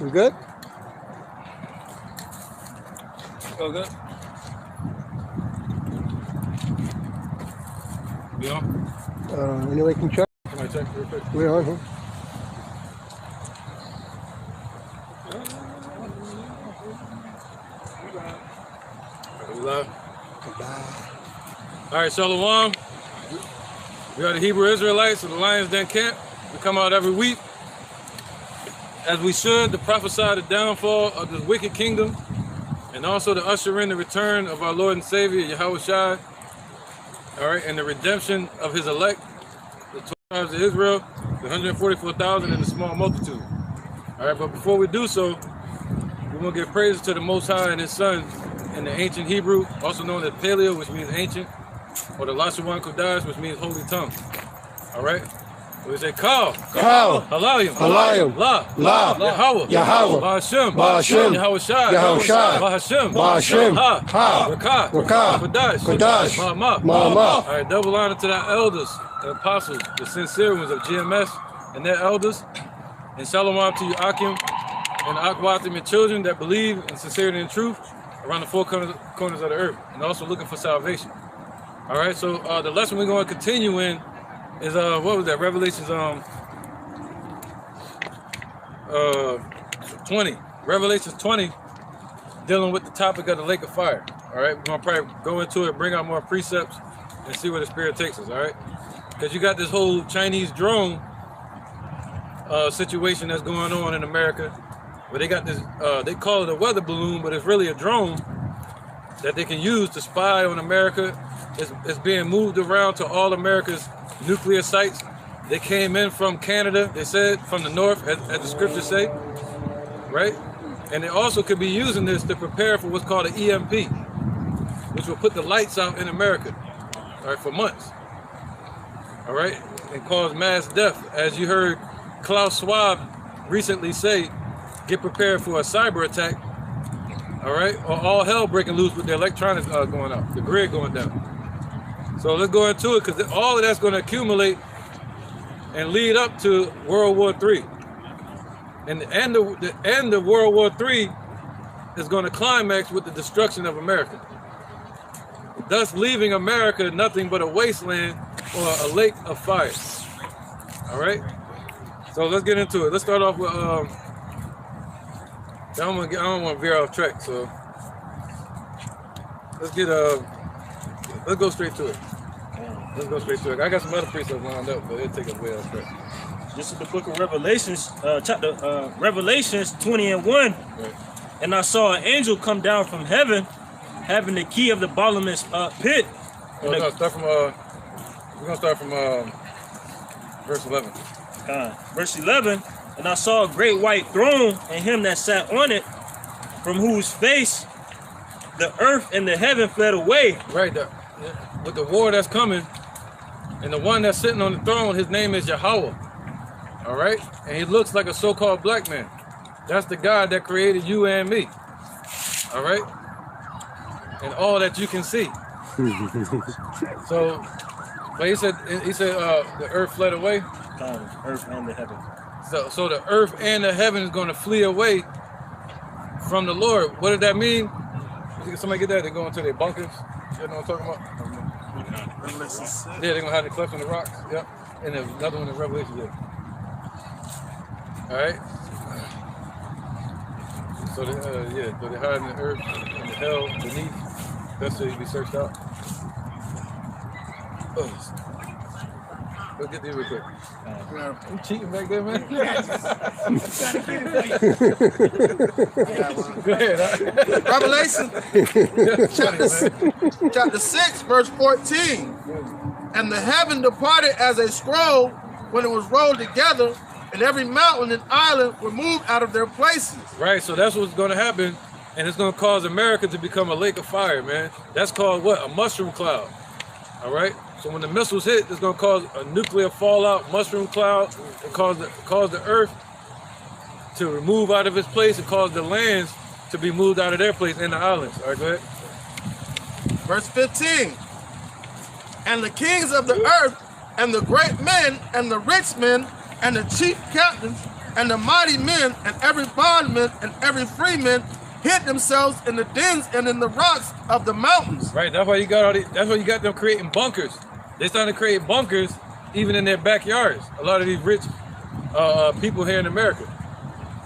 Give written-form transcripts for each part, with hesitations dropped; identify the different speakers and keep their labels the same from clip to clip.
Speaker 1: We good?
Speaker 2: All good? We on?
Speaker 1: Anyway, can check?
Speaker 2: Can I check real quick?
Speaker 1: We're on here.
Speaker 2: We live? All right, Shalom. We are the Hebrew Israelites of the Lions Den camp. We come out every week, as we should, to prophesy the downfall of this wicked kingdom, and also to usher in the return of our Lord and Savior, Yahweh Shai, all right, and the redemption of his elect, the 12 tribes of Israel, the 144,000 and the small multitude. All right, but before we do so, we want to give praises to the Most High and his Son in the ancient Hebrew, also known as Paleo, which means ancient, or the Lashawan Kodash, which means holy tongue. All right? So we say, Kal, Halayim, La, Yahweh, Ba'ashem, Yahweh Shai, Ba'ashem, Ha, Rakah, Kodash, Ma. All right, double honor to our elders, the apostles, the sincere ones of GMS and their elders. And shalom to you, Akim, and Akwatim, and children that believe in sincerity and truth around the four corners of the earth, and also looking for salvation. All right, so the lesson we're going to continue in is, what was that? Revelations 20. Revelations 20, dealing with the topic of the lake of fire. All right, we're going to probably go into it, bring out more precepts, and see where the Spirit takes us, all right? Because you got this whole Chinese drone situation that's going on in America, where they got this, they call it a weather balloon, but it's really a drone that they can use to spy on America. It's being moved around to all America's nuclear sites. They came in from Canada, they said, from the north, as the scriptures say, right? And they also could be using this to prepare for what's called an EMP, which will put the lights out in America, all right, for months, all right, and cause mass death. As you heard Klaus Schwab recently say, get prepared for a cyber attack, all right, or all hell breaking loose with the electronics going out, the grid going down. So let's go into it, because all of that's going to accumulate and lead up to World War III. And the end of World War III is going to climax with the destruction of America, thus leaving America nothing but a wasteland or a lake of fire. All right? So let's get into it. Let's start off with, I don't want to veer off track, so let's go straight to it. Let's go straight to it. I got some other precepts lined up, but it'll take us way off track.
Speaker 3: This is the book of Revelations, Revelations 20:1. Right. And I saw an angel come down from heaven, having the key of the bottomless pit.
Speaker 2: Oh, no, start from, we're going to start from verse 11.
Speaker 3: Verse 11, and I saw a great white throne, and him that sat on it, from whose face the earth and the heaven fled away.
Speaker 2: Right, with the war that's coming, and the one that's sitting on the throne, his name is Yahweh. All right, and he looks like a so-called black man. That's the God that created you and me. All right, and all that you can see. So, but he said the earth fled away.
Speaker 3: Earth and the heaven.
Speaker 2: So the earth and the heaven is going to flee away from the Lord. What does that mean? Somebody get that? They go into their bunkers. You know what I'm talking about? Yeah, they're going to hide the clefts in the rocks. Yep. And there's another one in Revelation there. All right. So they, so they hide in the earth and the hell beneath. That's so you be searched out. Oh. Let's get these real quick. You cheating back there, man? Go ahead.
Speaker 4: Revelation chapter 6, verse 14. And the heaven departed as a scroll when it was rolled together, and every mountain and island were moved out of their places.
Speaker 2: Right, so that's what's going to happen, and it's going to cause America to become a lake of fire, man. That's called what? A mushroom cloud. All right? So when the missiles hit, it's going to cause a nuclear fallout, mushroom cloud, and cause the earth to move out of its place and cause the lands to be moved out of their place in the islands. All right, go ahead.
Speaker 4: Verse 15. And the kings of the earth, and the great men, and the rich men, and the chief captains, And the mighty men and every bondman and every freeman hid themselves in the dens and in the rocks of the mountains.
Speaker 2: Right, that's why you got all these, that's why you got them creating bunkers. They starting to create bunkers even in their backyards. A lot of these rich people here in America.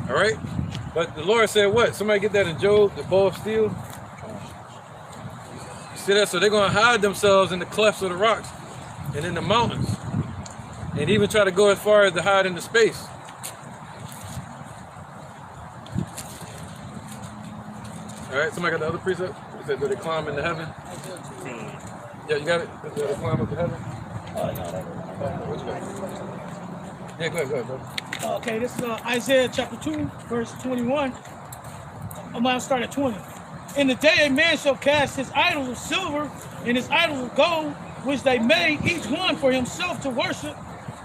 Speaker 2: All right, but the Lord said what? Somebody get that in Job, the bow of steel. You see that? So they're gonna hide themselves in the clefts of the rocks and in the mountains, and even try to go as far as to hide into space. All right, somebody got the other precept? It said, do they climb into heaven? Yeah, you got it? Do they climb up to heaven? What you got? Yeah, go ahead, bro.
Speaker 1: Okay, this is Isaiah chapter 2, verse 21. I'm going to start at 20. In the day a man shall cast his idols of silver and his idols of gold, which they made each one for himself to worship,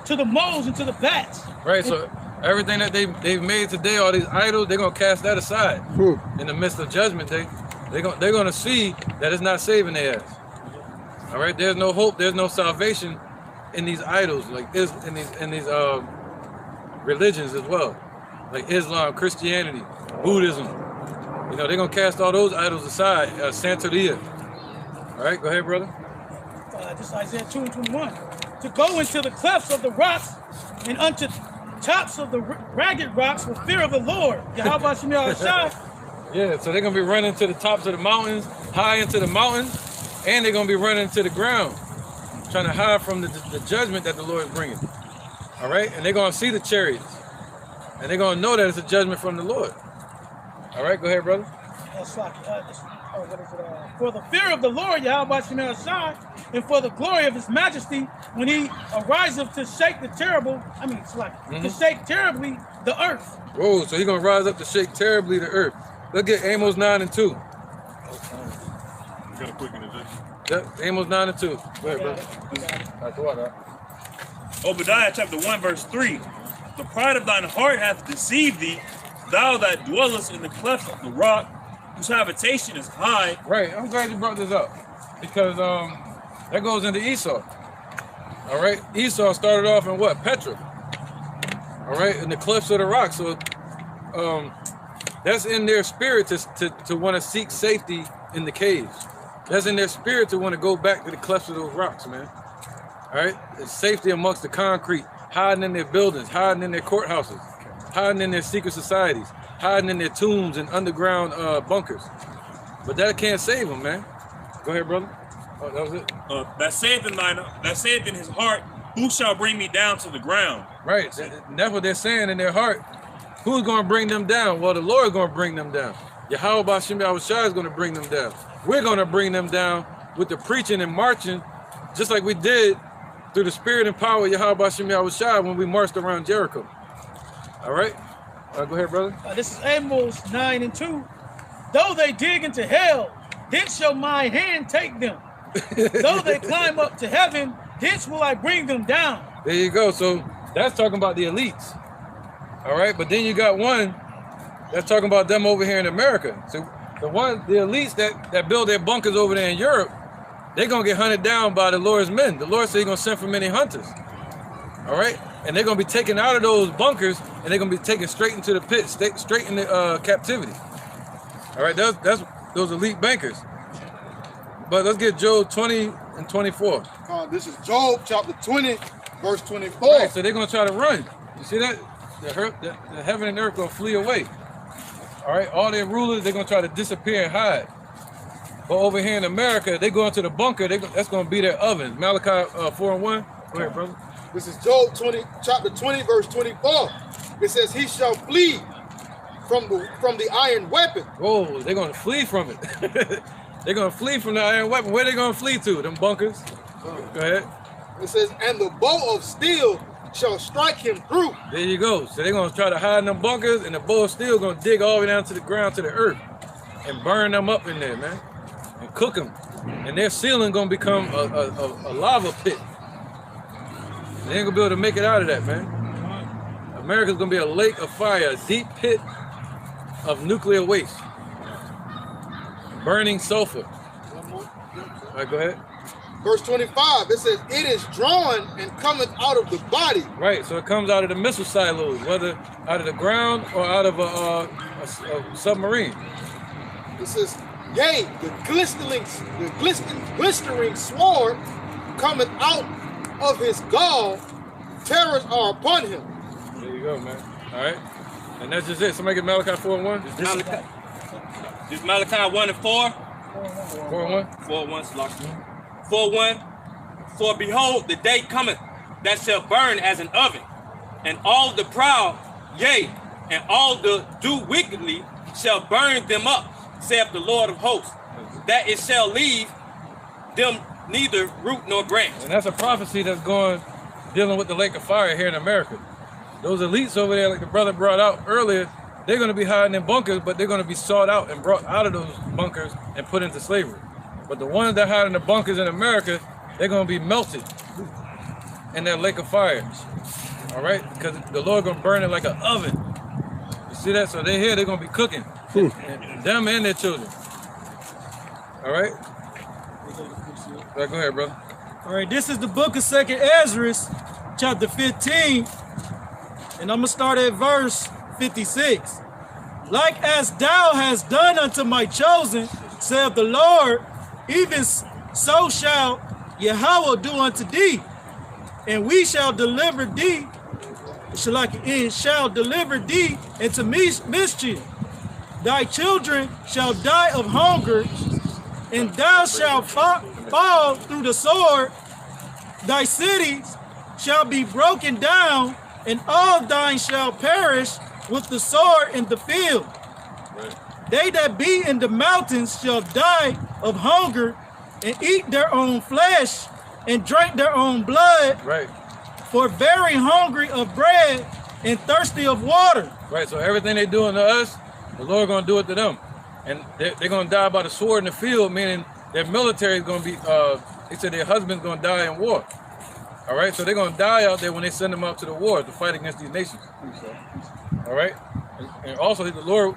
Speaker 1: to the moles and to the bats.
Speaker 2: Right, so everything that they've made today, all these idols, they're gonna cast that aside in the midst of judgment day. They're gonna see that it's not saving their ass. All right, there's no hope, there's no salvation in these idols, like this in these religions as well, like Islam, Christianity, Buddhism. You know, they're gonna cast all those idols aside. Santeria. All right, go ahead, brother.
Speaker 1: This is Isaiah 2 and 21. To go into the clefts of the rocks and unto tops of the ragged rocks with fear of the Lord. Yahweh Shemel Shai.
Speaker 2: Yeah, so they're gonna be running to the tops of the mountains, high into the mountains, and they're gonna be running to the ground, trying to hide from the judgment that the Lord is bringing. All right, and they're gonna see the chariots, and they're gonna know that it's a judgment from the Lord. All right, go ahead, brother.
Speaker 1: For the fear of the Lord, Yahweh Shemel Shai, and for the glory of his majesty, when he ariseth to shake the terrible, to shake terribly the earth.
Speaker 2: Whoa, so he's gonna rise up to shake terribly the earth. Look at Amos 9 and 2.
Speaker 5: You got a quick interjection.
Speaker 2: Yep, Amos 9 and 2. Go ahead, brother. All right, go on.
Speaker 3: Obadiah chapter 1 verse 3. The pride of thine heart hath deceived thee, thou that dwellest in the cleft of the rock, whose habitation is high.
Speaker 2: Right, I'm glad you brought this up, because that goes into Esau. All right, Esau started off in what? Petra. All right, in the cliffs of the rock. So that's in their spirit to want to seek safety in the caves. That's in their spirit to want to go back to the clefts of those rocks, man. All right, it's safety amongst the concrete, hiding in their buildings, hiding in their courthouses, hiding in their secret societies, hiding in their tombs and underground bunkers. But that can't save them, man. Go ahead, brother. Oh, that was it.
Speaker 3: That saith in his heart, who shall bring me down to the ground?
Speaker 2: Right. That's what they're saying in their heart. Who's going to bring them down? Well, the Lord is going to bring them down. Yahweh B'Shem Yahushua is going to bring them down. We're going to bring them down with the preaching and marching, just like we did through the spirit and power of Yahweh B'Shem Yahushua when we marched around Jericho. All right? Go ahead, brother.
Speaker 1: This is Amos 9 and 2. Though they dig into hell, thence shall my hand take them. Though they climb up to heaven, thence will I bring them down.
Speaker 2: There you go. So that's talking about the elites. All right, but then you got one that's talking about them over here in America. So the elites that build their bunkers over there in Europe, they're gonna get hunted down by the Lord's men. The Lord said he's gonna send for many hunters. All right, and they're gonna be taken out of those bunkers and they're gonna be taken straight into the pit, straight into captivity. All right, that's those elite bankers. But let's get Job 20 and 24.
Speaker 4: This is Job chapter 20, verse 24.
Speaker 2: Right, so they're gonna try to run. You see that? The heaven and earth gonna flee away. All right, all their rulers, they're gonna try to disappear and hide. But over here in America, they go into the bunker. That's gonna be their ovens. Malachi 4 and 1. Go ahead, brother.
Speaker 4: This is Job chapter 20, verse 24. It says, he shall flee from the iron weapon.
Speaker 2: Whoa, they're gonna flee from it. They're gonna flee from the iron weapon. Where they gonna flee to? Them bunkers. Go ahead.
Speaker 4: It says, and the bow of steel shall strike him through.
Speaker 2: There you go. So they're gonna try to hide in them bunkers, and the bow of steel gonna dig all the way down to the ground, to the earth, and burn them up in there, man, and cook them. And their ceiling gonna become a lava pit. They ain't gonna be able to make it out of that, man. America's gonna be a lake of fire, a deep pit of nuclear waste, burning sulfur. All right, go ahead.
Speaker 4: Verse 25, it says, it is drawn and cometh out of the body.
Speaker 2: Right, so it comes out of the missile silos, whether out of the ground or out of a submarine.
Speaker 4: It says, yea, the glistering sword cometh out of his gall. Terrors are upon him.
Speaker 2: There you go, man. All right, and that's just it. Somebody get Malachi 4:1.
Speaker 3: This Malachi 1 and 4.
Speaker 2: 4:1.
Speaker 3: 4:1. 4:1. For behold, the day cometh that shall burn as an oven, and all the proud, yea, and all the do wickedly shall burn them up, saith the Lord of hosts, that it shall leave them neither root nor branch.
Speaker 2: And that's a prophecy that's going, dealing with the lake of fire here in America. Those elites over there, like the brother brought out earlier, they're going to be hiding in bunkers, but they're going to be sought out and brought out of those bunkers and put into slavery. But the ones that hide in the bunkers in America, they're going to be melted in that lake of fire. All right? Because the Lord going to burn it like an oven. You see that? So they're here, they're going to be cooking. And them and their children. All right? Go ahead, brother.
Speaker 1: All right, this is the book of 2nd Ezra, chapter 15. And I'm going to start at verse 56. Like as thou hast done unto my chosen, saith the Lord, even so shall Yahweh do unto thee, and we shall deliver thee, shall deliver thee into mischief. Thy children shall die of hunger, and thou shalt fall through the sword. Thy cities shall be broken down, and all thine shall perish with the sword in the field.
Speaker 2: Right.
Speaker 1: They that be in the mountains shall die of hunger, and eat their own flesh, and drink their own blood.
Speaker 2: Right.
Speaker 1: For very hungry of bread and thirsty of water.
Speaker 2: Right, so everything they're doing to us, the Lord going to do it to them. And they're going to die by the sword in the field, meaning their military is going to be, they said their husband's going to die in war. All right, so they're going to die out there when they send them out to the war to fight against these nations. All right, and also the Lord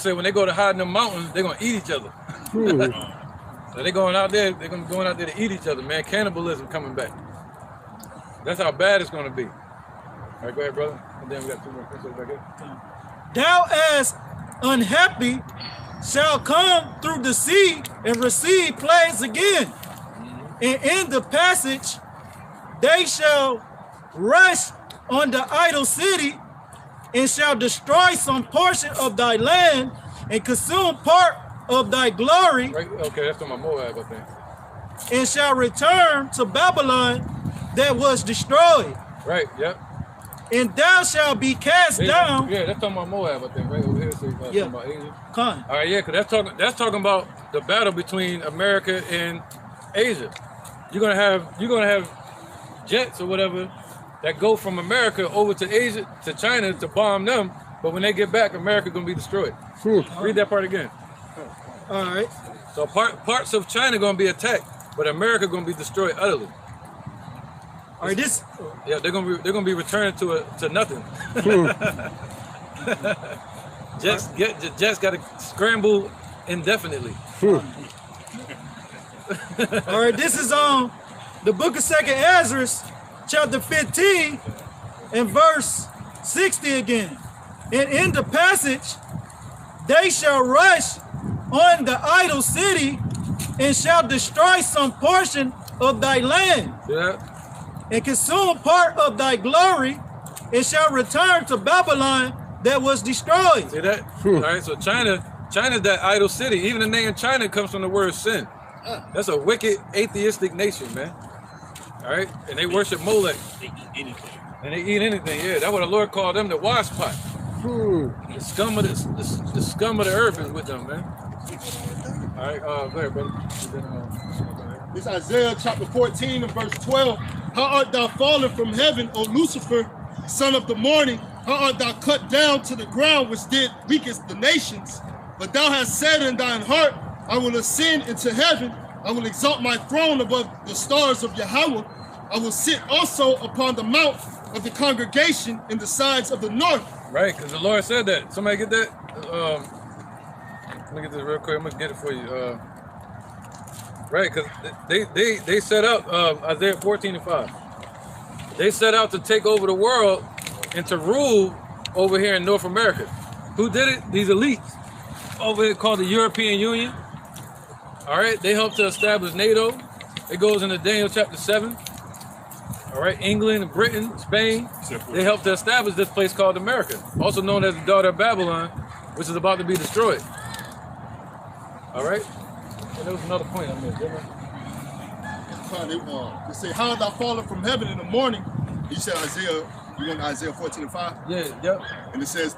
Speaker 2: said when they go to hide in the mountains, they're going to eat each other. So they're going out there, they're going to be going out there to eat each other, man. Cannibalism coming back. That's how bad it's going to be. All right, go ahead, brother. And then we got two more questions back here.
Speaker 1: Thou as unhappy shall come through the sea and receive plagues again. And in the passage, they shall rush on the idol city and shall destroy some portion of thy land and consume part of thy glory.
Speaker 2: Right, okay, that's on my Moab, I think.
Speaker 1: And shall return to Babylon that was destroyed.
Speaker 2: Right, yep.
Speaker 1: And thou shalt be cast down.
Speaker 2: Yeah, that's talking about Moab, I think, right over here. So
Speaker 1: Yeah.
Speaker 2: talking about Asia.
Speaker 1: Con.
Speaker 2: All right, yeah, because that's talking about the battle between America and Asia. You're gonna have jets or whatever that go from America over to Asia to China to bomb them, but when they get back, America gonna be destroyed. Read that part again.
Speaker 1: All right.
Speaker 2: So parts of China gonna be attacked, but America gonna be destroyed utterly.
Speaker 1: All right. This.
Speaker 2: Yeah, they're gonna be returned to nothing. Jets got to scramble indefinitely.
Speaker 1: All right. This is on the book of 2nd Ezra, chapter 15, and verse 60 again. And in the passage, they shall rush on the idol city and shall destroy some portion of thy land.
Speaker 2: Yeah.
Speaker 1: And consume part of thy glory, and shall return to Babylon that was destroyed.
Speaker 2: See that? All right, so China's that idol city. Even the name China comes from the word sin. That's a wicked, atheistic nation, man. All right, and they worship Molech.
Speaker 3: They eat anything.
Speaker 2: And they eat anything. Yeah, that's what the Lord called them, the wash pot. The scum of the scum of the earth is with them, man. All right, go ahead, brother.
Speaker 4: It's Isaiah chapter 14 and verse 12. How art thou fallen from heaven, O Lucifer, son of the morning? How art thou cut down to the ground, which did weakest the nations? But thou hast said in thine heart, I will ascend into heaven. I will exalt my throne above the stars of Yahweh. I will sit also upon the mount of the congregation in the sides of the north.
Speaker 2: Right, because the Lord said that. Somebody get that? Let me get this real quick. I'm going to get it for you. Right, because they set up Isaiah 14:5. They set out to take over the world and to rule over here in North America. Who did it? These elites over here called the European Union. All right, they helped to establish NATO. It goes into Daniel chapter 7. All right, England, Britain, Spain, they helped to establish this place called America, also known as the daughter of Babylon, which is about to be destroyed. All right, and there was another point I missed, didn't I?
Speaker 4: They say, how thou fallen from heaven in the morning. You said Isaiah, you want Isaiah 14:5?
Speaker 2: Yeah, yep.
Speaker 4: And it says,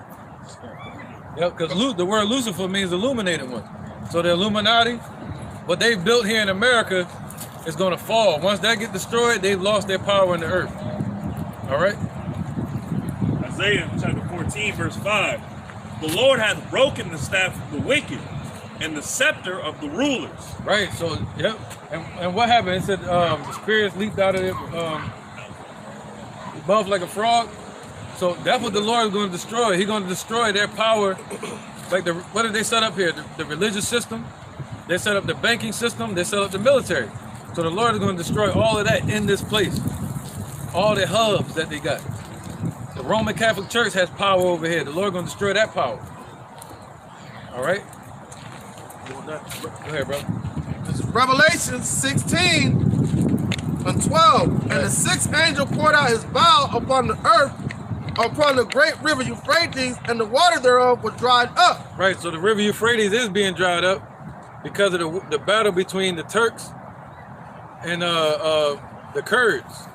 Speaker 2: yep, because the word Lucifer means illuminated one. So the Illuminati, what they built here in America is going to fall. Once that gets destroyed, they've lost their power in the earth. All right?
Speaker 5: Isaiah chapter 14, verse 5. The Lord hath broken the staff of the wicked and the scepter of the rulers.
Speaker 2: Right, so, yep. And what happened? It said the spirits leaped out of their mouth like a frog. So that's what the Lord is going to destroy. He's going to destroy their power. Like, what did they set up here? The religious system. They set up the banking system. They set up the military. So the Lord is going to destroy all of that in this place. All the hubs that they got. The Roman Catholic Church has power over here. The Lord is going to destroy that power. All right? Go ahead, bro.
Speaker 6: This is Revelation 16 and 12. And the sixth angel poured out his vial upon the earth, upon the great river Euphrates, and the water thereof was dried up.
Speaker 2: Right, so the river Euphrates is being dried up because of the battle between the Turks and the Kurds.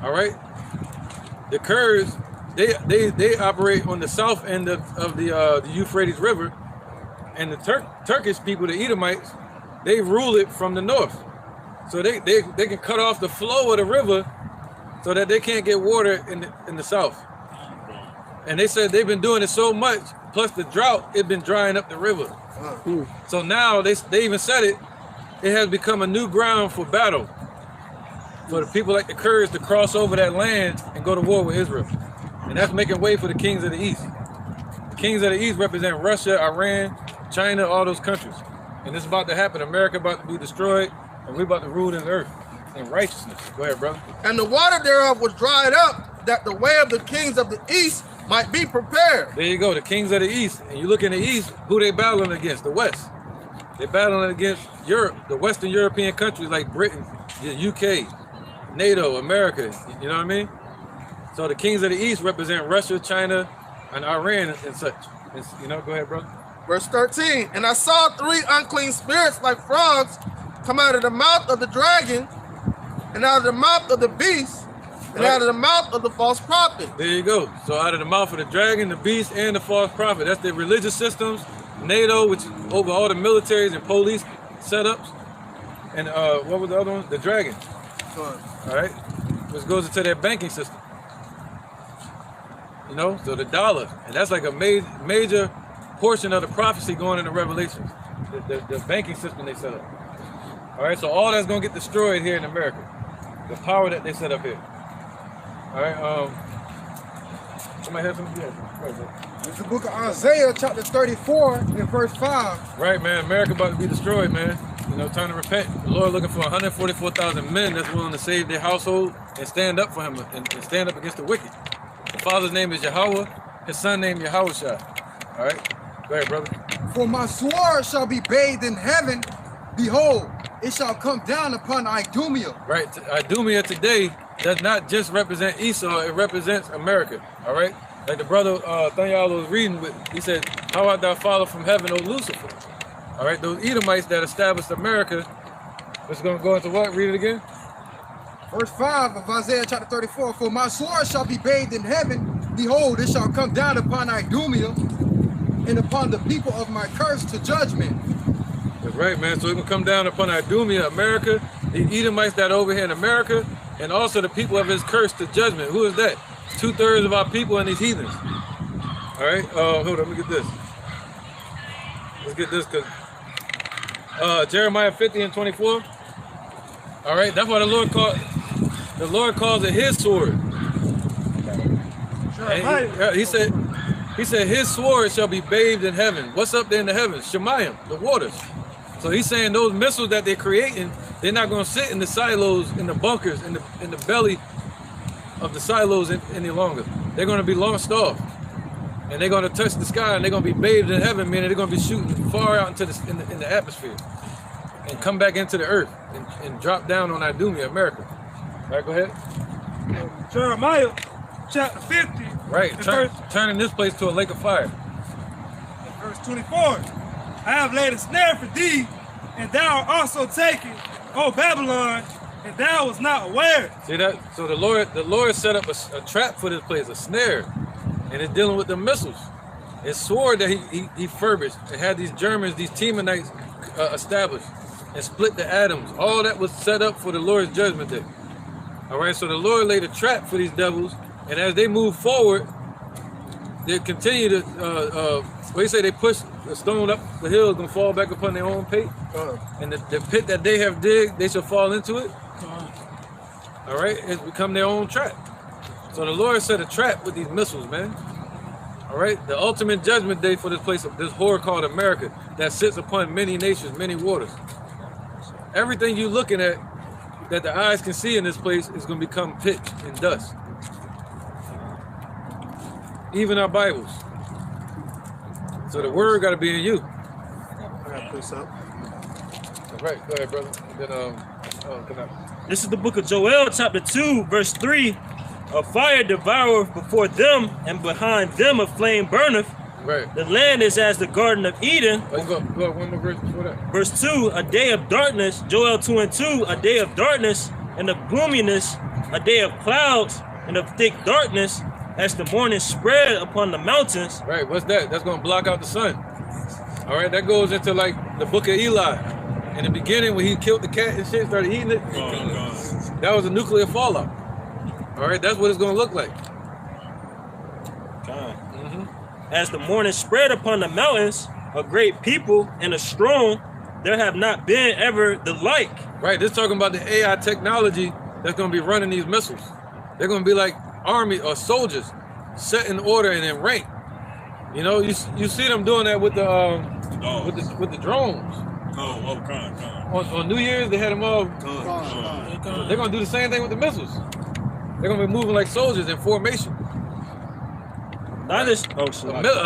Speaker 2: All right, the Kurds, they operate on the south end of the Euphrates River, and the Turkish people, the Edomites, they rule it from the north. So they can cut off the flow of the river so that they can't get water in the south. And they said they've been doing it so much, plus the drought, it's been drying up the river. So now they even said it has become a new ground for battle for the people like the Kurds to cross over that land and go to war with Israel. And that's making way for the kings of the East. The kings of the East represent Russia, Iran, China, all those countries. And this is about to happen. America about to be destroyed, and we're about to rule this earth in righteousness. Go ahead, brother.
Speaker 6: And the water thereof was dried up, that the way of the kings of the East might be prepared.
Speaker 2: There you go, the kings of the East. And you look in the East, who they battling against? The West. They're battling against Europe, the Western European countries like Britain, the UK, NATO, America, you know what I mean? So the kings of the East represent Russia, China, and Iran and such. You know, go ahead, brother.
Speaker 6: Verse 13, and I saw three unclean spirits like frogs come out of the mouth of the dragon, and out of the mouth of the beast, and out of the mouth of the false prophet.
Speaker 2: There you go. So out of the mouth of the dragon, the beast, and the false prophet. That's the religious systems. NATO, which is over all the militaries and police setups. And what was the other one? The dragon. All right. Which goes into their banking system. You know, so the dollar. And that's like a major portion of the prophecy going into Revelations. The banking system they set up. All right, so all that's going to get destroyed here in America. The power that they set up here. All right, somebody have something? Yeah.
Speaker 7: It's the book of Isaiah, chapter 34, and verse 5.
Speaker 2: Right, man. America about to be destroyed, man. You know, time to repent. The Lord looking for 144,000 men that's willing to save their household and stand up for him and stand up against the wicked. The Father's name is Yahweh. His son name Yahushua. All right? Go ahead, brother.
Speaker 7: For my sword shall be bathed in heaven. Behold, it shall come down upon Idumea.
Speaker 2: Right. Idumea today does not just represent Esau. It represents America. All right? Like the brother Thanyalo was reading with, he said, how art thou fallen from heaven, O Lucifer? All right, those Edomites that established America, it's going to go into what? Read it again.
Speaker 7: Verse 5 of Isaiah chapter 34, for my sword shall be bathed in heaven. Behold, it shall come down upon Idumea and upon the people of my curse to judgment.
Speaker 2: That's right, man. So it can come down upon Idumea, America, the Edomites that are over here in America, and also the people of his curse to judgment. Who is that? 2/3 of our people and these heathens. All right, hold on, let me get this. Let's get this, because Jeremiah 50 and 24. All right, that's what the Lord calls it his sword. He said his sword shall be bathed in heaven. What's up there in the heavens? Shemayim, the waters. So he's saying those missiles that they're creating, they're not going to sit in the silos, in the bunkers, in the belly of the silos any longer. They're going to be launched off, and they're going to touch the sky, and they're going to be bathed in heaven, meaning they're going to be shooting far out into in the atmosphere, and come back into the earth and drop down on Idumea, America. All right, go ahead.
Speaker 8: Jeremiah chapter 50.
Speaker 2: Right, turning this place to a lake of fire.
Speaker 8: Verse 24. I have laid a snare for thee, and thou art also taken, O Babylon, and thou was not aware.
Speaker 2: See that? So the Lord set up a trap for this place, a snare, and it's dealing with the missiles. It swore that he furbished. It had these Germans, these Bthmanites established, and split the atoms. All that was set up for the Lord's judgment day. All right, so the Lord laid a trap for these devils, and as they move forward, they continue to, what do you say, they push the stone up the hill, is going to fall back upon their own pit. And the pit that they have digged, they shall fall into it. All right, it's become their own trap. So the Lord set a trap with these missiles, man. All right, the ultimate judgment day for this place, this whore called America, that sits upon many nations, many waters. Everything you're looking at that the eyes can see in this place is going to become pitch and dust. Even our Bibles. So the word got to be in you.
Speaker 6: I got to put some.
Speaker 2: All right, go ahead, brother. And then,
Speaker 3: This is the book of Joel, chapter 2, verse 3. A fire devoureth before them, and behind them a flame burneth.
Speaker 2: right.
Speaker 3: The land is as the Garden of Eden.
Speaker 2: Oh, you go one more verse before that.
Speaker 3: Verse 2, a day of darkness. Joel 2 and 2, a day of darkness and of gloominess, a day of clouds and of thick darkness, as the morning spread upon the mountains.
Speaker 2: Right, what's that? That's going to block out the sun. All right, that goes into like the book of Eli. In the beginning, when he killed the cat and shit, started eating it, that was a nuclear fallout. All right, that's what it's going to look like.
Speaker 3: As the morning spread upon the mountains, a great people and a strong, there have not been ever the like.
Speaker 2: Right, this talking about the AI technology that's going to be running these missiles. They're going to be like army or soldiers set in order and in rank. You know, you see them doing that with the drones. On New Year's, they had them all. They're going to do the same thing with the missiles. They're going to be moving like soldiers in formation. A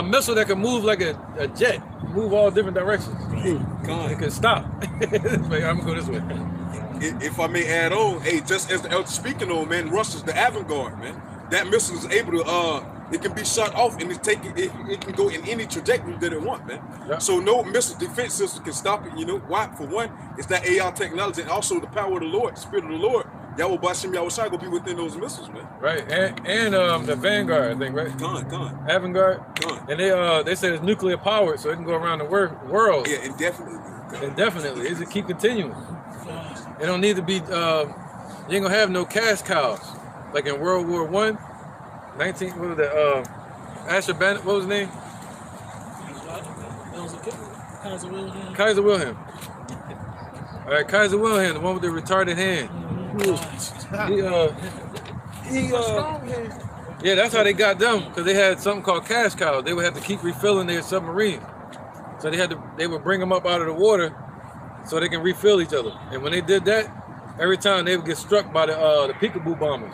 Speaker 2: missile that can move like a jet, move all different directions. It can stop. I'm gonna go this way.
Speaker 9: If I may add on, hey, just as the elder speaking on, man, Russia's the avant-garde, man. That missile is able to, it can be shot off and it can go in any trajectory that it wants, man.
Speaker 2: Yeah.
Speaker 9: So no missile defense system can stop it. You know why? For one, it's that AI technology and also the power of the Lord, the Spirit of the Lord. Yahweh B'Shem Yahushua gonna be within those missiles, man.
Speaker 2: Right, and the Vanguard, I think, right?
Speaker 9: Gone.
Speaker 2: Avant-garde.
Speaker 9: Gone.
Speaker 2: And they say it's nuclear powered, so it can go around the world.
Speaker 9: Yeah, indefinitely.
Speaker 2: Indefinitely. It just keep continuing. It don't need to be. You ain't gonna have no cash cows like in World War I. 19. What was that? Asher Bennett. What was his name? Kaiser Wilhelm. All right, Kaiser Wilhelm, the one with the retarded hand. Yeah, that's how they got them, because they had something called cash cows. They would have to keep refilling their submarines. So they would bring them up out of the water so they can refill each other. And when they did that, every time they would get struck by the peekaboo bombers.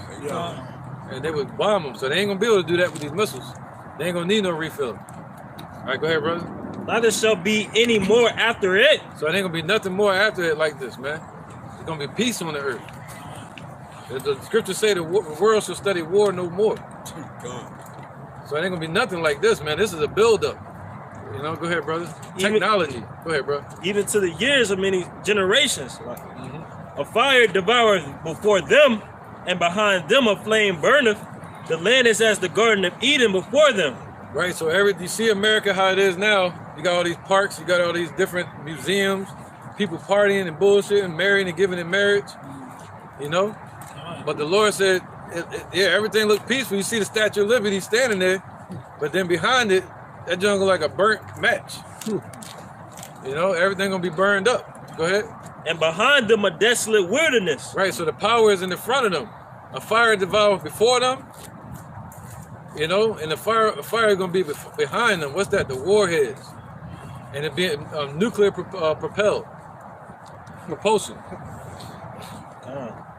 Speaker 2: And they would bomb them. So they ain't gonna be able to do that with these missiles. They ain't gonna need no refill. All right, go ahead, brother.
Speaker 3: Neither shall be any more after it.
Speaker 2: So it ain't gonna be nothing more after it like this, man. It's gonna be peace on the earth. The scriptures say the world shall study war no more. So it ain't gonna be nothing like this, man. This is a build-up. You know, go ahead, brother. Technology. Go ahead, bro.
Speaker 3: Even to the years of many generations. A fire devoureth before them, and behind them a flame burneth. The land is as the Garden of Eden before them.
Speaker 2: Right, so you see America how it is now. You got all these parks, you got all these different museums, people partying and bullshitting, marrying and giving in marriage, you know? But the Lord said, yeah, everything looked peaceful. You see the Statue of Liberty standing there, but then behind it, that jungle like a burnt match. You know, everything gonna be burned up. Go ahead.
Speaker 3: And behind them a desolate wilderness.
Speaker 2: Right, so the power is in the front of them. A fire devours before them, you know, and the fire is gonna be behind them. What's that? The warheads. And it being nuclear propelled. Repulsion.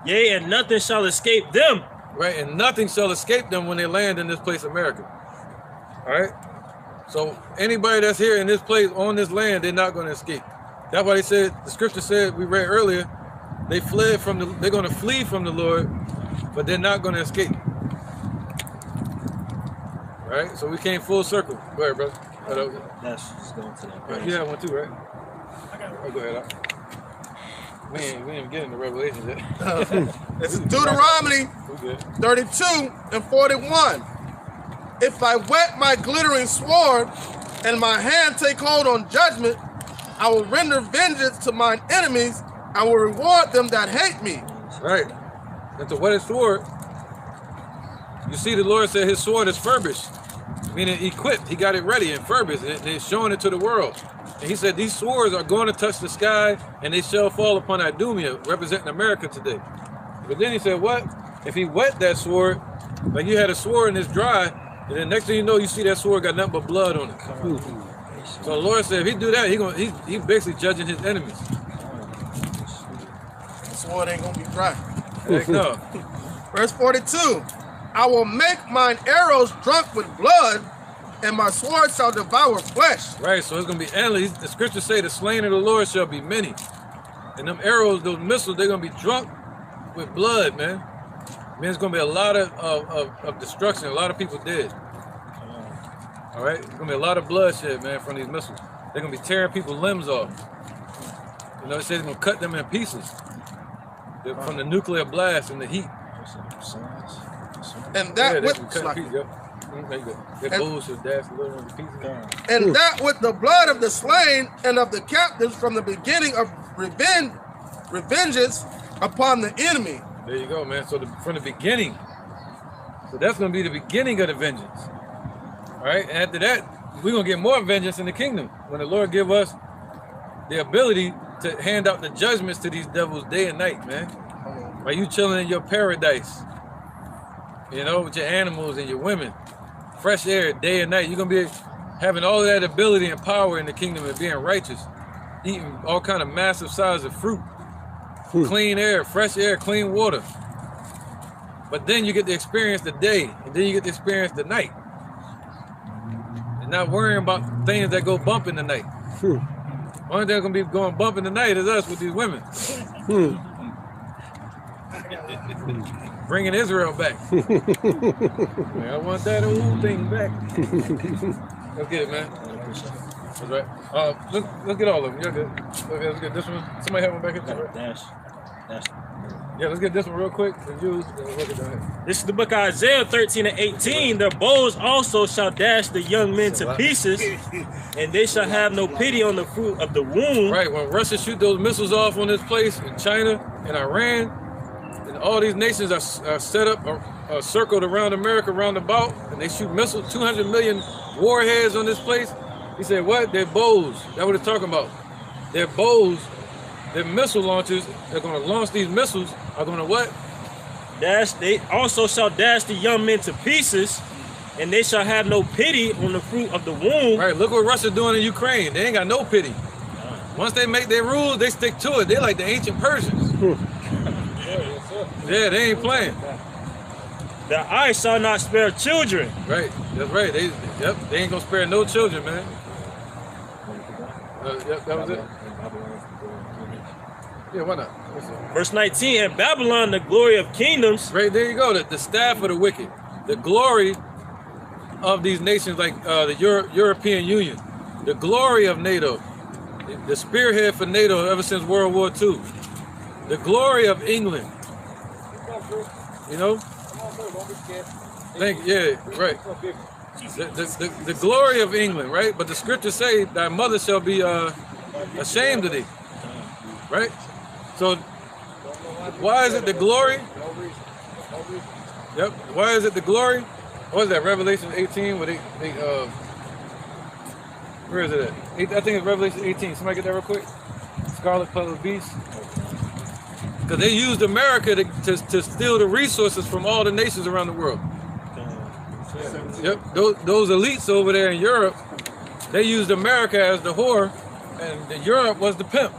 Speaker 10: Yea, and nothing shall escape them.
Speaker 2: Right, and nothing shall escape them when they land in this place, America. All right? So anybody that's here in this place, on this land, they're not going to escape. That's why they said, the scripture said, we read earlier, they're going to flee from the Lord, but they're not going to escape. Right? So we came full circle. Go ahead, brother.
Speaker 10: That's just going to that.
Speaker 2: Right, you have one too, right? Oh, go ahead. We ain't even getting the Revelation yet.
Speaker 6: This is Deuteronomy 32 and 41. If I whet my glittering sword and my hand take hold on judgment, I will render vengeance to mine enemies. I will reward them that hate me.
Speaker 2: Right. And to whet his sword, you see the Lord said his sword is furbished, meaning equipped. He got it ready and furbished, and he's showing it to the world. And he said these swords are going to touch the sky, and they shall fall upon Idumea, representing America today. But then he said, what? If he wet that sword, like you had a sword and it's dry, and then next thing you know, you see that sword got nothing but blood on it. So the Lord said, if he do that, he's basically judging his enemies.
Speaker 6: The sword ain't gonna be dry.
Speaker 2: Heck no.
Speaker 6: Verse 42. I will make mine arrows drunk with blood, and my sword shall devour flesh.
Speaker 2: Right, so it's going to be endless. The scriptures say the slain of the Lord shall be many. And them arrows, those missiles, they're going to be drunk with blood, man. I mean, it's going to be a lot of destruction, a lot of people dead. All right? It's going to be a lot of bloodshed, man, from these missiles. They're going to be tearing people's limbs off. You know, it says it's going to cut them in pieces from the nuclear blast and the heat.
Speaker 6: And that with the blood of the slain and of the captives from the beginning of revengeance upon the enemy.
Speaker 2: There you go, man. So from the beginning. So that's going to be the beginning of the vengeance. All right. And after that, we're going to get more vengeance in the kingdom when the Lord give us the ability to hand out the judgments to these devils day and night, man. While you chilling in your paradise, you know, with your animals and your women, fresh air day and night. You're going to be having all that ability and power in the kingdom and being righteous, eating all kind of massive size of fruit, clean air, fresh air, clean water. But then you get to experience the day, and then you get to experience the night. And not worrying about things that go bump in the night. Only thing going to be going bump in the night is us with these women. Bringing Israel back. Man, I want that old thing back. Let's get it, man. That's right. Let's get all of them. You're good. Okay, let's get this one. Somebody have one back here. Dash. Yeah, let's get this one real quick.
Speaker 10: This is the book of Isaiah 13 and 18. Their bows also shall dash the young men to pieces, and they shall have no pity on the fruit of the womb.
Speaker 2: Right, when Russia shoot those missiles off on this place in China and Iran, and all these nations are set up, circled around America, roundabout, and they shoot missiles, 200 million warheads on this place. He said, what? Their bows. That's what they're talking about. Their bows, their missile launchers, they're going to launch these missiles, are going to what?
Speaker 10: They also shall dash the young men to pieces, and they shall have no pity on the fruit of the womb.
Speaker 2: Right, look what Russia's doing in Ukraine. They ain't got no pity. Once they make their rules, they stick to it. They're like the ancient Persians. Yeah, they ain't playing.
Speaker 10: The eye shall not spare children.
Speaker 2: Right, that's right. They ain't gonna spare no children, man. Yep, that was it. Yeah, why not?
Speaker 10: Verse 19, and Babylon, the glory of kingdoms.
Speaker 2: Right, there you go. The staff of the wicked. The glory of these nations like the European Union. The glory of NATO. The spearhead for NATO ever since World War II. The glory of England. You know? Yeah, right. The glory of England, right? But the scriptures say thy mother shall be ashamed of thee. Right? So why is it the glory? Yep. Why is it the glory? What is that? Revelation 18 where they where is it at? I think it's Revelation 18. Somebody get that real quick? Scarlet colored beast. Because they used America to steal the resources from all the nations around the world. Yep, those elites over there in Europe, they used America as the whore, and Europe was the pimp.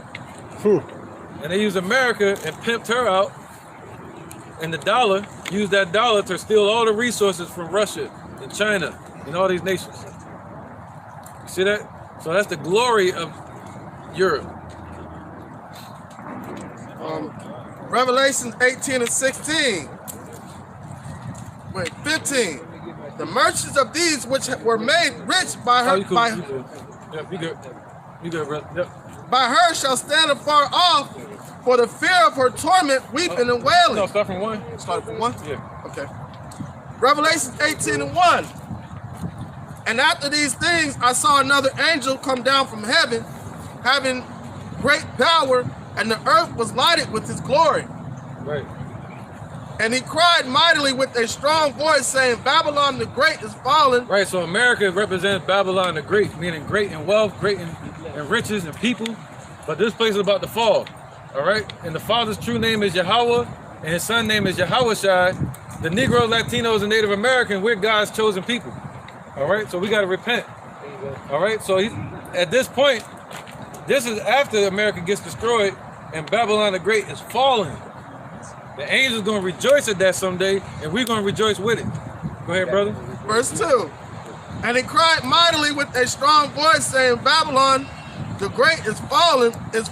Speaker 2: And they used America and pimped her out. And the dollar, used that dollar to steal all the resources from Russia and China and all these nations. You see that? So that's the glory of Europe.
Speaker 6: Revelation 18 and 16. Wait, 15. The merchants of these which were made rich by her,
Speaker 2: You good, brother. Yep.
Speaker 6: by her shall stand afar off for the fear of her torment, weeping and wailing.
Speaker 2: No, start from 1.
Speaker 6: Start from 1?
Speaker 2: Yeah.
Speaker 6: Okay. Revelation 18 and 1. And after these things, I saw another angel come down from heaven, having great power, and the earth was lighted with his glory.
Speaker 2: Right.
Speaker 6: And he cried mightily with a strong voice, saying, Babylon the Great is fallen.
Speaker 2: Right, so America represents Babylon the Great, meaning great in wealth, great in riches and people. But this place is about to fall. All right? And the Father's true name is Yahweh, and his son name is Yahushai. The Negro, Latinos, and Native American, we're God's chosen people. All right? So we got to repent. All right? So at this point, this is after America gets destroyed and Babylon the Great is falling. The angels going to rejoice at that someday, and we're going to rejoice with it. Go ahead, brother.
Speaker 6: Verse 2. And he cried mightily with a strong voice, saying, Babylon the Great is fallen, it's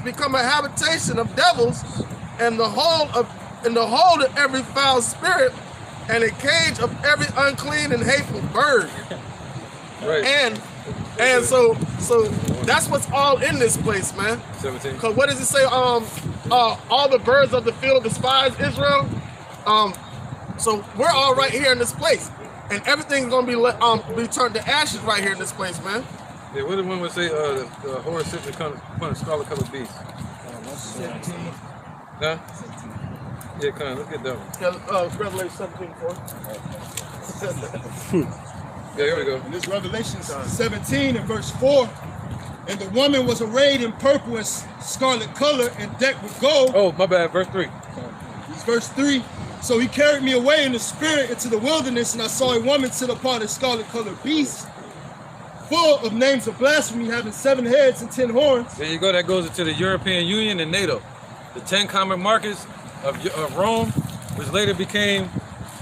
Speaker 6: become a habitation of devils, and the hold of every foul spirit, and a cage of every unclean and hateful bird.
Speaker 2: Right.
Speaker 6: And so that's what's all in this place, man.
Speaker 2: 17.
Speaker 6: Because what does it say? All the birds of the field despise Israel. So we're all right here in this place, and everything's gonna be turned to ashes right here in this place, man.
Speaker 2: Yeah, what did one would say? The horse sits upon a scarlet-colored beast.
Speaker 7: 17.
Speaker 2: Huh? Yeah, come on, let's get that one.
Speaker 6: Yeah, Revelation 17:4.
Speaker 2: Yeah, here we go.
Speaker 4: And this Revelation 17 and verse 4. And the woman was arrayed in purple and scarlet color and decked with gold.
Speaker 2: Oh, my bad, verse 3.
Speaker 4: This verse 3. So he carried me away in the spirit into the wilderness, and I saw a woman sit upon a scarlet colored beast, full of names of blasphemy, having 7 heads and 10 horns.
Speaker 2: There you go, that goes into the European Union and NATO. The 10 common markets of Rome, which later became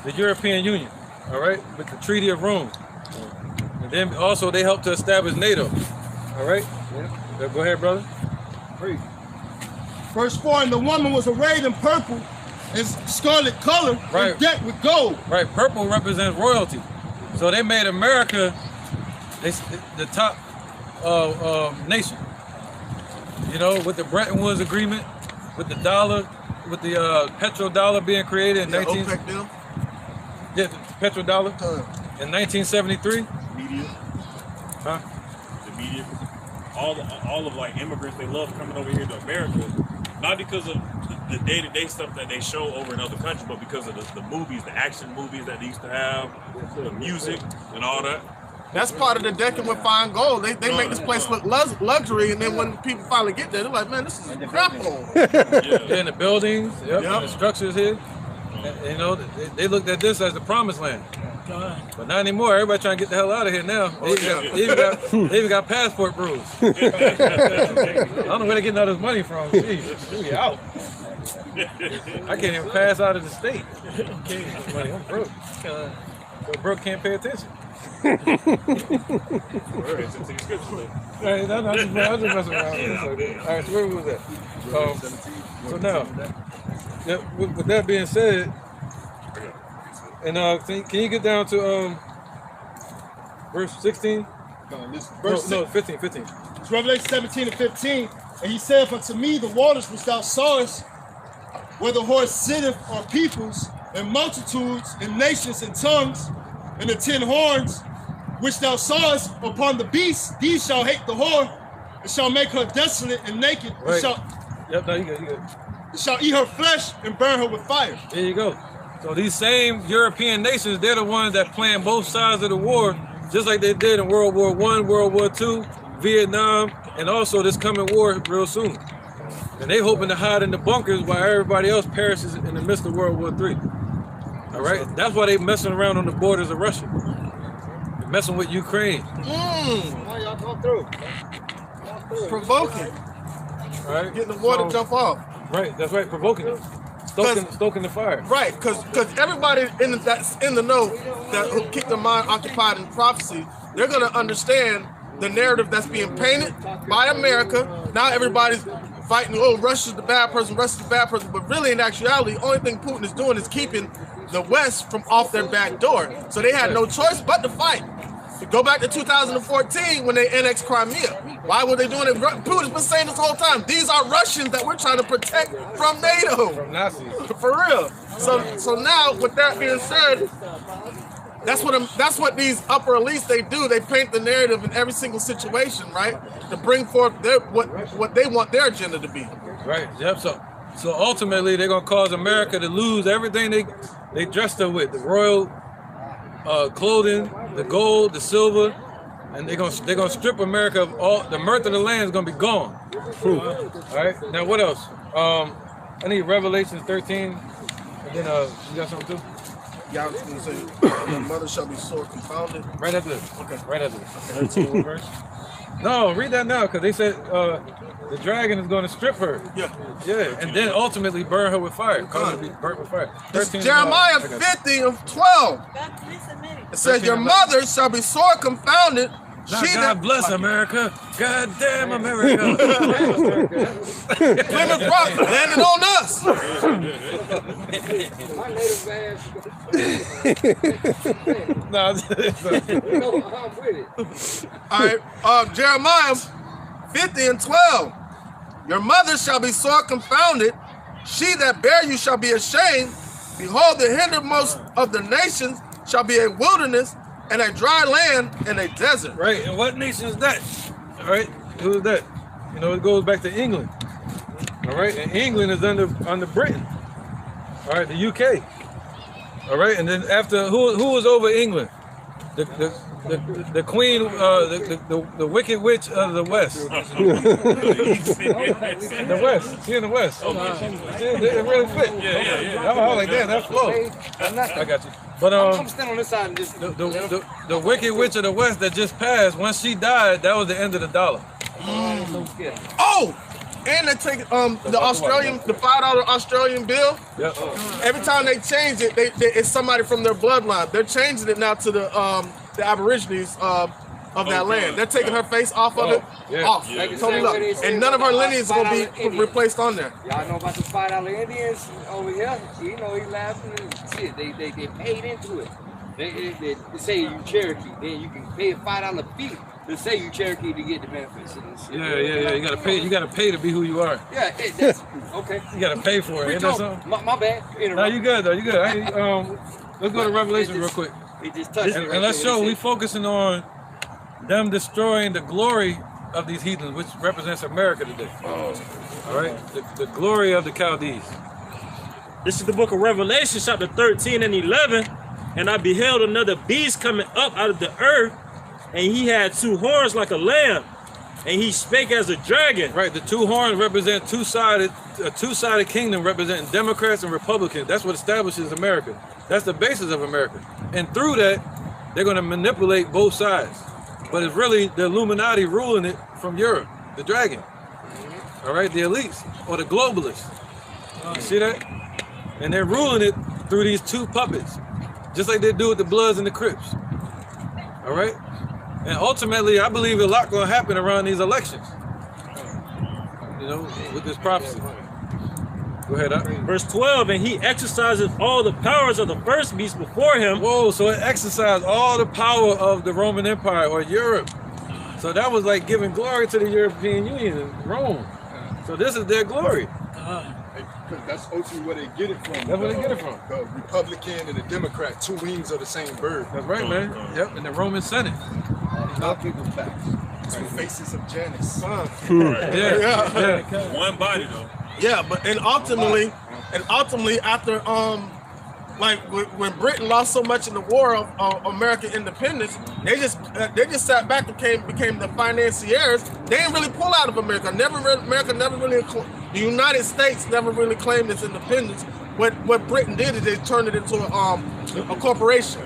Speaker 2: the European Union, all right, with the Treaty of Rome. And then also they helped to establish NATO, all right? Yeah. Go ahead, brother.
Speaker 4: Verse 4, and the woman was arrayed in purple and scarlet color,
Speaker 2: Right.
Speaker 4: and decked with gold.
Speaker 2: Right, purple represents royalty. So they made America the top nation. You know, with the Bretton Woods Agreement, with the dollar, with the petrodollar being created in
Speaker 6: OPEC deal.
Speaker 2: Yeah, the petrodollar in 1973.
Speaker 5: Media.
Speaker 2: Huh?
Speaker 5: The media. All of like immigrants, they love coming over here to America, not because of the day-to-day stuff that they show over in other countries, but because of the movies, the action movies that they used to have, the music and all that.
Speaker 6: That's part of the decking with fine gold. They make this place look luxury, and then when people finally get there, they're like, man, this is crap hole.
Speaker 2: Yeah, and the buildings, and the structures here. And, you know, they looked at this as the promised land. But not anymore. Everybody trying to get the hell out of here now. They even got passport rules. I don't know where they're getting all this money from. Jeez, we out. I can't even pass out of the state. I'm broke. So broke can't pay attention. I'm just messing around. All right, so where was that? So now, with that being said, and can you get down to verse 16? No, 15.
Speaker 4: It's Revelation 17 and 15. And he saith unto me, the waters which thou sawest, where the horse sitteth, are peoples, and multitudes, and nations, and tongues, and the 10 horns, which thou sawest upon the beast, these shall hate the whore, and shall make her desolate and naked, and shall eat her flesh and burn her with fire.
Speaker 2: There you go. So these same European nations, they're the ones that plan both sides of the war, just like they did in World War I, World War II, Vietnam, and also this coming war real soon. And they hoping to hide in the bunkers while everybody else perishes in the midst of World War III. All right? That's why they messing around on the borders of Russia. They're messing with Ukraine.
Speaker 7: Why y'all go through?
Speaker 6: Provoking.
Speaker 2: Right?
Speaker 6: Getting the water
Speaker 2: So-
Speaker 6: jump off.
Speaker 2: Right, that's right, provoking it. Stoking the fire.
Speaker 6: Right, because everybody that's in the know that who keep their mind occupied in prophecy, they're going to understand the narrative that's being painted by America. Now everybody's fighting, oh, Russia's the bad person, but really in actuality, the only thing Putin is doing is keeping the West from off their back door. So they had no choice but to fight. Go back to 2014 when they annexed Crimea. Why were they doing it? Putin's been saying this whole time. These are Russians that we're trying to protect from NATO.
Speaker 2: From Nazis.
Speaker 6: For real. So now, with that being said, that's what these upper elites they do. They paint the narrative in every single situation, right? To bring forth what they want their agenda to be.
Speaker 2: Right. Yep. So ultimately, they're gonna cause America to lose everything they dressed her with, the royal clothing, the gold, the silver, and they're gonna strip America of all the mirth of the land is gonna be gone. All right. Now what else? I need Revelations 13, and then you got something too?
Speaker 6: Yeah, I was gonna say, your mother shall be sore confounded.
Speaker 2: Right after this.
Speaker 6: Okay.
Speaker 2: Right after this. 13 verse. No, read that now, because they said the dragon is going to strip her.
Speaker 6: Yeah.
Speaker 2: Yeah, and then ultimately burn her with fire. Cause her to be burnt with fire.
Speaker 6: This is Jeremiah 50:12. It says, your mother shall be sore confounded.
Speaker 2: Now, God bless America. God damn America.
Speaker 6: Plymouth Rock landed on us.
Speaker 2: No,
Speaker 6: all right, Jeremiah 50:12. Your mother shall be sore confounded. She that bare you shall be ashamed. Behold, the hindermost of the nations shall be a wilderness, and a dry land, and a desert.
Speaker 2: Right, and what nation is that? All right, who is that? You know, it goes back to England. All right, and England is under Britain. All right, the UK. All right, and then after who was over England? The queen, the wicked witch of the West. The West, she in the West. It really fit. Yeah. I was like, damn, that's flow. I got you. But
Speaker 11: I'm standing on this side and just
Speaker 2: the wicked witch of the West that just passed. Once she died, that was the end of the dollar.
Speaker 6: Oh, and they take the $5 Australian bill.
Speaker 2: Yep.
Speaker 6: Every time they change it, it's somebody from their bloodline. They're changing it now to the Aborigines of that land. They're taking her face off of it, off, totally up. And none of her lineage is gonna be replaced on there.
Speaker 11: Y'all know about the $5 Indians over here? You know, he laughing and shit. They paid into it. They say you Cherokee, then you can pay a $5 fee to say you Cherokee to get the benefits and shit.
Speaker 2: Yeah. You gotta pay to be who you are.
Speaker 11: Yeah, that's okay.
Speaker 2: You gotta pay for it. Ain't that something?
Speaker 11: My bad.
Speaker 2: No, you good though. You good. Let's go to Revelation real quick.
Speaker 11: It just touched me.
Speaker 2: And let's show we focusing on them destroying the glory of these heathens, which represents America today. All right, the glory of the Chaldees.
Speaker 10: This is the book of Revelation, chapter 13 and 11. And I beheld another beast coming up out of the earth, and he had 2 horns like a lamb, and he spake as a dragon.
Speaker 2: Right, the 2 horns represent a two-sided kingdom representing Democrats and Republicans. That's what establishes America. That's the basis of America. And through that, they're going to manipulate both sides. But it's really the Illuminati ruling it from Europe, the dragon. All right, the elites or the globalists. You see that? And they're ruling it through these 2 puppets, just like they do with the Bloods and the Crips. All right? And ultimately, I believe a lot going to happen around these elections. You know, with this prophecy. Go ahead,
Speaker 10: Verse 12, and he exercises all the powers of the first beast before him.
Speaker 2: Whoa, so it exercised all the power of the Roman Empire or Europe. So that was like giving glory to the European Union and Rome. So this is their glory.
Speaker 9: That's ultimately where they get it from.
Speaker 2: That's where they get it from.
Speaker 9: The Republican and the Democrat, 2 wings of the same bird.
Speaker 2: That's right, man. Yep, in the Roman Senate.
Speaker 9: Not people's backs. 2 faces of Janus.
Speaker 2: Yeah.
Speaker 5: One body though.
Speaker 6: Yeah, but and ultimately after like when Britain lost so much in the war of American independence, they just sat back and became the financiers. They didn't really pull out of America. The United States never really claimed its independence. What Britain did is they turned it into a corporation.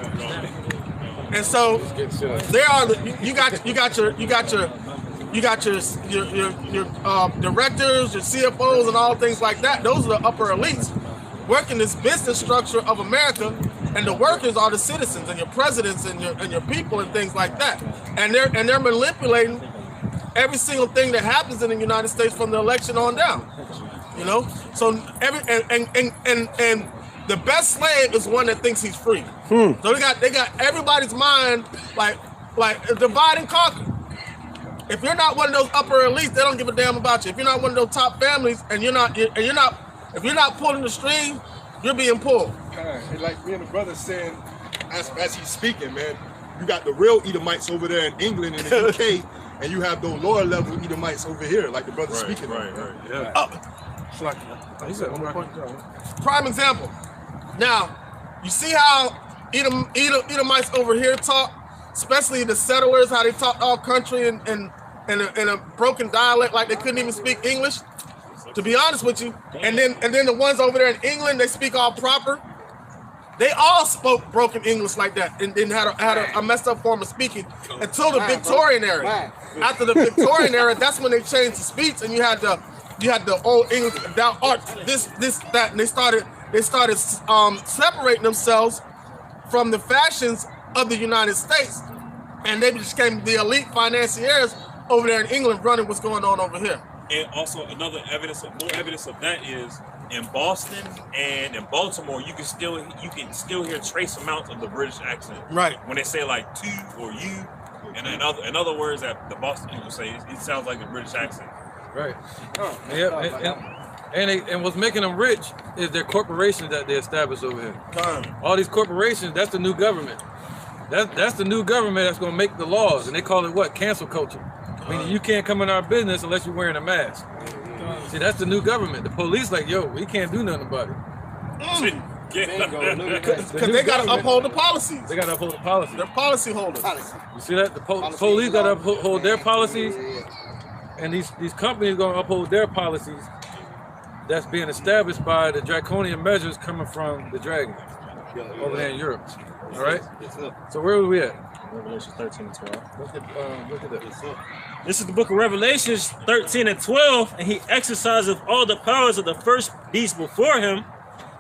Speaker 6: And so there are you got you got your directors, your CFOs, and all things like that. Those are the upper elites working this business structure of America, and the workers are the citizens and your presidents and your people and things like that. And they're manipulating every single thing that happens in the United States from the election on down. You know, so and the best slave is one that thinks he's free. So they got everybody's mind like divide and conquer. If you're not one of those upper elites, they don't give a damn about you. If you're not one of those top families and if you're not pulling the string, you're being pulled.
Speaker 4: And like me and the brother saying, as he's speaking, man, you got the real Edomites over there in England and the UK, and you have those lower level Edomites over here, like the brother speaking.
Speaker 6: He said one more point. Prime example. Now, you see how Edomites over here talk, especially the settlers, how they talk all country in a broken dialect, like they couldn't even speak English. To be honest with you, and then the ones over there in England, they speak all proper. They all spoke broken English like that, and then had a messed up form of speaking until the Victorian era. After the Victorian era, that's when they changed the speech, and you had the old English, thou art this, that, and they started separating themselves from the fashions of the United States, and they became the elite financiers over there in England running what's going on over here.
Speaker 5: And also more evidence of that is in Boston and in Baltimore, you can still hear trace amounts of the British accent.
Speaker 6: Right.
Speaker 5: When they say like to or you, and in other words that the Boston people say, it sounds like the British accent.
Speaker 2: Right. And what's making them rich is their corporations that they established over here. All these corporations, that's the new government. That's the new government that's going to make the laws, and they call it what? Cancel culture. Meaning you can't come in our business unless you're wearing a mask. See, that's the new government. The police like, yo, we can't do nothing about it.
Speaker 6: Because they got to uphold the policies.
Speaker 2: They got to uphold the policies.
Speaker 6: They're policy holders.
Speaker 2: You see that? The police got to uphold their policies, and these companies going to uphold their policies that's being established by the draconian measures coming from the dragon over there in Europe. All right? So where were we at?
Speaker 10: Revelation 13 and 12.
Speaker 2: Look at this.
Speaker 10: This is the book of Revelations 13 and 12, and he exerciseth all the powers of the first beast before him,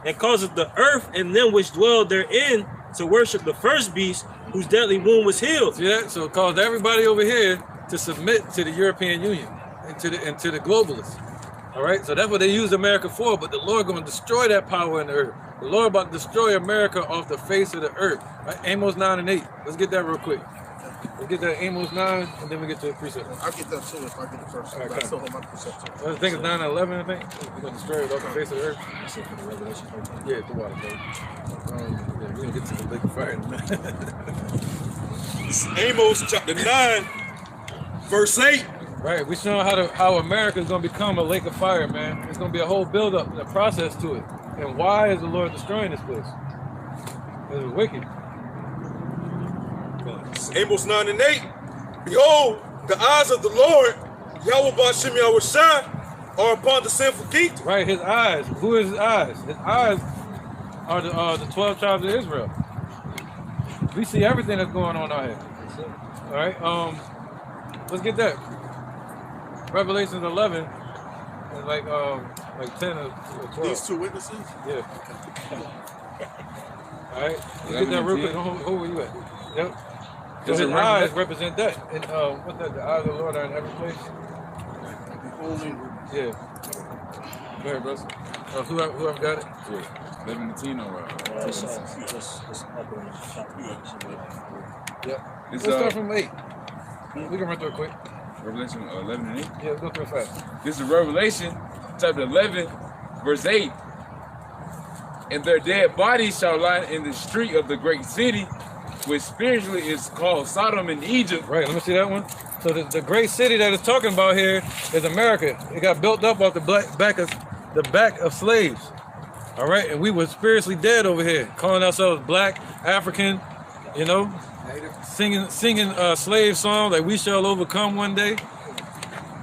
Speaker 10: and causeth the earth and them which dwell therein to worship the first beast, whose deadly wound was healed.
Speaker 2: See that? So it caused everybody over here to submit to the European Union and to the globalists. All right? So that's what they use America for, but the Lord going to destroy that power in the earth. The Lord about to destroy America off the face of the earth. Right? Amos 9 and 8. Let's get that real quick. Let's get that Amos 9, and then we get to the precept.
Speaker 6: I'll get that too if I get the first.
Speaker 2: All right,
Speaker 6: I still hold my precept too.
Speaker 2: I think it's 9 and 11, I think. We're going to destroy it off the face of the earth. Yeah, the water, bro. Yeah, we're going to get to the lake of fire in a minute.
Speaker 9: Amos chapter 9, verse 8.
Speaker 2: Right, we're showing how America is going to become a lake of fire, man. There's going to be a whole build-up and a process to it. And why is the Lord destroying this place? It's wicked.
Speaker 9: Amos 9 and 8. Behold, the eyes of the Lord, Yahweh B'Shem Yahushai, are upon the sinful kingdom.
Speaker 2: Right, his eyes. Who is his eyes? His eyes are the 12 tribes of Israel. We see everything that's going on out here. All right, let's get that. Revelation 11 is like 10 or 12.
Speaker 6: These two witnesses?
Speaker 2: Yeah. All right, let's get that real quick. Who were you at? Yep. Because his eyes represent that. And what's that? The eyes of the Lord are in every place. Yeah. Go ahead, bro. Whoever got it?
Speaker 12: Yeah. 11 to 10 or
Speaker 2: Yep. Let's start from 8. We can run through it quick.
Speaker 12: Revelation 11 and 8?
Speaker 2: Yeah, let's go through it fast.
Speaker 12: This is Revelation chapter 11, verse 8. And their dead bodies shall lie in the street of the great city, which spiritually is called Sodom and Egypt.
Speaker 2: Right, let me see that one. So the great city that it's talking about here is America. It got built up off the back of slaves. All right, and we were spiritually dead over here, calling ourselves black, African, you know, singing slave songs like we shall overcome one day,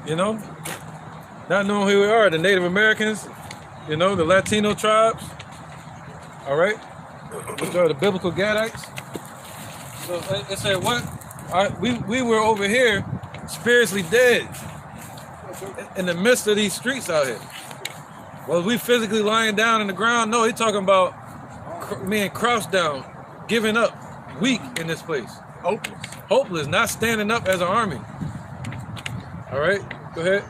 Speaker 2: you know, not knowing who we are, the Native Americans, you know, the Latino tribes, all right, which are the biblical Gadites. So it said what? We were over here spiritually dead in the midst of these streets out here. Well, we physically lying down in the ground? No, he's talking about being crouched down, giving up, weak in this place. Hopeless, not standing up as an army. All right, go ahead.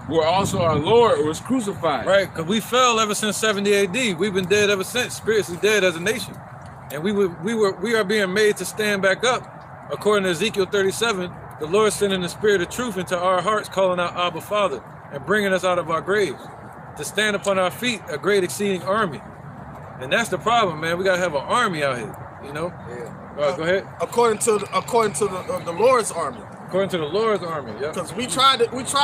Speaker 12: Where also our Lord was crucified.
Speaker 2: Right, because we fell ever since 70 AD. We've been dead ever since, spiritually dead as a nation. And we are being made to stand back up. According to Ezekiel 37, the Lord sending the spirit of truth into our hearts, calling out Abba Father, and bringing us out of our graves to stand upon our feet, a great exceeding army. And that's the problem, man. We gotta have an army out here, you know? Yeah. Go ahead.
Speaker 6: According to the Lord's army.
Speaker 2: According to the Lord's army, yeah.
Speaker 6: Because we tried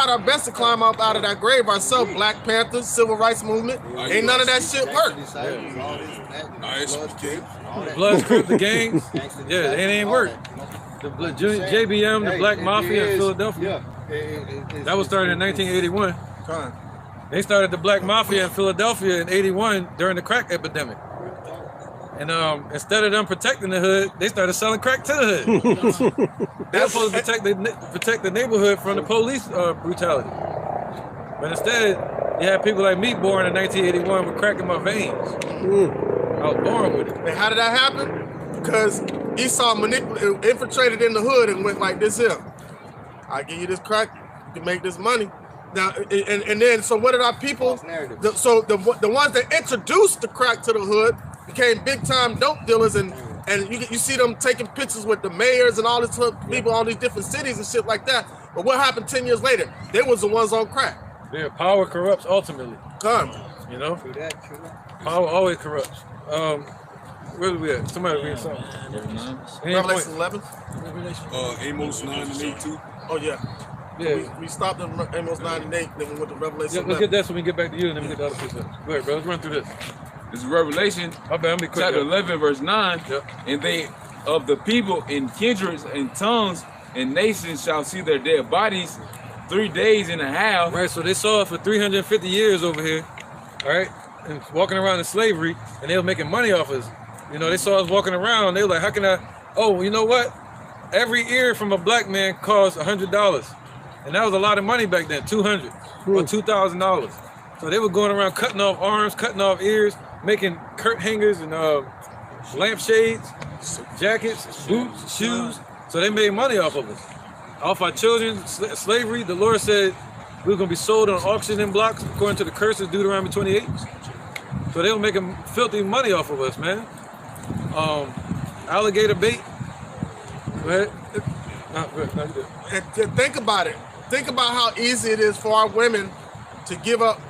Speaker 6: our best to climb up out of that grave ourselves. Black Panthers, Civil Rights Movement, ain't none of that shit work.
Speaker 2: Bloods, Crips, the gangs, yeah, it ain't work. The JBM, the Black Mafia in Philadelphia. That was started in 1981. They started the Black Mafia in Philadelphia in 81 during the crack epidemic. And instead of them protecting the hood, they started selling crack to the hood. They're supposed to protect the neighborhood from the police brutality. But instead, you had people like me born in 1981 with crack in my veins. I was born with it.
Speaker 6: And how did that happen? Because Esau infiltrated in the hood and went like this here. I give you this crack, you can make this money. Now, and then, so what did our people, the ones that introduced the crack to the hood became big time dope dealers, and you see them taking pictures with the mayors and all these people, all these different cities and shit like that. But what happened 10 years later? They was the ones on crack.
Speaker 2: Yeah, power corrupts ultimately. You know? Power always corrupts. Where are we at? Somebody read something.
Speaker 6: Revelation 11?
Speaker 9: Amos 9 and 8 too.
Speaker 6: Oh yeah.
Speaker 2: Yeah.
Speaker 6: We stopped at Amos 9 and 8, then we went to Revelation 11.
Speaker 2: Let's get that so we can get back to you and then we get the other pieces. Go ahead, bro. Let's run through this.
Speaker 12: This is Revelation chapter 11, verse 9. And they of the people in kindreds and tongues and nations shall see their dead bodies 3 days and a half.
Speaker 2: Right, so they saw it for 350 years over here, all right, and walking around in slavery, and they were making money off us. You know, they saw us walking around, they were like, how can I, oh, you know what? Every ear from a black man costs $100. And that was a lot of money back then, $200 or $2,000. So they were going around cutting off arms, cutting off ears, making curtain hangers and lampshades, jackets, boots, shoes. So they made money off of us. Off our children, slavery. The Lord said we were going to be sold on auction in blocks according to the curses, Deuteronomy 28. So they were making filthy money off of us, man. Alligator bait. Go ahead.
Speaker 6: And think about it. Think about how easy it is for our women to give up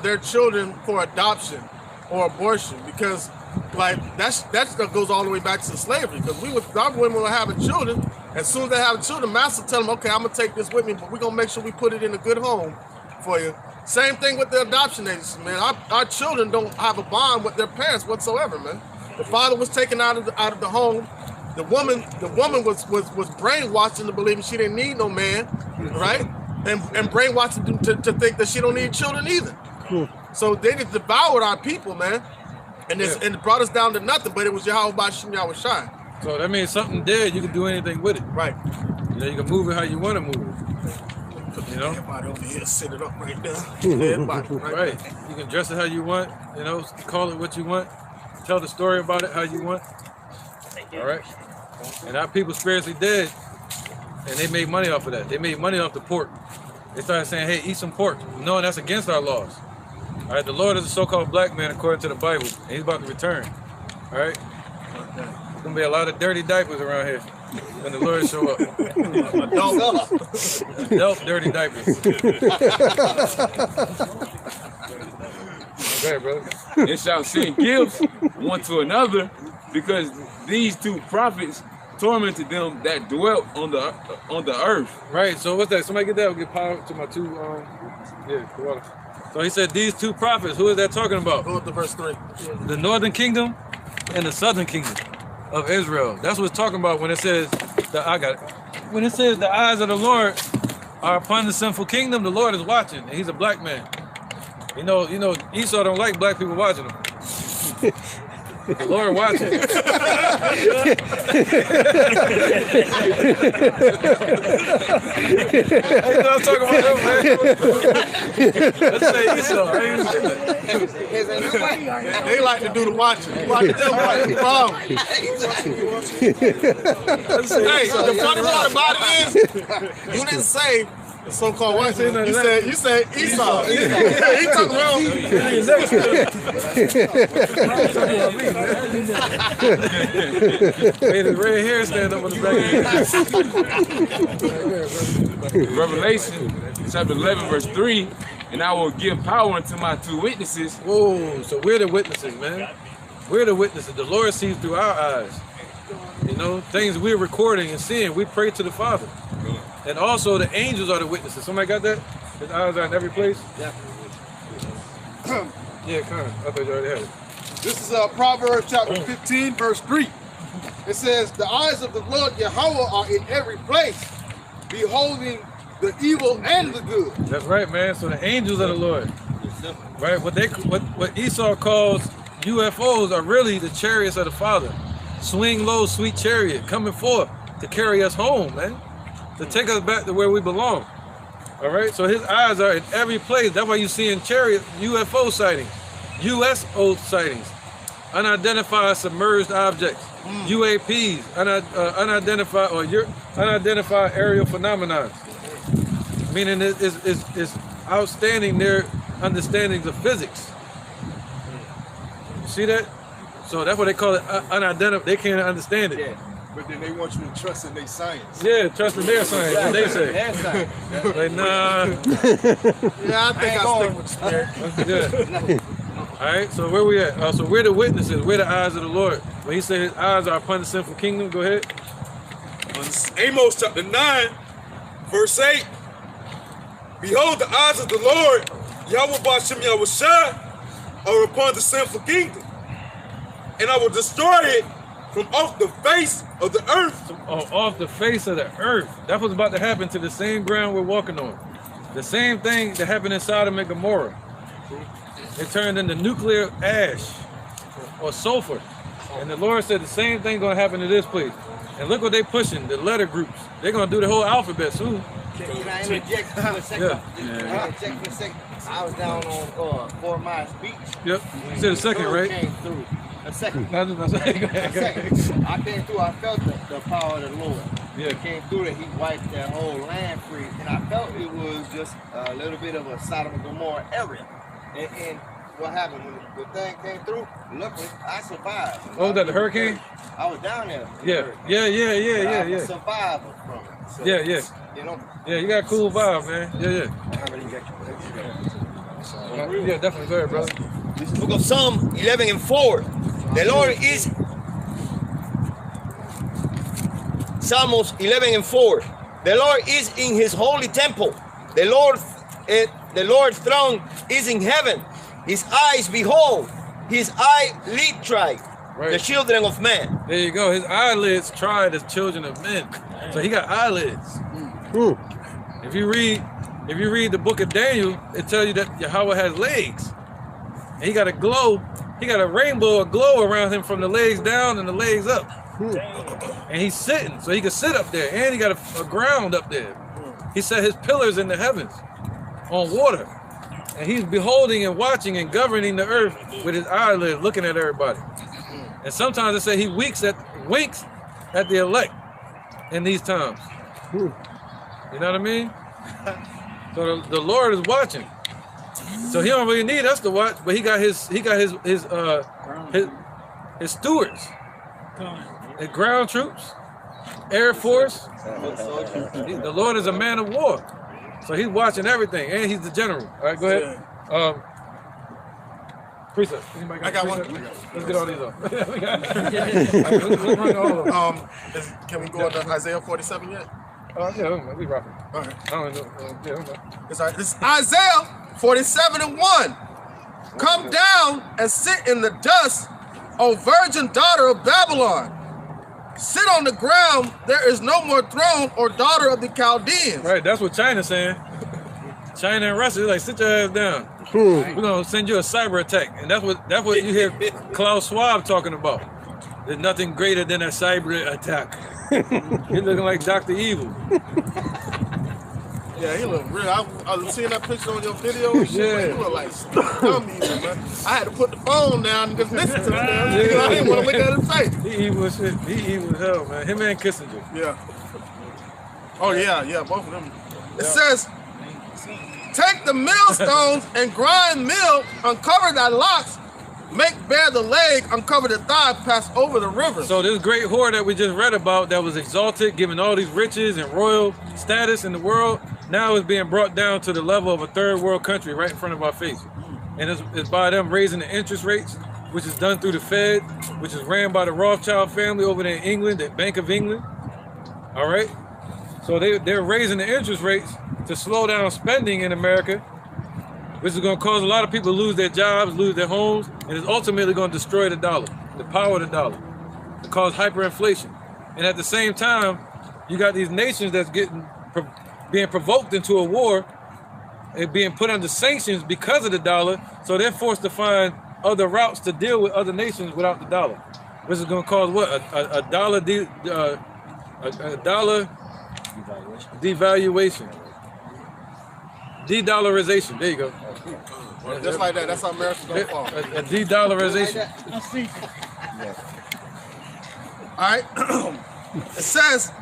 Speaker 6: their children for adoption or abortion, because like that stuff goes all the way back to slavery. Because our women were having children. As soon as they have children, master tell them, okay, I'm gonna take this with me, but we're gonna make sure we put it in a good home for you. Same thing with the adoption agency, man. Our children don't have a bond with their parents whatsoever, man. The father was taken out of the home. The woman was brainwashed into believing she didn't need no man, right? And brainwashed to think that she don't need children either. So they just devoured our people, man. And it brought us down to nothing, but it was Yahweh Bashim Yahweh Shai.
Speaker 2: So that means something dead, you can do anything with it.
Speaker 6: Right.
Speaker 2: You know, you can move it how you want to move it. You know?
Speaker 6: Everybody over here, set it up right there. Everybody,
Speaker 2: right. You can dress it how you want, you know, call it what you want, tell the story about it how you want. All right? And our people spiritually dead, and they made money off of that. They made money off the pork. They started saying, hey, eat some pork, knowing that's against our laws. All right, the Lord is a so-called black man according to the Bible, and he's about to return. All right? There's going to be a lot of dirty diapers around here when the Lord show up. Adult dirty diapers. Okay, brother.
Speaker 12: And shall send gifts one to another, because these two prophets tormented them that dwelt on the earth.
Speaker 2: Right. So what's that? Somebody get that. We'll get power to my two. The water. So he said these two prophets. Who is that talking about?
Speaker 6: Go up to verse 3.
Speaker 2: The northern kingdom and the southern kingdom of Israel. That's what it's talking about when it says when it says the eyes of the Lord are upon the sinful kingdom. The Lord is watching, and he's a black man. You know, Esau don't like black people watching him. The Lord watching.
Speaker 13: Hey,
Speaker 2: you know I'm talking about them, man. Let's say Esau.
Speaker 4: They like to do the watching. Watch them watch the problem. Hey, the funny part about it is, you didn't say the so-called white man. You said Esau. He took wrong.
Speaker 2: Made his red hair stand up on the back of his
Speaker 12: Revelation chapter 11, verse 3, and I will give power unto my two witnesses.
Speaker 2: Whoa, so we're the witnesses, man. We're the witnesses. The Lord sees through our eyes. You know, things we're recording and seeing, we pray to the Father. And also the angels are the witnesses. Somebody got that? His eyes are in every place?
Speaker 6: Yeah.
Speaker 2: Yeah, kind of. I thought you already had it.
Speaker 6: This is Proverbs chapter 15, verse 3. It says, the eyes of the Lord Yahweh are in every place, beholding the evil and the good.
Speaker 2: That's right, man. So the angels of the Lord. Right? What Esau calls UFOs are really the chariots of the Father. Swing low, sweet chariot, coming forth to carry us home, man. To take us back to where we belong. All right, so his eyes are in every place. That's why you see in chariot UFO sightings, USO sightings, unidentified submerged objects, UAPs, unidentified aerial phenomena. Meaning it's outstanding their understandings of physics. You see that? So that's what they call it unidentified. They can't understand it.
Speaker 4: Yeah. But then they want you to trust in their science.
Speaker 2: Yeah, trust in their science. What they say.
Speaker 11: Their science.
Speaker 2: Like, nah.
Speaker 4: Yeah, I think I'll stick with the spirit.
Speaker 2: Yeah. All right, so where we at? So we're the witnesses. We're the eyes of the Lord. When he said his eyes are upon the sinful kingdom, go ahead.
Speaker 9: Amos chapter 9, verse 8. Behold, the eyes of the Lord, Yahweh B'Shem Yahushua, are upon the sinful kingdom, and I will destroy it from off the face of the earth.
Speaker 2: Off the face of the earth. That's what's about to happen to the same ground we're walking on. The same thing that happened in Sodom and Gomorrah. It turned into nuclear ash or sulfur. And the Lord said the same thing gonna happen to this place. And look what they pushing, the letter groups. They're gonna do the whole alphabet soon.
Speaker 11: Can I interject for a second?
Speaker 2: Yeah.
Speaker 11: Interject for a second. I was down on 4 Miles Beach.
Speaker 2: Yep. You said a second, right?
Speaker 11: Came through. A second.
Speaker 2: No, no, no. Go ahead, go ahead.
Speaker 11: I came through. I felt the power of the Lord.
Speaker 2: Yeah.
Speaker 11: He came through and he wiped that whole land free. And I felt it was just a little bit of a Sodom and Gomorrah area. And what happened when the thing came through? Luckily, I survived.
Speaker 2: Oh, that the hurricane?
Speaker 11: I was down there.
Speaker 2: Yeah. Yeah.
Speaker 11: I survived from it. So,
Speaker 2: Yeah, yeah.
Speaker 11: You know.
Speaker 2: Yeah, you got a cool vibe, man. Yeah, yeah. Yeah, definitely. Go ahead, brother.
Speaker 14: This is the book of Psalm 11 and 4. The Lord is Psalms 11 and 4. The Lord is in his holy temple. The Lord's throne is in heaven. His eyes behold, his eyelid try the children of men.
Speaker 2: There you go. His eyelids try the children of men. So he got eyelids. If you read the book of Daniel, it tells you that Yahweh has legs. And he got a glow. He got a rainbow of glow around him from the legs down and the legs up. And he's sitting, so he can sit up there. And he got a ground up there. He set his pillars in the heavens on water. And he's beholding and watching and governing the earth with his eyelid, looking at everybody. And sometimes they say he winks at the elect in these times. You know what I mean? So the Lord is watching. So he don't really need us to watch, but he got his stewards, the ground troops, Air Force. The Lord is a man of war, so he's watching everything, and he's the general. All right, go ahead. Precept.
Speaker 4: I got one.
Speaker 2: Let's get all these off.
Speaker 4: Can we go on to Isaiah 47 yet?
Speaker 2: Yeah, we rocking.
Speaker 4: All right.
Speaker 2: I don't know.
Speaker 6: It's Isaiah 47 and 1. Come down and sit in the dust, O virgin daughter of Babylon. Sit on the ground, there is no more throne or daughter of the Chaldeans.
Speaker 2: Right, that's what China's saying. China and Russia, they're like, sit your ass down. We're gonna send you a cyber attack. And that's what you hear Klaus Schwab talking about. There's nothing greater than a cyber attack. He's looking like Dr. Evil.
Speaker 6: Yeah, he look real. I was seeing that picture on your video. And shit,
Speaker 2: Yeah.
Speaker 6: he look like dumb evil, man. I had to put the phone down and just listen to him. Man. I didn't want to look at his face.
Speaker 2: He evil as shit. He evil as hell, man. Him and Kissinger.
Speaker 6: Yeah. Oh yeah, both of them. It says, take the millstones and grind milk, uncover thy locks, make bare the leg, uncover the thigh, pass over the river.
Speaker 2: So this great whore that we just read about that was exalted, given all these riches and royal status in the world, now is being brought down to the level of a third world country right in front of our face. And it's by them raising the interest rates, which is done through the Fed, which is ran by the Rothschild family over there in England, the Bank of England. All right? So they're raising the interest rates to slow down spending in America, which is going to cause a lot of people to lose their jobs, lose their homes, and it's ultimately going to destroy the dollar, the power of the dollar, to cause hyperinflation. And at the same time, you got these nations that's being provoked into a war and being put under sanctions because of the dollar, so they're forced to find other routes to deal with other nations without the dollar. Which is going to cause what? A dollar devaluation. De-dollarization. There you go.
Speaker 6: Just like that. That's how America's gonna fall.
Speaker 2: A de-dollarization.
Speaker 6: All right. It says,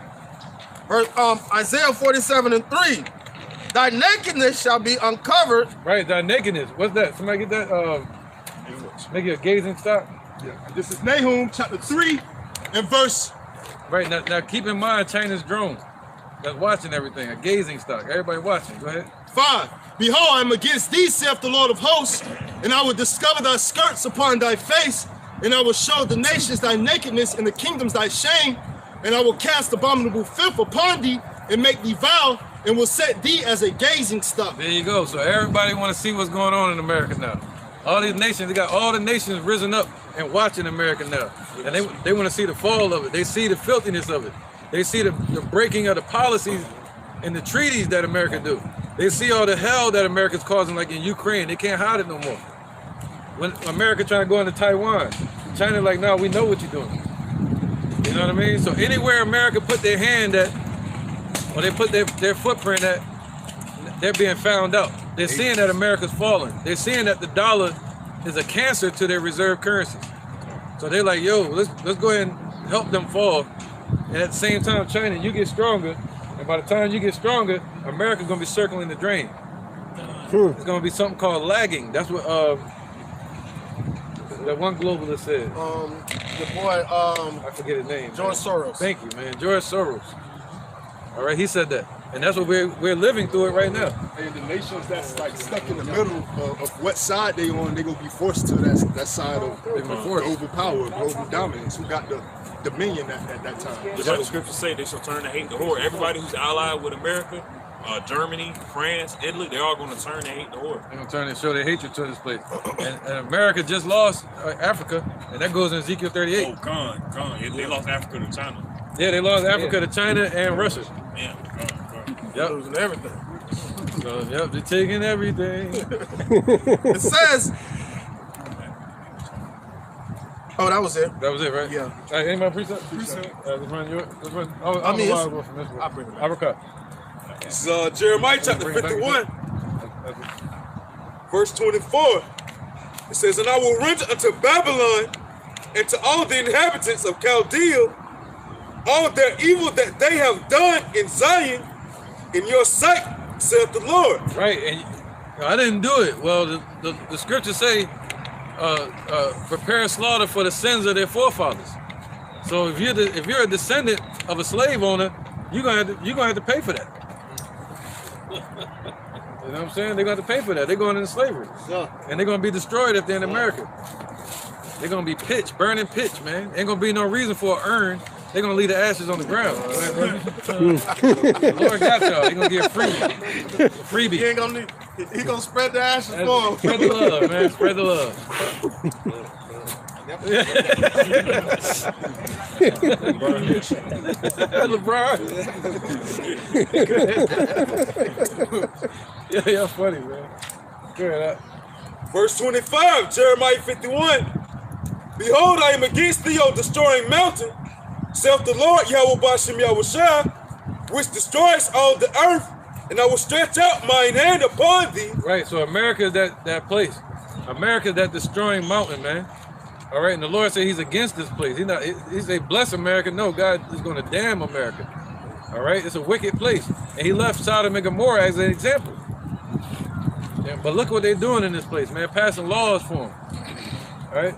Speaker 6: Isaiah 47:3, thy nakedness shall be uncovered.
Speaker 2: Right, thy nakedness. What's that? Somebody get that? Make it a gazing stock.
Speaker 4: Yeah. This is Nahum chapter 3 and verse.
Speaker 2: Right, now keep in mind China's drone that's watching everything. A gazing stock. Everybody watching. Go ahead.
Speaker 4: 5. Behold, I am against thee, saith the Lord of hosts, and I will discover thy skirts upon thy face, and I will show the nations thy nakedness and the kingdoms thy shame, and I will cast abominable filth upon thee and make thee vile, and will set thee as a gazing stock.
Speaker 2: There you go. So everybody want to see what's going on in America now. All these nations, they got all the nations risen up and watching America now. And they want to see the fall of it. They see the filthiness of it. They see the breaking of the policies and the treaties that America do. They see all the hell that America's causing, like in Ukraine. They can't hide it no more. When America trying to go into Taiwan, China like, no, we know what you're doing. You know what I mean? So anywhere America put their hand at, or they put their footprint at, they're being found out. They're seeing that America's falling. They're seeing that the dollar is a cancer to their reserve currencies. So they're like, yo, let's go ahead and help them fall. And at the same time, China, you get stronger. And by the time you get stronger, America's gonna be circling the drain. It's gonna be something called lagging. That's what that one globalist said.
Speaker 6: The boy,
Speaker 2: I forget his name.
Speaker 6: George Soros.
Speaker 2: Thank you, man. George Soros. All right, he said that. And that's what we're living through it right now.
Speaker 4: And the nations that's like stuck in the middle of what side they on, they gonna be forced to that side of global power, global dominance, who got the dominion at that time.
Speaker 5: Just like the scriptures say, they shall turn to hate the whore. Everybody who's allied with America, Germany, France, Italy, they're all going to turn to hate the whore.
Speaker 2: They're going to turn and show their hatred to this place. And America just lost Africa, and that goes in Ezekiel 38.
Speaker 5: Oh, gone. They lost Africa to China.
Speaker 2: Yeah, they lost Africa to China and Russia.
Speaker 5: Yeah, gone.
Speaker 2: Yep.
Speaker 6: Losing everything.
Speaker 2: So, yep, they're taking everything.
Speaker 6: It says, oh, that was it.
Speaker 2: That was it, right?
Speaker 6: Yeah.
Speaker 2: Any more precepts? This one, yours? This one? Oh,
Speaker 6: I mean,
Speaker 2: I'll go from this one.
Speaker 6: I'll bring it back.
Speaker 2: Apricot.
Speaker 9: This is Jeremiah chapter 51, verse 24. It says, and I will render unto Babylon and to all the inhabitants of Chaldea all their evil that they have done in Zion in your sight, saith the Lord.
Speaker 2: Right, and I didn't do it. Well, the scriptures say, prepare slaughter for the sins of their forefathers. So if you're a descendant of a slave owner, you're gonna have to pay for that. You know what I'm saying? They're gonna have to pay for that. They're going into slavery, and they're gonna be destroyed if they're in America. They're gonna be burning pitch, man. Ain't gonna be no reason for an urn. They're gonna leave the ashes on the ground. The Lord got y'all. They're gonna get a freebie.
Speaker 6: He ain't gonna need. He gonna spread the ashes for him.
Speaker 2: Spread the love, man. Spread the love. LeBron. Yeah, y'all funny, man. Go ahead.
Speaker 9: Verse 25, Jeremiah 51. Behold, I am against thee, O destroying mountain, saith the Lord, Yahweh B'Shem Yahushua, which destroys all the earth, and I will stretch out mine hand upon thee.
Speaker 2: Right, so America is that place. America is that destroying mountain, man. All right, and the Lord said he's against this place. He said, bless America. No, God is going to damn America. All right, it's a wicked place. And he left Sodom and Gomorrah as an example. Yeah, but look what they're doing in this place, man, passing laws for them. All right,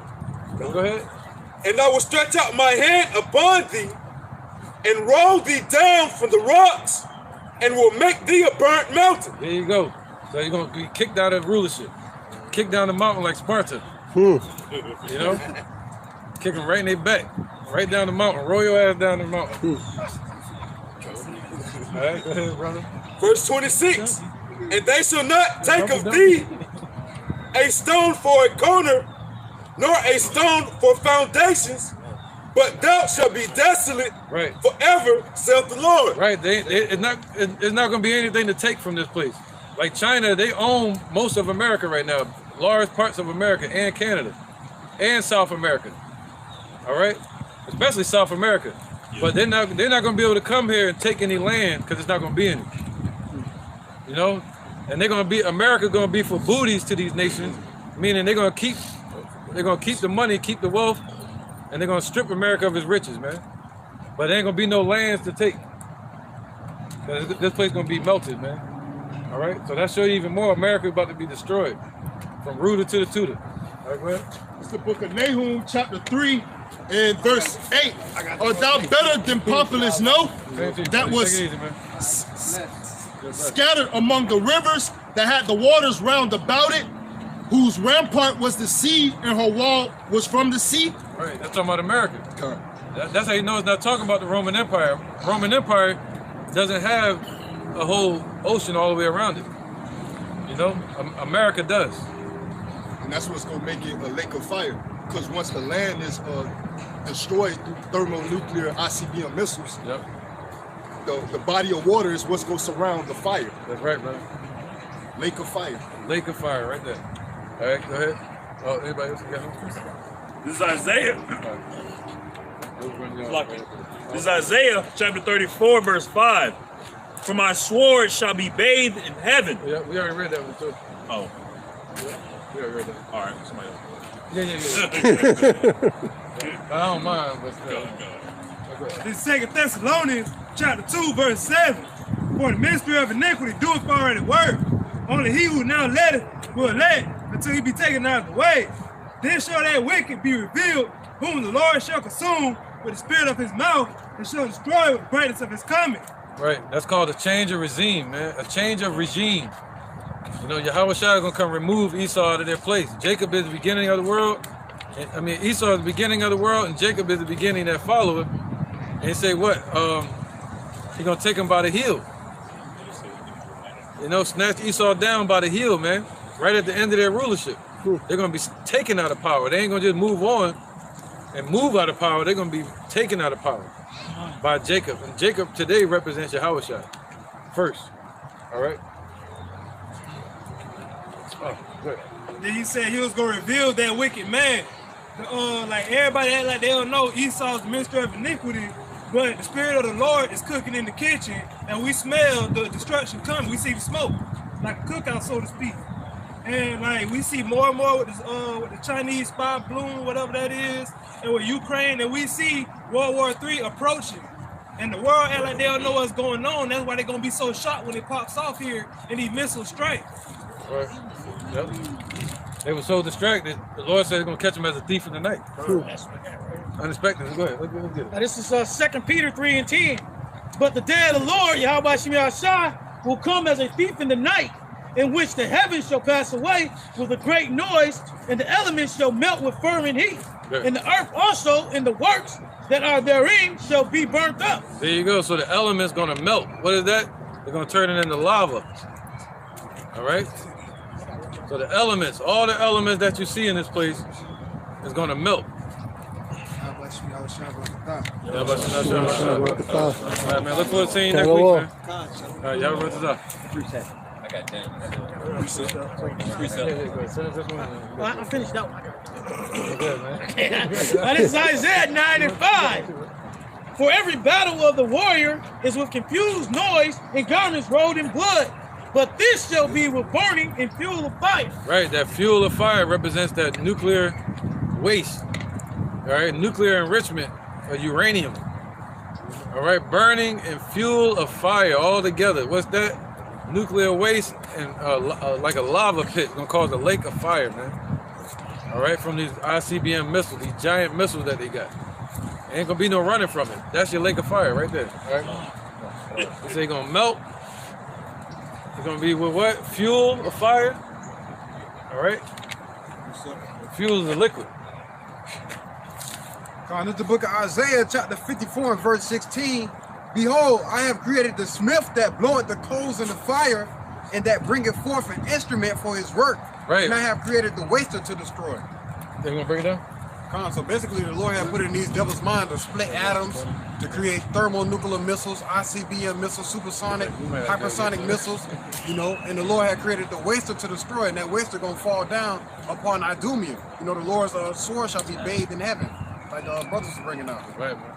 Speaker 2: go ahead.
Speaker 9: And I will stretch out my hand upon thee, and roll thee down from the rocks, and will make thee a burnt mountain.
Speaker 2: There you go. So you're going to be kicked out of rulership. Kicked down the mountain like Sparta. You know? Kick them right in their back. Right down the mountain. Roll your ass down the mountain. All right, go ahead, brother.
Speaker 9: Verse 26. And they shall not take of thee a stone for a corner, nor a stone for foundations, but thou shalt be desolate forever, saith the Lord.
Speaker 2: Right, it's not going to be anything to take from this place. Like China, they own most of America right now, large parts of America and Canada and South America. All right, especially South America. But they're not going to be able to come here and take any land because it's not going to be any. You know, and America's going to be for booties to these nations, meaning they're going to keep the money, keep the wealth, and they're going to strip America of its riches, man. But there ain't going to be no lands to take. This place is going to be melted, man. All right, so that shows you even more. America about to be destroyed from rooter to the tutor. All right, go ahead.
Speaker 4: It's the book of Nahum, chapter 3, and verse 8. Art thou better than populace know that was scattered among the rivers that had the waters round about it, whose rampart was the sea and her wall was from the sea?
Speaker 2: Right, that's talking about America. That's how you know it's not talking about the Roman Empire. Roman Empire doesn't have a whole ocean all the way around it. You know, America does.
Speaker 4: And that's what's going to make it a lake of fire. Because once the land is destroyed through thermonuclear ICBM missiles, the body of water is what's going to surround the fire.
Speaker 2: That's right, brother.
Speaker 4: Lake of fire.
Speaker 2: Lake of fire, right there. All right, go ahead. Oh, anybody else got one?
Speaker 5: This is Isaiah. This is Isaiah chapter 34, verse 5. For my sword shall be bathed in heaven.
Speaker 2: Yeah, we already read that one too.
Speaker 5: Oh.
Speaker 2: Yeah, we already read that.
Speaker 5: All right, somebody else.
Speaker 2: Yeah. I don't mind, but still.
Speaker 8: This 2 Thessalonians chapter 2, verse 7. For the ministry of iniquity doeth already work. Only he who now letteth will let until he be taken out of the way. Then shall that wicked be revealed, whom the Lord shall consume with the spirit of his mouth, and shall destroy with the brightness of his coming.
Speaker 2: Right, that's called a change of regime, man. A change of regime. You know, Yahweh Shai is going to come remove Esau out of their place. Jacob is the beginning of the world. Esau is the beginning of the world, and Jacob is the beginning that follow it. And he say what? He's going to take him by the heel. You know, snatch Esau down by the heel, man. Right at the end of their rulership. They're going to be taken out of power. They ain't going to just move on and move out of power. They're going to be taken out of power by Jacob. And Jacob today represents Yahweh Shai first. All right? Oh, good.
Speaker 8: Then he said he was going to reveal that wicked man. Like everybody act like they don't know Esau's the minister of iniquity, but the spirit of the Lord is cooking in the kitchen, and we smell the destruction coming. We see the smoke, like a cookout, so to speak. And like we see more and more with the Chinese spy balloon, whatever that is, and with Ukraine, and we see World War III approaching. And the world act like they don't know what's going on. That's why they're gonna be so shocked when it pops off here and these missiles strike.
Speaker 2: Right. Yep. They were so distracted. The Lord said He's gonna catch them as a thief in the night. Unexpected. Go ahead. Let's get it.
Speaker 1: Now this is 2 Peter 3 and 10. But the day of the Lord, Yahweh B'Shem Yahushua, will come as a thief in the night, in which the heavens shall pass away with a great noise, and the elements shall melt with fervent heat. Yeah. And the earth also and the works that are therein shall be burnt up.
Speaker 2: There you go. So the element's gonna melt. What is that? They're gonna turn it into lava. All right. So the elements, all the elements that you see in this place, is gonna melt. All right, man. Look forward to seeing you next week, man. All right, y'all run this up.
Speaker 12: I got that.
Speaker 1: I finished that one. This is Isaiah 9:5. For every battle of the warrior is with confused noise and garments rolled in blood. But this shall be with burning and fuel of fire.
Speaker 2: Right, that fuel of fire represents that nuclear waste. All right, nuclear enrichment of uranium. All right, burning and fuel of fire all together. What's that? Nuclear waste and like a lava pit. Gonna cause a lake of fire, man. All right, from these ICBM missiles, these giant missiles that they got. Ain't gonna be no running from it. That's your lake of fire right there. All right, they say gonna melt. It's gonna be with what? Fuel of fire. All right. Fuel is a liquid.
Speaker 7: This is the book of Isaiah, chapter 54, and verse 16. Behold, I have created the smith that bloweth the coals in the fire, and that bringeth forth an instrument for his work.
Speaker 2: Right.
Speaker 7: And I have created the waster to destroy.
Speaker 2: They gonna bring it down?
Speaker 7: So basically, the Lord had put in these devil's mind to split atoms, to create thermonuclear missiles, ICBM missiles, supersonic, hypersonic missiles, you know, and the Lord had created the waster to destroy, and that waster gonna fall down upon Idumea. You know, the Lord's sword shall be bathed in heaven, like the brothers are bringing out.
Speaker 2: Right, man.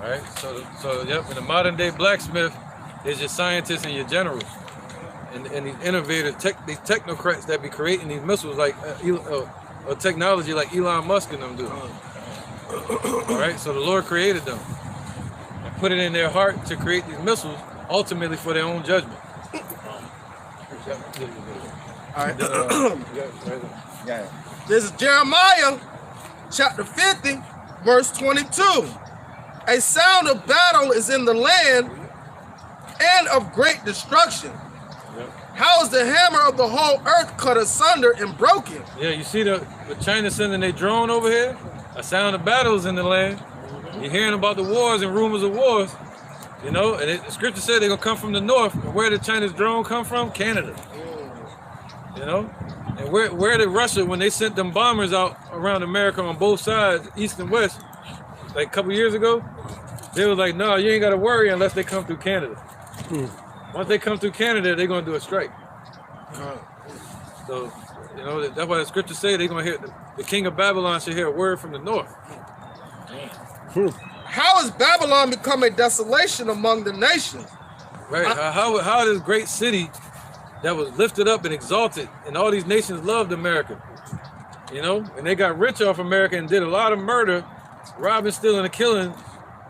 Speaker 2: All right, so yep, in the modern day blacksmith is your scientists and your generals, and these innovators, these technocrats that be creating these missiles like technology like Elon Musk and them do. All right, so the Lord created them and put it in their heart to create these missiles, ultimately for their own judgment.
Speaker 6: All right. This is Jeremiah, chapter 50, verse 22. A sound of battle is in the land and of great destruction. How is the hammer of the whole earth cut asunder and broken?
Speaker 2: Yeah, you see the China sending their drone over here? A sound of battles in the land. You're hearing about the wars and rumors of wars. You know, and the scripture said they're going to come from the north. And where did China's drone come from? Canada. You know? And where did Russia, when they sent them bombers out around America on both sides, east and west, like a couple years ago, they was like, no, you ain't got to worry unless they come through Canada. Once they come through Canada, they're going to do a strike. So, you know, that's why the scriptures say they're going to hear, the king of Babylon should hear a word from the north.
Speaker 6: How has Babylon become a desolation among the nations?
Speaker 2: Right. How this great city that was lifted up and exalted, and all these nations loved America, you know, and they got rich off America and did a lot of murder, robbing, stealing, and killing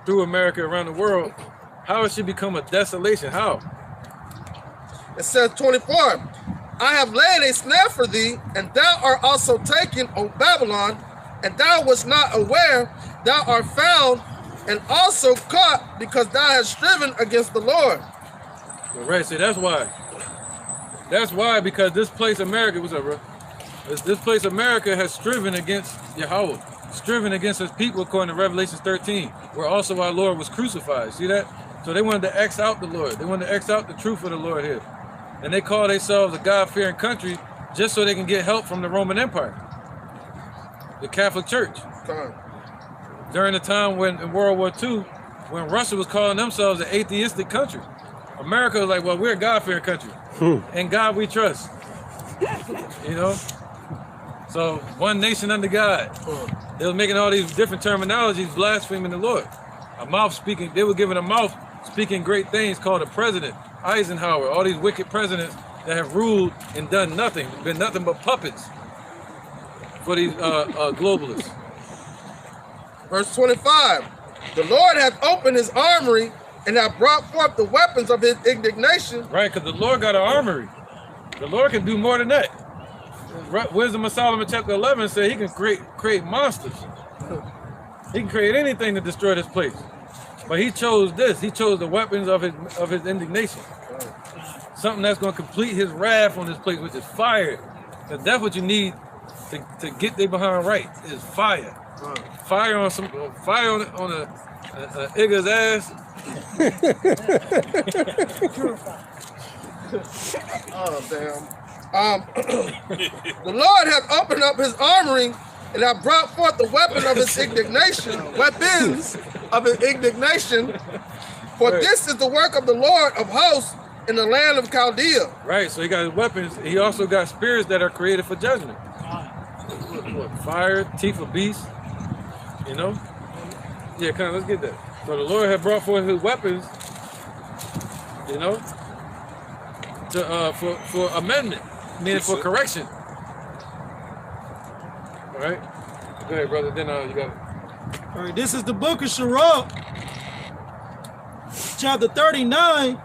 Speaker 2: through America around the world. How it should become a desolation? How?
Speaker 6: It says 24, I have laid a snare for thee, and thou art also taken, O Babylon, and thou wast not aware, thou art found, and also caught, because thou hast striven against the Lord.
Speaker 2: Right, see, that's why. That's why, because this place, America, what's up, bro? This place, America, has striven against Yahweh, striven against his people, according to Revelation 13, where also our Lord was crucified. See that? So they wanted to X out the Lord. They wanted to X out the truth of the Lord here. And they call themselves a God-fearing country just so they can get help from the Roman Empire, the Catholic Church. During the time when, in World War II, when Russia was calling themselves an atheistic country, America was like, well, we're a God-fearing country. And God we trust. You know? So, one nation under God. They were making all these different terminologies, blaspheming the Lord. A mouth speaking, they were given a mouth speaking great things called a president. Eisenhower, all these wicked presidents that have ruled and done nothing, been nothing but puppets for these globalists.
Speaker 6: Verse 25, the Lord hath opened his armory and hath brought forth the weapons of his indignation.
Speaker 2: Right, because the Lord got an armory. The Lord can do more than that. Wisdom of Solomon chapter 11 said he can create monsters. He can create anything to destroy this place. But he chose this. He chose the weapons of his indignation. Something that's going to complete his wrath on this place, which is fire. Because that's what you need to get they behind right, is fire. Fire on a nigga's ass.
Speaker 6: Oh, damn. The Lord hath opened up his armory and hath brought forth the weapon of his indignation, weapons of his indignation. For this is the work of the Lord of hosts, in the land of Chaldea.
Speaker 2: Right, so he got his weapons. He also got spirits that are created for judgment. What, fire, teeth of beast, you know? Yeah, come on, let's get that. So the Lord had brought forth his weapons, you know, to for amendment, meaning for correction. All right? Go ahead, brother. Then you got it.
Speaker 1: All right, this is the book of Sirach, chapter 39,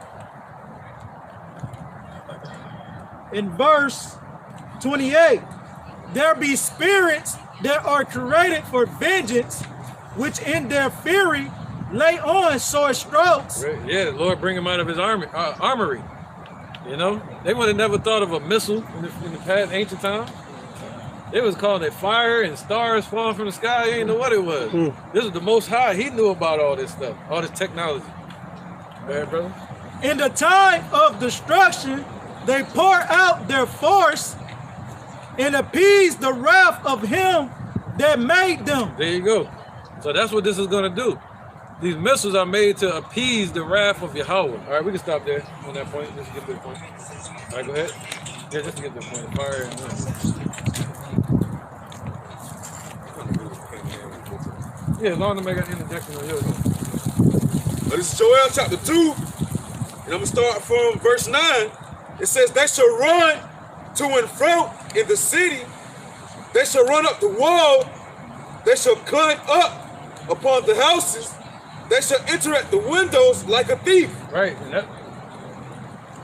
Speaker 1: in verse 28. There be spirits that are created for vengeance, which in their fury lay on sore strokes.
Speaker 2: Right. Yeah, the Lord bring him out of his armory. You know, they would have never thought of a missile in the past ancient time. They was calling it fire and stars falling from the sky. You ain't know what it was. This is the Most High. He knew about all this stuff, all this technology. Go ahead, brother.
Speaker 1: In the time of destruction, they pour out their force and appease the wrath of him that made them.
Speaker 2: There you go. So that's what this is going to do. These missiles are made to appease the wrath of Yahweh. All right, we can stop there on that point. Just to get to the point. All right, go ahead. Yeah, just to get to the point. Fire and yeah, as long as I make an interjection on yours.
Speaker 9: This is Joel chapter 2, and I'm going to start from verse 9. It says, they shall run to and fro in the city. They shall run up the wall. They shall climb up upon the houses. They shall enter at the windows like a thief.
Speaker 2: Right. And that...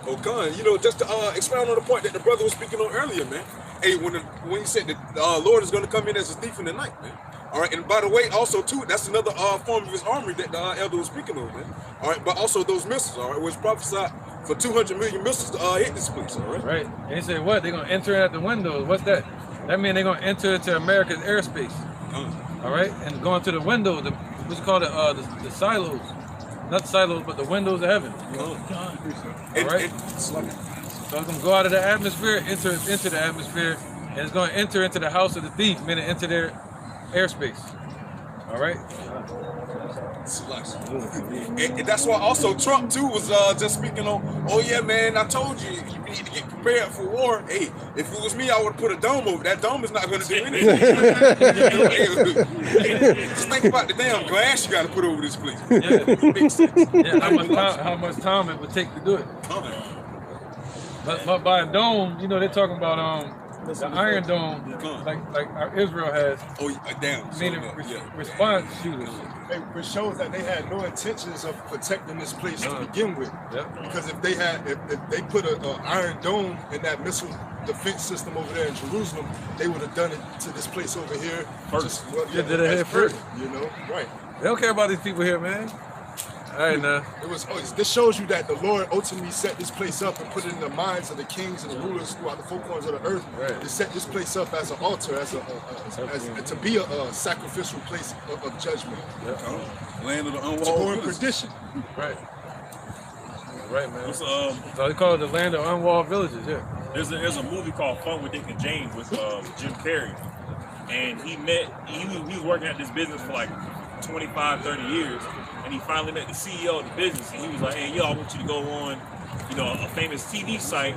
Speaker 9: Oh, God, you know, just to expound on the point that the brother was speaking on earlier, man. Hey, when you said that the Lord is going to come in as a thief in the night, man. All right, and by the way, also too, that's another form of his armory that the elder was speaking of, man. All right, but also those missiles, all right, was prophesied for 200 million missiles to hit this place, all right?
Speaker 2: Right. And he said, what? They're going to enter at the windows. What's that? That means they're going to enter into America's airspace. All right, and going to the windows, what's called the silos. Not the silos, but the windows of heaven. All right? So it's going to go out of the atmosphere, enter the atmosphere, and it's going to enter into the house of the thief, meaning enter their airspace. All right?
Speaker 9: And that's why also Trump too was just speaking on, oh yeah, man, I told you, you need to get prepared for war. Hey, if it was me, I would have put a dome over. That dome is not going to do anything. Just think about the damn glass you got to put over this place.
Speaker 2: Yeah, how much time it would take to do it. But by a dome, you know, they're talking about the Iron Dome, like our Israel has.
Speaker 9: Oh, damn.
Speaker 2: Meaning response shooters.
Speaker 4: Which shows that they had no intentions of protecting this place to begin with. Because if they put an Iron Dome in that missile defense system over there in Jerusalem, they would have done it to this place over here.
Speaker 2: First. Did it here first.
Speaker 4: You know, right.
Speaker 2: They don't care about these people here, man. All right, now.
Speaker 4: This shows you that the Lord ultimately set this place up and put it in the minds of the kings and the rulers throughout the four corners of the earth to set this place up as an altar, to be a sacrificial place of judgment.
Speaker 9: Land of the unwalled
Speaker 4: to in perdition.
Speaker 2: Right. Right, man. So they call it the land of unwalled villages, yeah.
Speaker 5: There's a movie called Fun with Dick and Jane with Jim Carrey. And he was working at this business for like 25, 30 years. And he finally met the CEO of the business, and he was like, "Hey, yo, I want you to go on, you know, a famous TV site,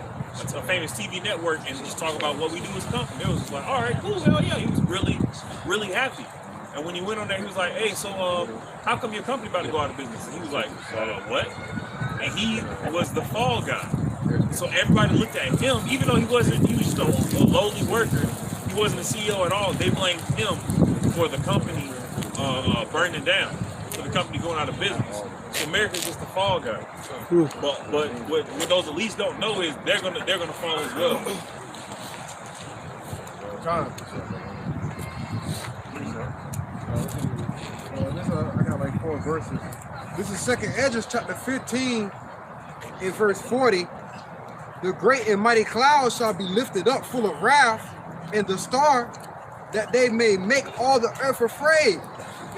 Speaker 5: a famous TV network, and just talk about what we do as a company." It was just like, "All right, cool, hell yeah." He was really, really happy. And when he went on there, he was like, "Hey, so how come your company about to go out of business?" And he was like, "What?" And he was the fall guy. So everybody looked at him, even though he was just a lowly worker. He wasn't the CEO at all. They blamed him for the company burning down. For the company going out of business. So America's just the fall guy. But what those elites don't know is they're gonna fall as well.
Speaker 7: I got like 4 verses. This is 2nd Esdras chapter 15 in verse 40. The great and mighty clouds shall be lifted up full of wrath, and the star, that they may make all the earth afraid,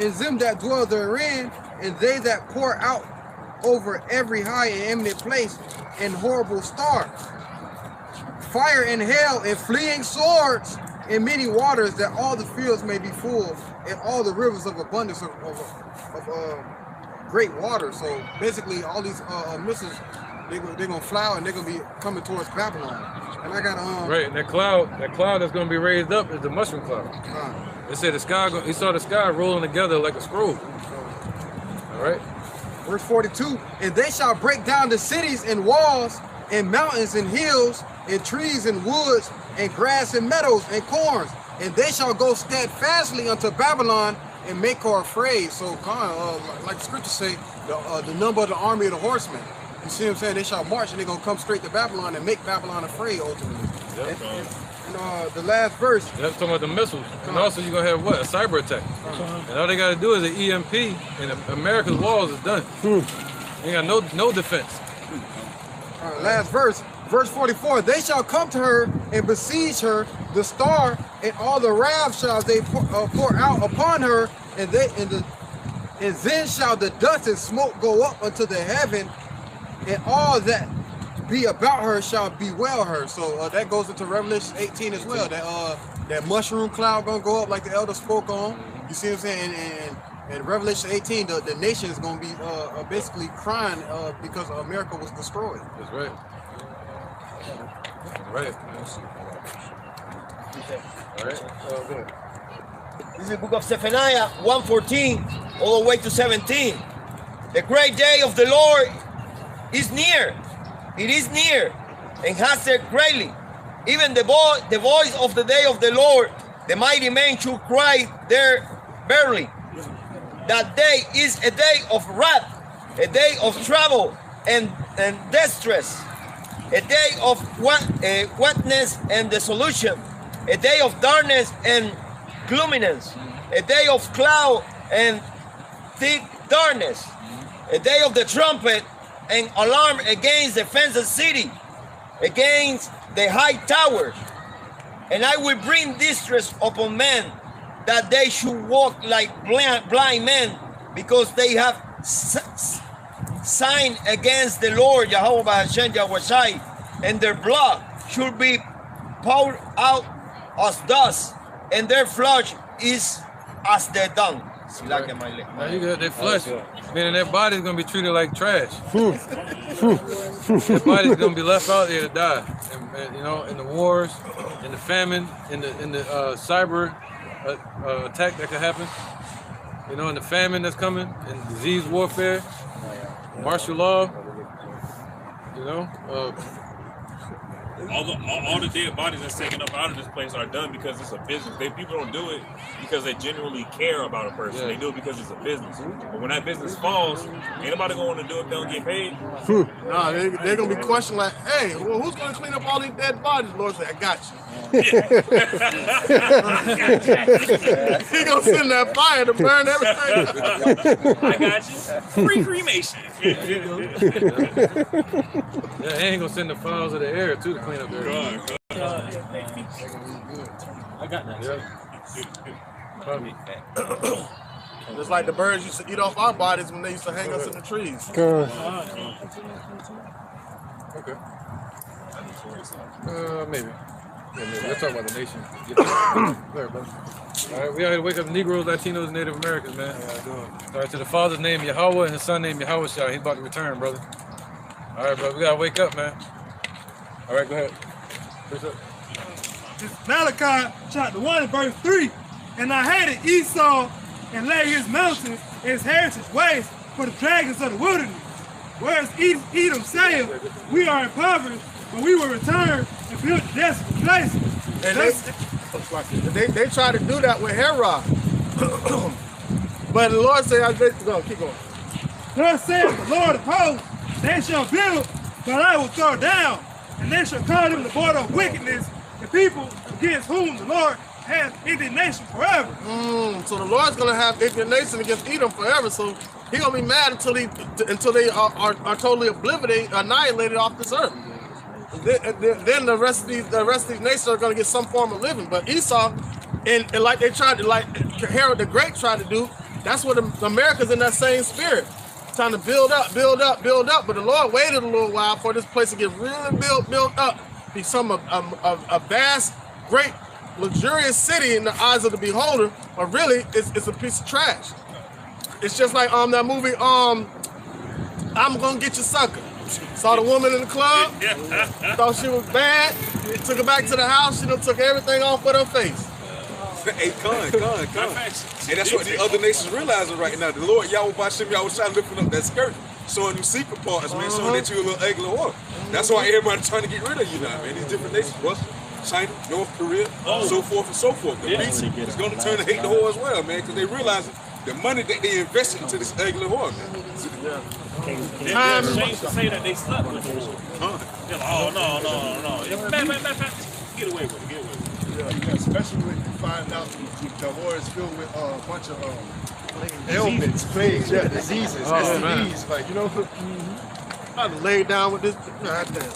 Speaker 7: and them that dwell therein, and they that pour out over every high and eminent place, and horrible stars. Fire and hail and fleeing swords, and many waters, that all the fields may be full, and all the rivers of abundance of great water. So basically, all these missiles they're gonna fly out and they're gonna be coming towards Babylon. And I got
Speaker 2: right, and that cloud that's gonna be raised up is the mushroom cloud. They said the sky. He saw the sky rolling together like a scroll. All right.
Speaker 7: Verse 42. And they shall break down the cities and walls and mountains and hills and trees and woods and grass and meadows and corns. And they shall go steadfastly unto Babylon and make her afraid. So, like the scriptures say, the number of the army of the horsemen. You see what I'm saying? They shall march and they're going to come straight to Babylon and make Babylon afraid ultimately.
Speaker 2: Yep.
Speaker 7: And the last verse.
Speaker 2: That's talking about the missiles. And also you're going to have what? A cyber attack. And all they got to do is an EMP and America's walls is done. They got no defense.
Speaker 7: Last verse. Verse 44, they shall come to her and besiege her, the star, and all the wrath shall they pour out upon her, and then shall the dust and smoke go up unto the heaven, and all that be about her shall bewail her. So that goes into Revelation 18 as well. That mushroom cloud gonna go up like the elder spoke on. You see what I'm saying? And Revelation 18, the nation is gonna be basically crying because America was destroyed.
Speaker 2: That's right. Right. All right. Oh, good.
Speaker 14: This is the book of Zephaniah 1:14 all the way to 17. The great day of the Lord is near. It is near and has said greatly. Even the voice of the day of the Lord, the mighty men should cry there verily. That day is a day of wrath, a day of trouble and distress. A day of wetness and dissolution, a day of darkness and gloominess, a day of cloud and thick darkness, a day of the trumpet and alarm against the fenced city, against the high towers. And I will bring distress upon men, that they should walk like blind men, because they have signed against the Lord Jehovah Hashem Yahweh, and their blood should be poured out as dust, and their flesh is as the dung.
Speaker 2: Right. Now you got their flesh, meaning their body's gonna be treated like trash. Their body's gonna be left out there to die, and you know, in the wars, in the famine, in the cyber attack that could happen. You know, in the famine that's coming, in disease warfare. Martial law, you know.
Speaker 5: All the dead bodies that's taken up out of this place are done because it's a business. People don't do it because they genuinely care about a person. Yeah. They do it because it's a business. But when that business falls, ain't nobody going to do it if they don't get paid.
Speaker 6: Nah, they're going to be questioning like, hey, well, who's going to clean up all these dead bodies? Lord said, I got you. He going to send that fire to burn everything.
Speaker 5: I got you. Free cremation.
Speaker 2: Yeah, he ain't going to send the files of the air, too, to clean up there.
Speaker 10: I got that.
Speaker 2: Yeah.
Speaker 6: Just like the birds used to eat off our bodies when they used to hang us in the trees.
Speaker 2: Okay. Maybe. Yeah, maybe. Let's talk about the nation. There, brother. All right, we out here to wake up Negroes, Latinos, and Native Americans, man. All right, to the Father's name, Yahweh, and his Son named Yahweh. He's about to return, brother. All right, brother, we gotta wake up, man. All right, go ahead. What's up?
Speaker 8: It's Malachi chapter 1 verse 3. And I hated Esau and laid his mountains and his heritage waste for the dragons of the wilderness. Whereas Edom said, we are impoverished, but we will return and build desolate places.
Speaker 6: And they try to do that with Herod. But the Lord said, keep going.
Speaker 8: Thus saith the Lord of hosts, they shall build, but I will throw down, and they shall call them the border of wickedness, the people against whom the Lord has indignation forever.
Speaker 6: So the Lord's going to have indignation against Edom forever. So he's going to be mad until they are totally annihilated off this earth. Then the rest of these nations are going to get some form of living. But Esau, and like they tried to, like Herod the Great tried to do, that's what America's in that same spirit. Trying to build up. But the Lord waited a little while for this place to get really built up, become a vast, great, luxurious city in the eyes of the beholder, but really it's a piece of trash. It's just like that movie, I'm Gonna Get You Sucker. Saw the woman in the club, thought she was bad, took her back to the house, she done took everything off with her face.
Speaker 9: Hey, con. And that's what the other nations realizing right now. The Lord Yahweh B'Shem Yahweh lifting up that skirt, showing you secret parts, man, showing that you a little ugly whore. That's why everybody trying to get rid of you now, man. These different nations, Russia, China, North Korea, so forth and so forth. The beast is going to turn to hate the whore as well, man, because they realize the money that they invested into this ugly whore, man.
Speaker 5: They're ashamed to say that they slept with her. They're like, oh, no. Get away with it.
Speaker 4: Yeah, especially when you find out the war is filled with a bunch of ailments, plagues, diseases, STDs, like, you know.
Speaker 6: I'd lay down with this. God damn.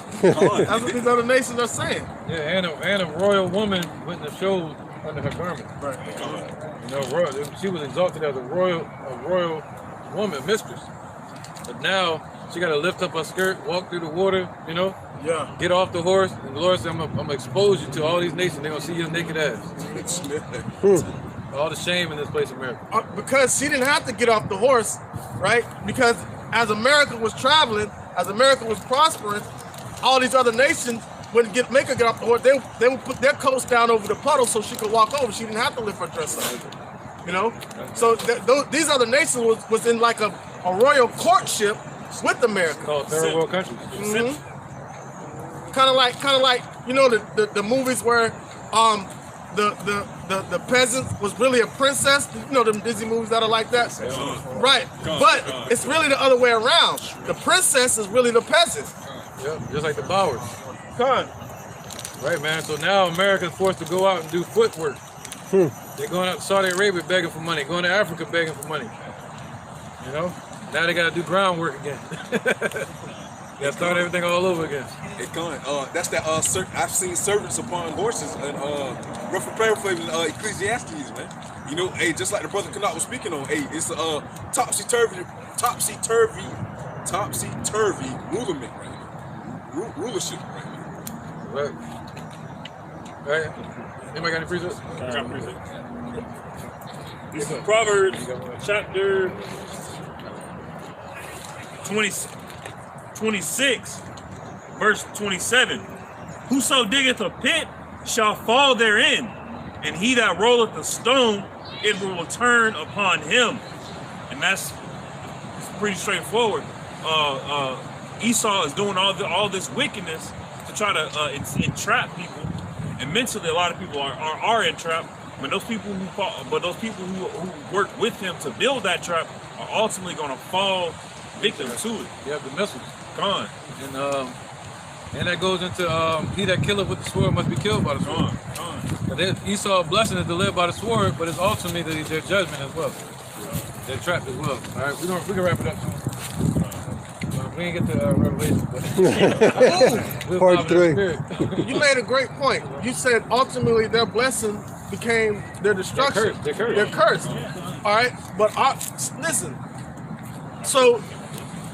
Speaker 6: That's what these other nations are saying.
Speaker 2: Yeah, and a royal woman wouldn't have showed under her garment.
Speaker 6: Right.
Speaker 2: You know, she was exalted as a royal woman, mistress. But now she got to lift up her skirt, walk through the water, you know.
Speaker 6: Yeah.
Speaker 2: Get off the horse, and the Lord said, I'm gonna expose you to all these nations. They're gonna see your naked ass. All the shame in this place, America.
Speaker 6: Because she didn't have to get off the horse, right? Because as America was traveling, as America was prospering, all these other nations wouldn't make her get off the horse. They would put their coats down over the puddle so she could walk over. She didn't have to lift her dress up, you know. So these other nations was in like a royal courtship with America.
Speaker 2: Called third world countries.
Speaker 6: Kind of like you know the movies where the peasant was really a princess. You know them Disney movies that are like that, right? But it's really the other way around. The princess is really the peasant.
Speaker 2: Yep, just like the Bowers.
Speaker 6: Right,
Speaker 2: man. So now America's forced to go out and do footwork. They're going out to Saudi Arabia begging for money, going to Africa begging for money. You know, now they got to do groundwork again. You got to start everything all over again.
Speaker 9: It's going. That's that. I've seen servants upon horses and rough and paraphrasing Ecclesiastes, man. You know, hey, just like the brother Kanat was speaking on, hey, it's a topsy-turvy movement right now. Rulership right now.
Speaker 2: Right. Anybody got any precepts?
Speaker 5: This is Proverbs chapter 26, verse 27. Whoso diggeth a pit shall fall therein, and he that rolleth a stone, it will return upon him. And it's pretty straightforward. Esau is doing all this wickedness to try to entrap people, and mentally a lot of people are entrapped. But those people who work with him to build that trap are ultimately going to fall victim to it.
Speaker 2: You have the missiles.
Speaker 5: Gone.
Speaker 2: And that goes into he that killeth with the sword must be killed by the sword. Esau's blessing is to live by the sword, but it's ultimately their judgment as well. They're trapped as well. All right, we can wrap it up soon. We ain't get to Revelation.
Speaker 13: Part 3.
Speaker 6: You made a great point. You said ultimately their blessing became their destruction. They're cursed. All right, but listen. So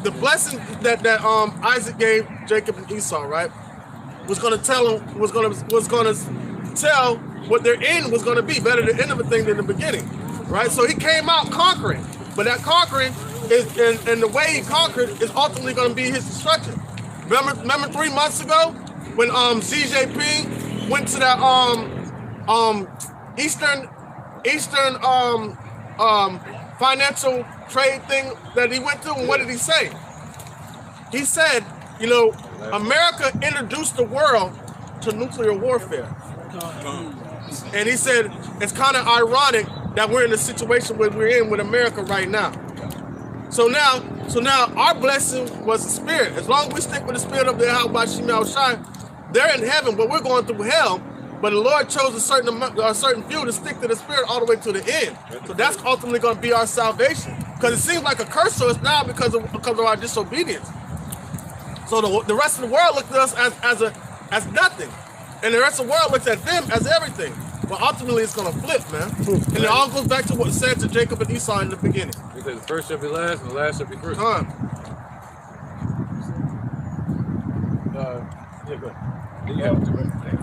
Speaker 6: the blessing that Isaac gave Jacob and Esau, right, was going to tell them was going to tell what their end was going to be. Better the end of a thing than the beginning, right? So he came out conquering, but that conquering is and the way he conquered is ultimately going to be his destruction. Remember 3 months ago when Xi Jinping went to that Eastern financial trade thing that he went to, and what did he say? He said, you know, America introduced the world to nuclear warfare. And he said, it's kind of ironic that we're in the situation where we're in with America right now. So now our blessing was the spirit. As long as we stick with the spirit of the Yahweh Shai, they're in heaven, but we're going through hell. But the Lord chose a certain few to stick to the spirit all the way to the end. So that's ultimately going to be our salvation. Because it seems like a curse to us now because of our disobedience. So the rest of the world looks at us as nothing, and the rest of the world looks at them as everything. But ultimately, it's going to flip, man. And it all goes back to what it said to Jacob and Esau in the beginning.
Speaker 2: Because the first shall be last, and the last shall be first.
Speaker 6: Yeah,
Speaker 2: go ahead.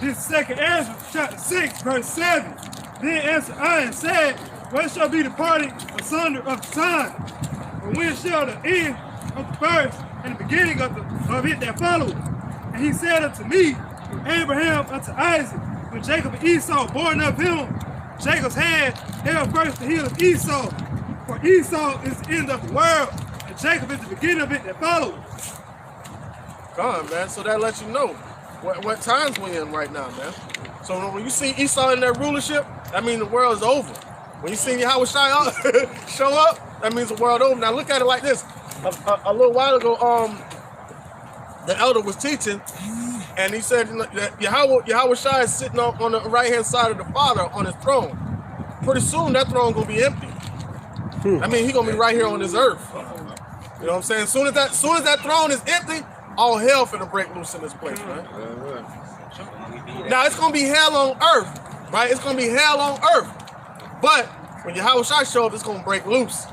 Speaker 8: This second answer, chapter 6, verse 7. Then answered I and said, what shall be the parting asunder of the time? And when shall the end of the first and the beginning of it that followed. And he said unto me, Abraham unto Isaac, when Jacob and Esau born of him, Jacob's hand held first the heel of Esau, for Esau is the end of the world, and Jacob is the beginning of it that followed.
Speaker 6: Come on, man. So that lets you know what times we're in right now, man. So when you see Esau in that rulership, that means the world is over. When you see Yahweh show up, that means the world over. Now look at it like this. A little while ago, the elder was teaching, and he said that Yahweh Shai is sitting on the right-hand side of the Father on his throne. Pretty soon that throne gonna be empty. I mean, he's gonna be right here on this earth. You know what I'm saying? As soon as that throne is empty, all hell finna break loose in this place, man. Now it's gonna be hell on earth, right? It's gonna be hell on earth. But when Yahweh Shai show up, it's gonna break loose.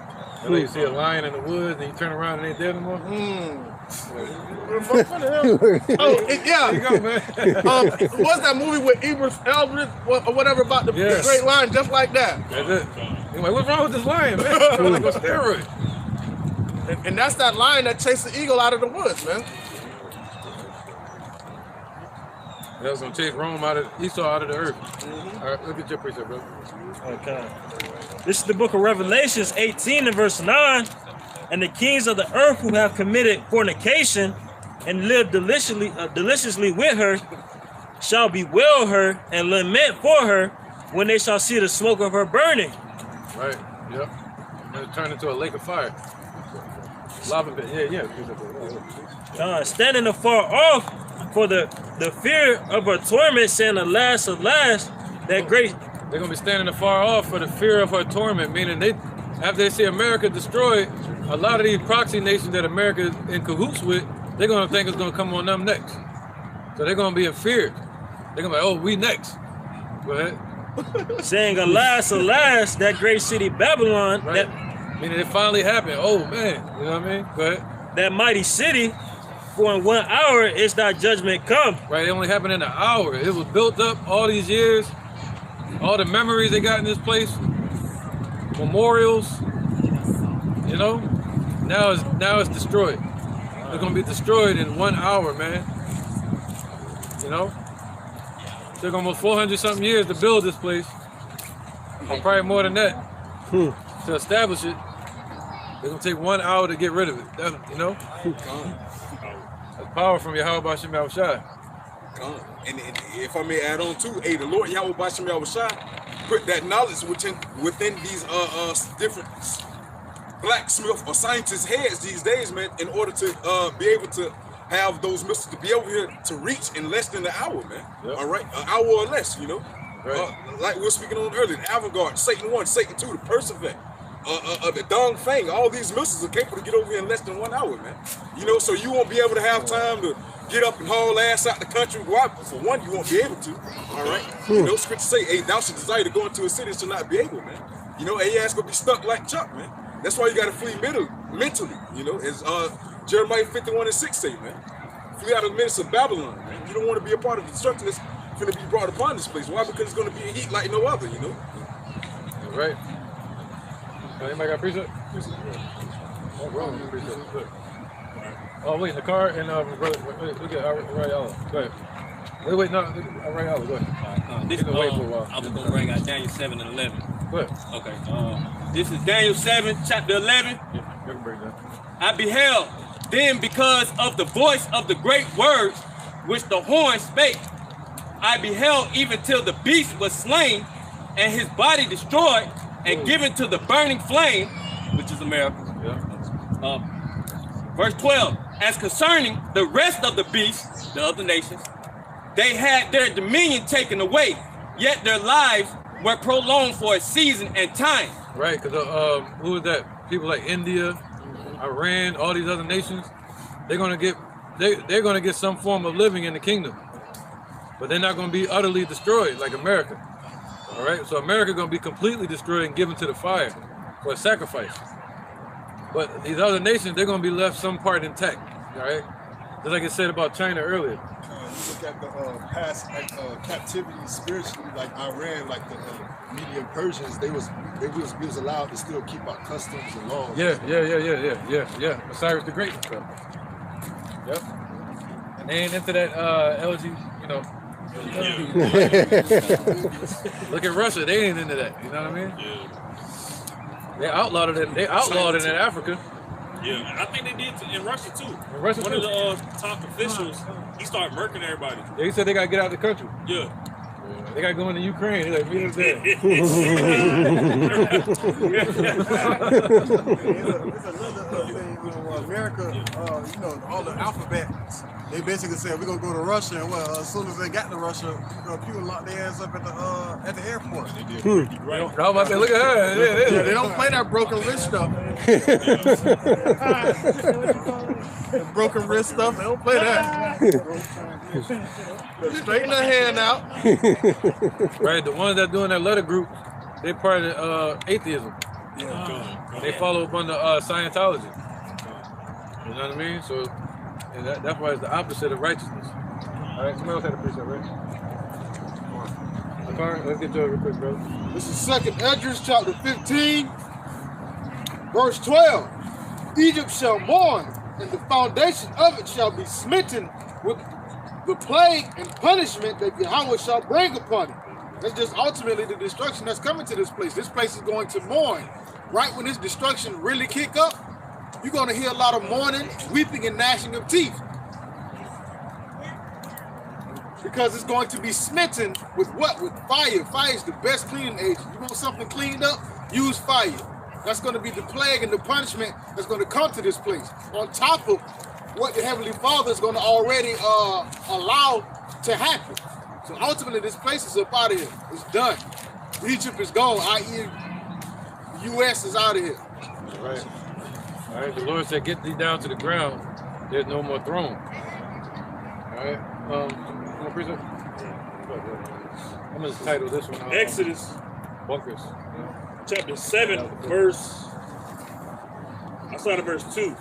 Speaker 2: And then you see a lion in the woods, and you turn around and ain't there no more.
Speaker 6: Yeah.
Speaker 2: There you go, man.
Speaker 6: What's that movie with Elvis or whatever about the great lion, just like that?
Speaker 2: That's it. You're like, what's wrong with this lion, man? Like a steroid.
Speaker 6: And that's that lion that chased the eagle out of the woods, man.
Speaker 2: That was gonna chase Rome Esau out of the earth. All right, look at your precept, bro.
Speaker 10: Okay. This is the book of Revelations 18 and verse 9. And the kings of the earth who have committed fornication and lived deliciously with her shall bewail her and lament for her when they shall see the smoke of her burning.
Speaker 2: Right, yep. And it turned into a lake of fire. Lava pit, yeah.
Speaker 10: Standing afar off for the fear of her torment, saying, alas, alas, that great...
Speaker 2: They're going to be standing afar off for the fear of her torment, meaning after they see America destroyed, a lot of these proxy nations that America is in cahoots with, they're going to think it's going to come on them next. So they're going to be in fear. They're going to be like, oh, we next. Go ahead.
Speaker 10: Saying, alas, alas, that great city Babylon.
Speaker 2: Right. Meaning it finally happened. Oh, man. You know what I mean? Go ahead.
Speaker 10: That mighty city, for in 1 hour is thy judgment come.
Speaker 2: Right, it only happened in an hour. It was built up all these years. All the memories they got in this place. Memorials. You know? Now it's destroyed. It's gonna be destroyed in 1 hour, man. You know? It took almost 400 something years to build this place. Or probably more than that. To establish it. It's gonna take 1 hour to get rid of it. You know? That's power from Yahweh B'Shem Yahushai.
Speaker 9: And if I may add on too, the Lord Yahweh B'Shem Yahushai put that knowledge within these different blacksmith or scientists' heads these days, man, in order to be able to have those missiles to be over here to reach in less than an hour, man. Yep. All right, an hour or less, you know. Right. Like we were speaking on earlier, the Avant-Garde, Satan 1, Satan 2, the Perseverance, the Dong Fang, all these missiles are capable to get over here in less than 1 hour, man. You know, so you won't be able to have time to get up and haul ass out the country. Why? For one, you won't be able to. All right. You know, scripture say, hey, thou should desire to go into a city and shall not be able, man. You know, and your ass gonna be stuck like Chuck, man. That's why you gotta flee mentally, you know, as Jeremiah 51:6 say, man. Flee out of the midst of Babylon, man. You don't want to be a part of the destruction that's gonna be brought upon this place. Why? Because it's gonna be a heat like no other, you know.
Speaker 2: Right. Anybody got precept? Oh, wrong. Precept. Oh, wait, in the car and look at Ariella. Go ahead. Wait, no, Ariella, go ahead.
Speaker 3: This
Speaker 2: wait for a while.
Speaker 3: I was gonna bring out Daniel 7 and 11.
Speaker 2: Go ahead.
Speaker 3: Okay. This is Daniel 7, chapter 11.
Speaker 2: Yeah, you can bring that.
Speaker 3: I beheld then because of the voice of the great words which the horn spake. I beheld even till the beast was slain and his body destroyed and given to the burning flame, which is America.
Speaker 2: Yeah.
Speaker 3: Verse 12, as concerning the rest of the beasts, the other nations, they had their dominion taken away, yet their lives were prolonged for a season and time.
Speaker 2: Right, because who is that? People like India, Iran, all these other nations, they're gonna get some form of living in the kingdom, but they're not gonna be utterly destroyed like America. All right, so America gonna be completely destroyed and given to the fire for a sacrifice. But these other nations, they're going to be left some part intact, all right? Just like it said about China earlier.
Speaker 4: You look at the past captivity spiritually, like Iran, like the Median Persians, we was allowed to still keep our customs and laws.
Speaker 2: Yeah. Cyrus the Great and stuff. Yep. And they ain't into that LG, you know. Look at Russia, they ain't into that. You know what I mean?
Speaker 5: Yeah.
Speaker 2: They outlawed it. They outlawed it in Africa.
Speaker 5: Yeah, I think they did in Russia too.
Speaker 2: In Russia
Speaker 5: One
Speaker 2: too.
Speaker 5: of the top officials, he started murking everybody.
Speaker 2: They said they gotta get out of the country.
Speaker 5: Yeah.
Speaker 2: They gotta go into Ukraine. They're like, meet us there.
Speaker 6: It's another thing, America, you know, all the alphabet, they basically said we're gonna go to Russia, and well, as soon as they got to Russia, people locked their ass up at the airport.
Speaker 5: Right.
Speaker 2: I was about to say, look at her.
Speaker 6: Yeah, they don't play that broken wrist stuff. Broken wrist stuff, they don't play that. Straighten their hand out.
Speaker 2: Right, the ones that doing that letter group, they part of atheism.
Speaker 6: Yeah.
Speaker 2: They follow up on the Scientology. You know what I mean? So and that's why it's the opposite of righteousness. All right, somebody else had a precept, right? Okay, let's get to it real quick, brother.
Speaker 4: This is 2nd Esdras chapter 15, verse 12. Egypt shall mourn, and the foundation of it shall be smitten with the plague and punishment that Yahweh shall bring upon it. That's just ultimately the destruction that's coming to this place. This place is going to mourn. Right when this destruction really kick up, you're going to hear a lot of mourning, weeping, and gnashing of teeth. Because it's going to be smitten with what? With fire. Fire is the best cleaning agent. You want something cleaned up? Use fire. That's going to be the plague and the punishment that's going to come to this place. On top of what the Heavenly Father is going to already allow to happen. So ultimately, this place is up out of here. It's done. Egypt is gone, i.e. the U.S. is out of here.
Speaker 2: All right. All right, the Lord said, get thee down to the ground. There's no more throne. All right. I'm going to title this one.
Speaker 5: Exodus.
Speaker 2: Bunkers.
Speaker 5: Chapter 7, verse. I started verse 2.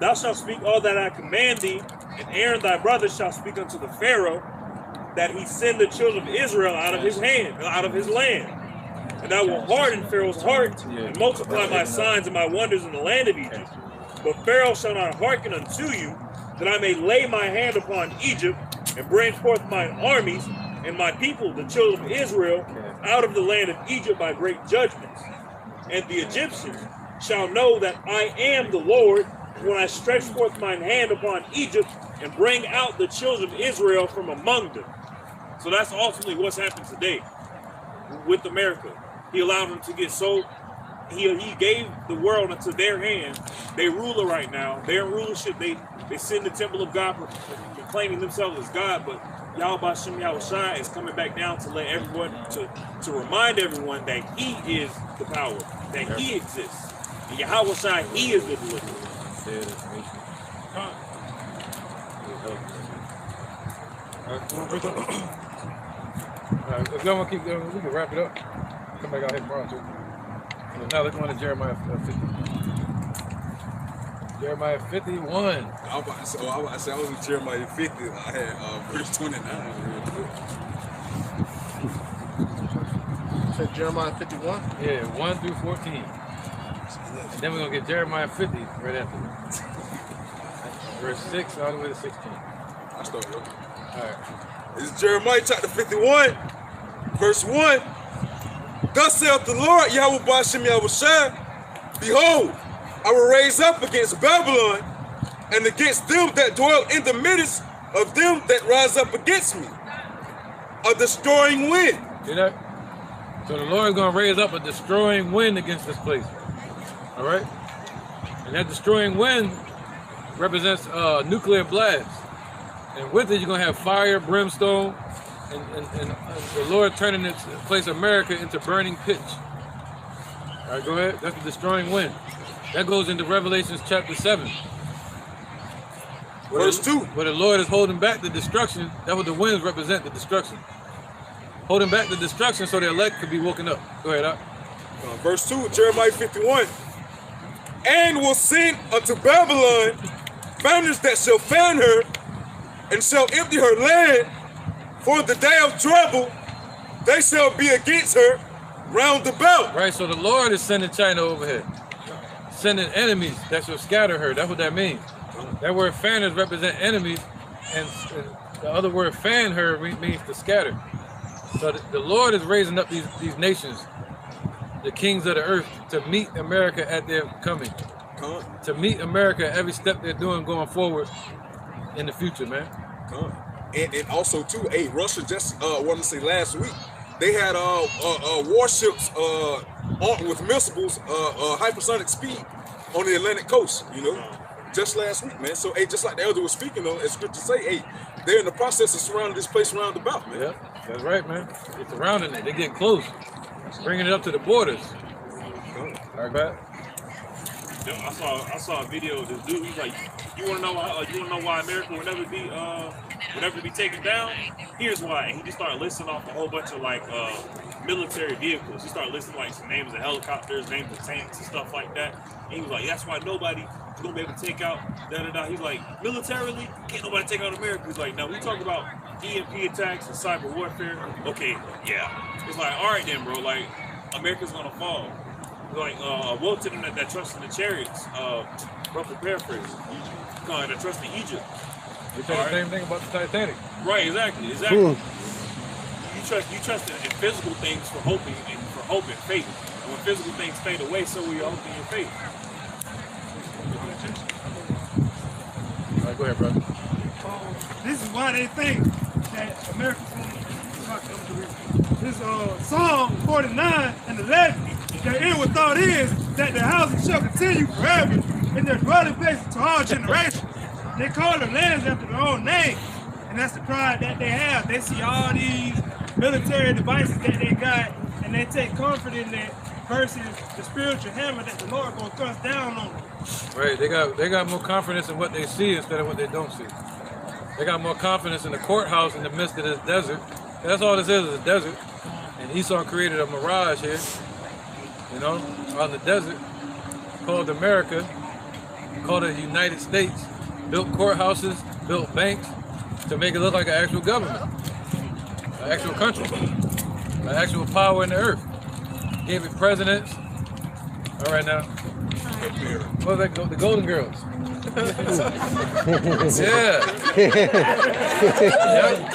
Speaker 5: Thou shalt speak all that I command thee, and Aaron thy brother shall speak unto the Pharaoh, that he send the children of Israel out of his hand, out of his land. And I will harden Pharaoh's heart, and multiply my signs and my wonders in the land of Egypt. But Pharaoh shall not hearken unto you, that I may lay my hand upon Egypt, and bring forth mine armies, and my people, the children of Israel, out of the land of Egypt by great judgments. And the Egyptians shall know that I am the Lord, when I stretch forth mine hand upon Egypt, and bring out the children of Israel from among them. So that's ultimately what's happened today with America. He allowed them to get so, he gave the world into their hands. They ruler right now. Their rulership, they sit in the temple of God proclaiming themselves as God, but Yahweh Shem Yahushua is coming back down to let everyone, to remind everyone that he is the power, that he exists. And Yahweh Shai, he is the deliverer.
Speaker 2: Alright, if y'all want to keep going, we can wrap it up. Come back out here tomorrow too. So now let's go on to Jeremiah 50. Jeremiah 51.
Speaker 9: I was about to say, I was in Jeremiah 50. I had verse 29.
Speaker 6: Said Jeremiah 51?
Speaker 2: Yeah, 1 through 14. And then we're going to get Jeremiah 50 right after that. Verse 6 all the way to 16.
Speaker 9: I start with.
Speaker 2: Alright.
Speaker 9: This is Jeremiah chapter 51, verse 1. Thus saith the Lord, Yahweh B'Shem Yahushua, behold, I will raise up against Babylon and against them that dwell in the midst of them that rise up against me, a destroying wind.
Speaker 2: See that? So the Lord is going to raise up a destroying wind against this place. All right? And that destroying wind represents nuclear blast. And with it, you're going to have fire, brimstone, and the Lord turning this place, America, into burning pitch. All right, go ahead. That's the destroying wind. That goes into Revelation chapter 7.
Speaker 9: Verse 2.
Speaker 2: Where the Lord is holding back the destruction. That's what the winds represent, the destruction. Holding back the destruction so the elect could be woken up. Go ahead, Doc.
Speaker 9: Verse 2, Jeremiah 51. And will send unto Babylon fountains that shall fan her, and shall empty her land, for the day of trouble they shall be against her round about.
Speaker 2: Right, so the Lord is sending China over here. Sending enemies that shall scatter her. That's what that means. That word fanners represent enemies, and the other word fan her means to scatter. So the Lord is raising up these nations, the kings of the earth, to meet America at their coming. To meet America every step they're doing going forward in the future, man.
Speaker 9: And also too, Russia just wanted to say last week they had warships armed with missiles, hypersonic speed on the Atlantic coast. You know, just last week, man. So just like the elder was speaking on, as scripture say, they're in the process of surrounding this place round about, man.
Speaker 2: Yeah, that's right, man. It's surrounding it. They're getting close, bringing it up to the borders. All right, man.
Speaker 5: I saw a video of this dude. He's like, you want to know why America will never be taken down? Here's why. And he just started listing off a whole bunch of like military vehicles. He started listing like some names of helicopters, names of tanks and stuff like that. And he was like, that's why nobody is gonna be able to take out da-da-da. He's like, militarily, can't nobody take out America. He's like, no, we talk about EMP attacks and cyber warfare. Okay, yeah. It's like, all right then, bro. Like, America's gonna fall. Like, woe to them that trust in the chariots, roughly paraphrase, that trust in Egypt.
Speaker 2: They say the same thing about the Titanic.
Speaker 5: Right, exactly. You trust in physical things for hope and faith. And when physical things fade away, so will your hope and your faith.
Speaker 2: All right, go ahead, brother.
Speaker 8: This is why they think that America's going to this Psalm 49 and 11. Their inward thought is that their houses shall continue forever, and their dwelling places to all generations. They call their lands after their own name, and that's the pride that they have. They see all these military devices that they got, and they take comfort in that versus the spiritual hammer that the Lord gonna thrust down on them.
Speaker 2: Right, they got more confidence in what they see instead of what they don't see. They got more confidence in the courthouse in the midst of this desert. That's all this is a desert. And Esau created a mirage here, you know, on the desert, called America, called it the United States, built courthouses, built banks to make it look like an actual government, an actual country, an actual power in the earth. Gave it presidents. All right now. What was that? The Golden Girls. Yeah.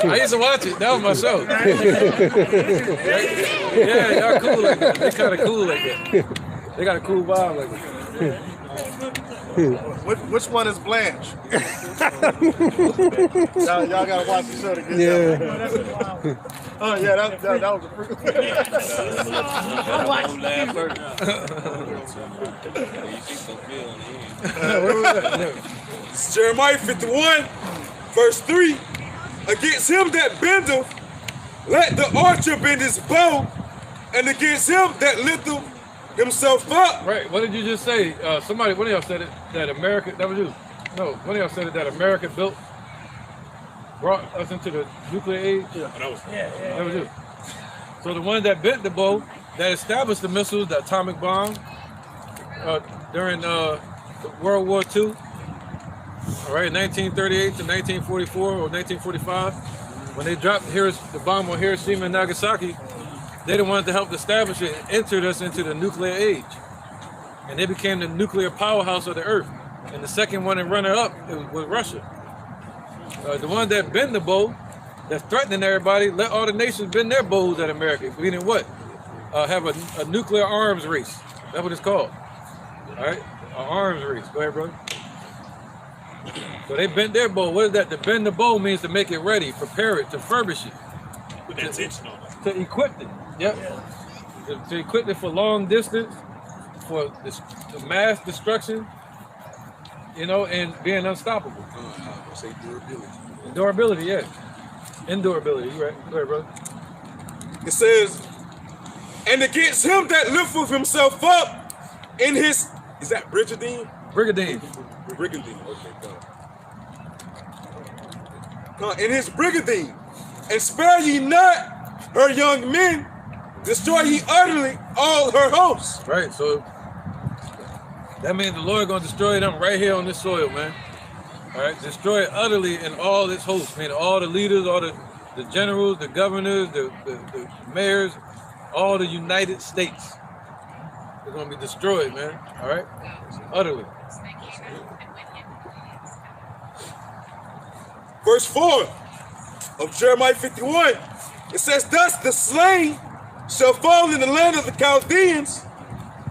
Speaker 2: I used to watch it. That was my show. Yeah, y'all cool like that. They kind of cool like that. They got a cool vibe like that.
Speaker 6: Which one is Blanche? y'all gotta watch the show to get that. Oh yeah, that was a freak.
Speaker 9: It's Jeremiah 51, verse 3. Against him that bendeth, let the archer bend his bow, and against him that lifteth himself up.
Speaker 2: Right. What did you just say? Somebody, one of y'all said it that America. That was you. No, one of y'all said it that America brought us into the nuclear age.
Speaker 5: Yeah, that
Speaker 2: was you. So the one that bent the bow, that established the missiles, the atomic bomb, during World War II. All right, 1938 to 1944 or 1945, when they dropped the bomb on Hiroshima and Nagasaki, they didn't want to help establish it and entered us into the nuclear age. And they became the nuclear powerhouse of the earth. And the second one and runner-up was Russia. The one that bent the bow, that's threatening everybody, let all the nations bend their bows at America. Meaning what? Have a nuclear arms race. That's what it's called. All right? An arms race. Go ahead, brother. So they bent their bow. What is that? To bend the bow means to make it ready, prepare it, to furbish it.
Speaker 5: Put that tension on it.
Speaker 2: To equip it. Yep. To equip it for long distance, for the mass destruction, you know, and being unstoppable.
Speaker 9: Say durability.
Speaker 2: Durability, yeah. Endurability, you right. Go ahead, brother.
Speaker 9: It says, and against him that lifteth himself up in his, is that Brigandine?
Speaker 2: Brigandine.
Speaker 9: Brigandine, okay, God. In his brigandine, and spare ye not her young men, destroy ye utterly all her hosts.
Speaker 2: Right, so that means the Lord gonna destroy them right here on this soil, man. All right, destroy it utterly in all its hosts, meaning all the leaders, all the generals, the governors, the mayors, all the United States. They're gonna be destroyed, man. All right, utterly.
Speaker 9: verse 4 of Jeremiah 51, it says, thus the slain shall fall in the land of the Chaldeans,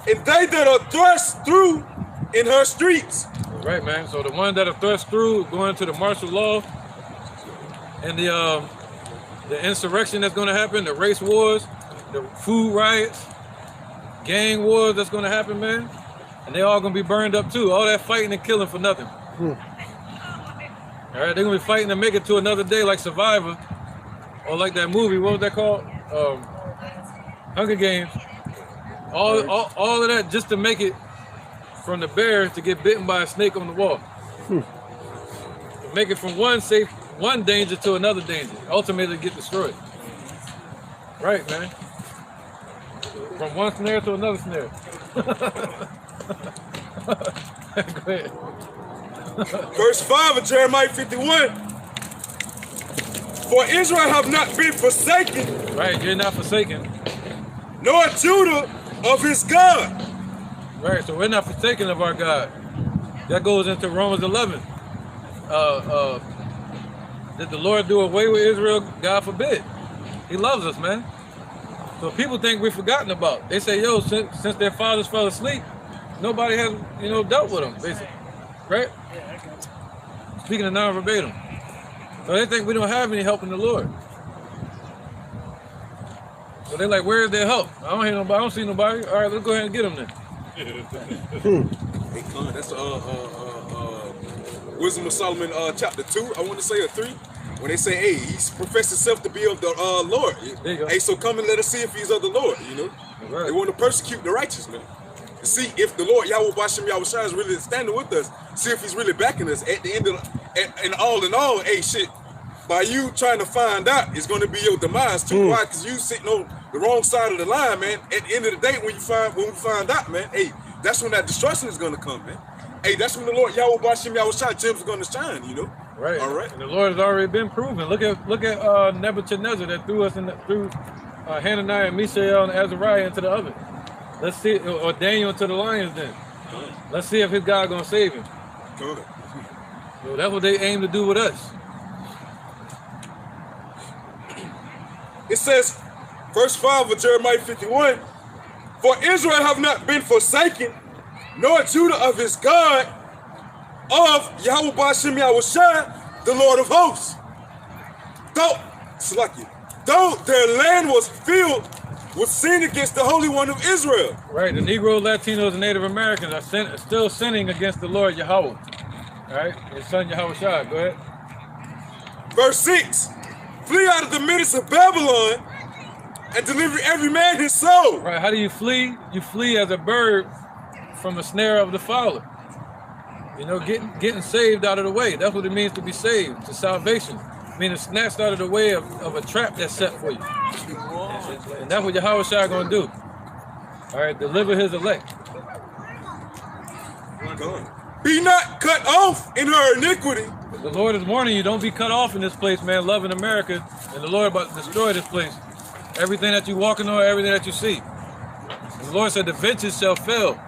Speaker 9: and they that are thrust through in her streets.
Speaker 2: Right, man. So the ones that are thrust through, going to the martial law, and the insurrection that's going to happen, the race wars, the food riots, gang wars that's going to happen, man. And they all going to be burned up too. All that fighting and killing for nothing. All right, they're going to be fighting to make it to another day like Survivor, or like that movie, what was that called? Hunger Games. All of that just to make it from the bear to get bitten by a snake on the wall. To make it from one danger to another danger, ultimately get destroyed. Right, man. From one snare to another snare. Go ahead.
Speaker 9: Verse 5 of Jeremiah 51. For Israel have not been forsaken.
Speaker 2: Right, you're not forsaken.
Speaker 9: Nor Judah of his God.
Speaker 2: Right, so we're not forsaken of our God. That goes into Romans 11. Did the Lord do away with Israel? God forbid. He loves us, man. So people think we've forgotten about. They say, yo, since their fathers fell asleep, nobody has, dealt with them, basically. Right? Speaking of non-verbatim. So they think we don't have any help in the Lord. So they're like, where's their help? I don't hear nobody. I don't see nobody. All right, let's go ahead and get them then.
Speaker 9: Hey, Con, that's Wisdom of Solomon chapter 2, I want to say, or 3. When they say, hey, he's professed himself to be of the Lord.
Speaker 2: There you go.
Speaker 9: Hey, so come and let us see if he's of the Lord, Right. They want to persecute the righteous, man. To see if the Lord, Yahweh B'Shem Yahweh Shai, is really standing with us. See if he's really backing us at the end of and all in all, hey, shit, by you trying to find out, it's going to be your demise too. Why? Because you sitting on the wrong side of the line, man. At the end of the day, when we find out, man, hey, that's when that destruction is going to come, man. Hey, that's when the Lord Yahweh B'Shem Yahweh Shai gems are going to shine,
Speaker 2: Right.
Speaker 9: All right.
Speaker 2: And the Lord has already been proven. Look at Nebuchadnezzar that threw us through Hananiah, Mishael, and Azariah into the oven. Let's see, or Daniel into the lions then. Let's see if his God gonna save him.
Speaker 9: Good.
Speaker 2: So that's what they aim to do with us.
Speaker 9: It says, verse 5 of Jeremiah 51, for Israel have not been forsaken, nor Judah of his God, of Yahweh B'Shem Yahweh Shai, the Lord of hosts. Though their land was filled with sin against the Holy One of Israel.
Speaker 2: Right, the Negro, Latinos, and Native Americans are still sinning against the Lord Yahweh. All right, his son Yahweh Shai. Go ahead.
Speaker 9: Verse 6, flee out of the midst of Babylon and deliver every man his soul.
Speaker 2: Right, how do you flee? You flee as a bird from the snare of the fowler. Getting saved out of the way. That's what it means to be saved, to salvation. Meaning snatched out of the way of a trap that's set for you. And that's what Yahweh Shai gonna do. All right, deliver his elect.
Speaker 9: Be not cut off in her iniquity.
Speaker 2: The Lord is warning you, don't be cut off in this place, man. Loving America, and the Lord about to destroy this place. Everything that you're walking on, everything that you see. The Lord said the vengeance shall fail.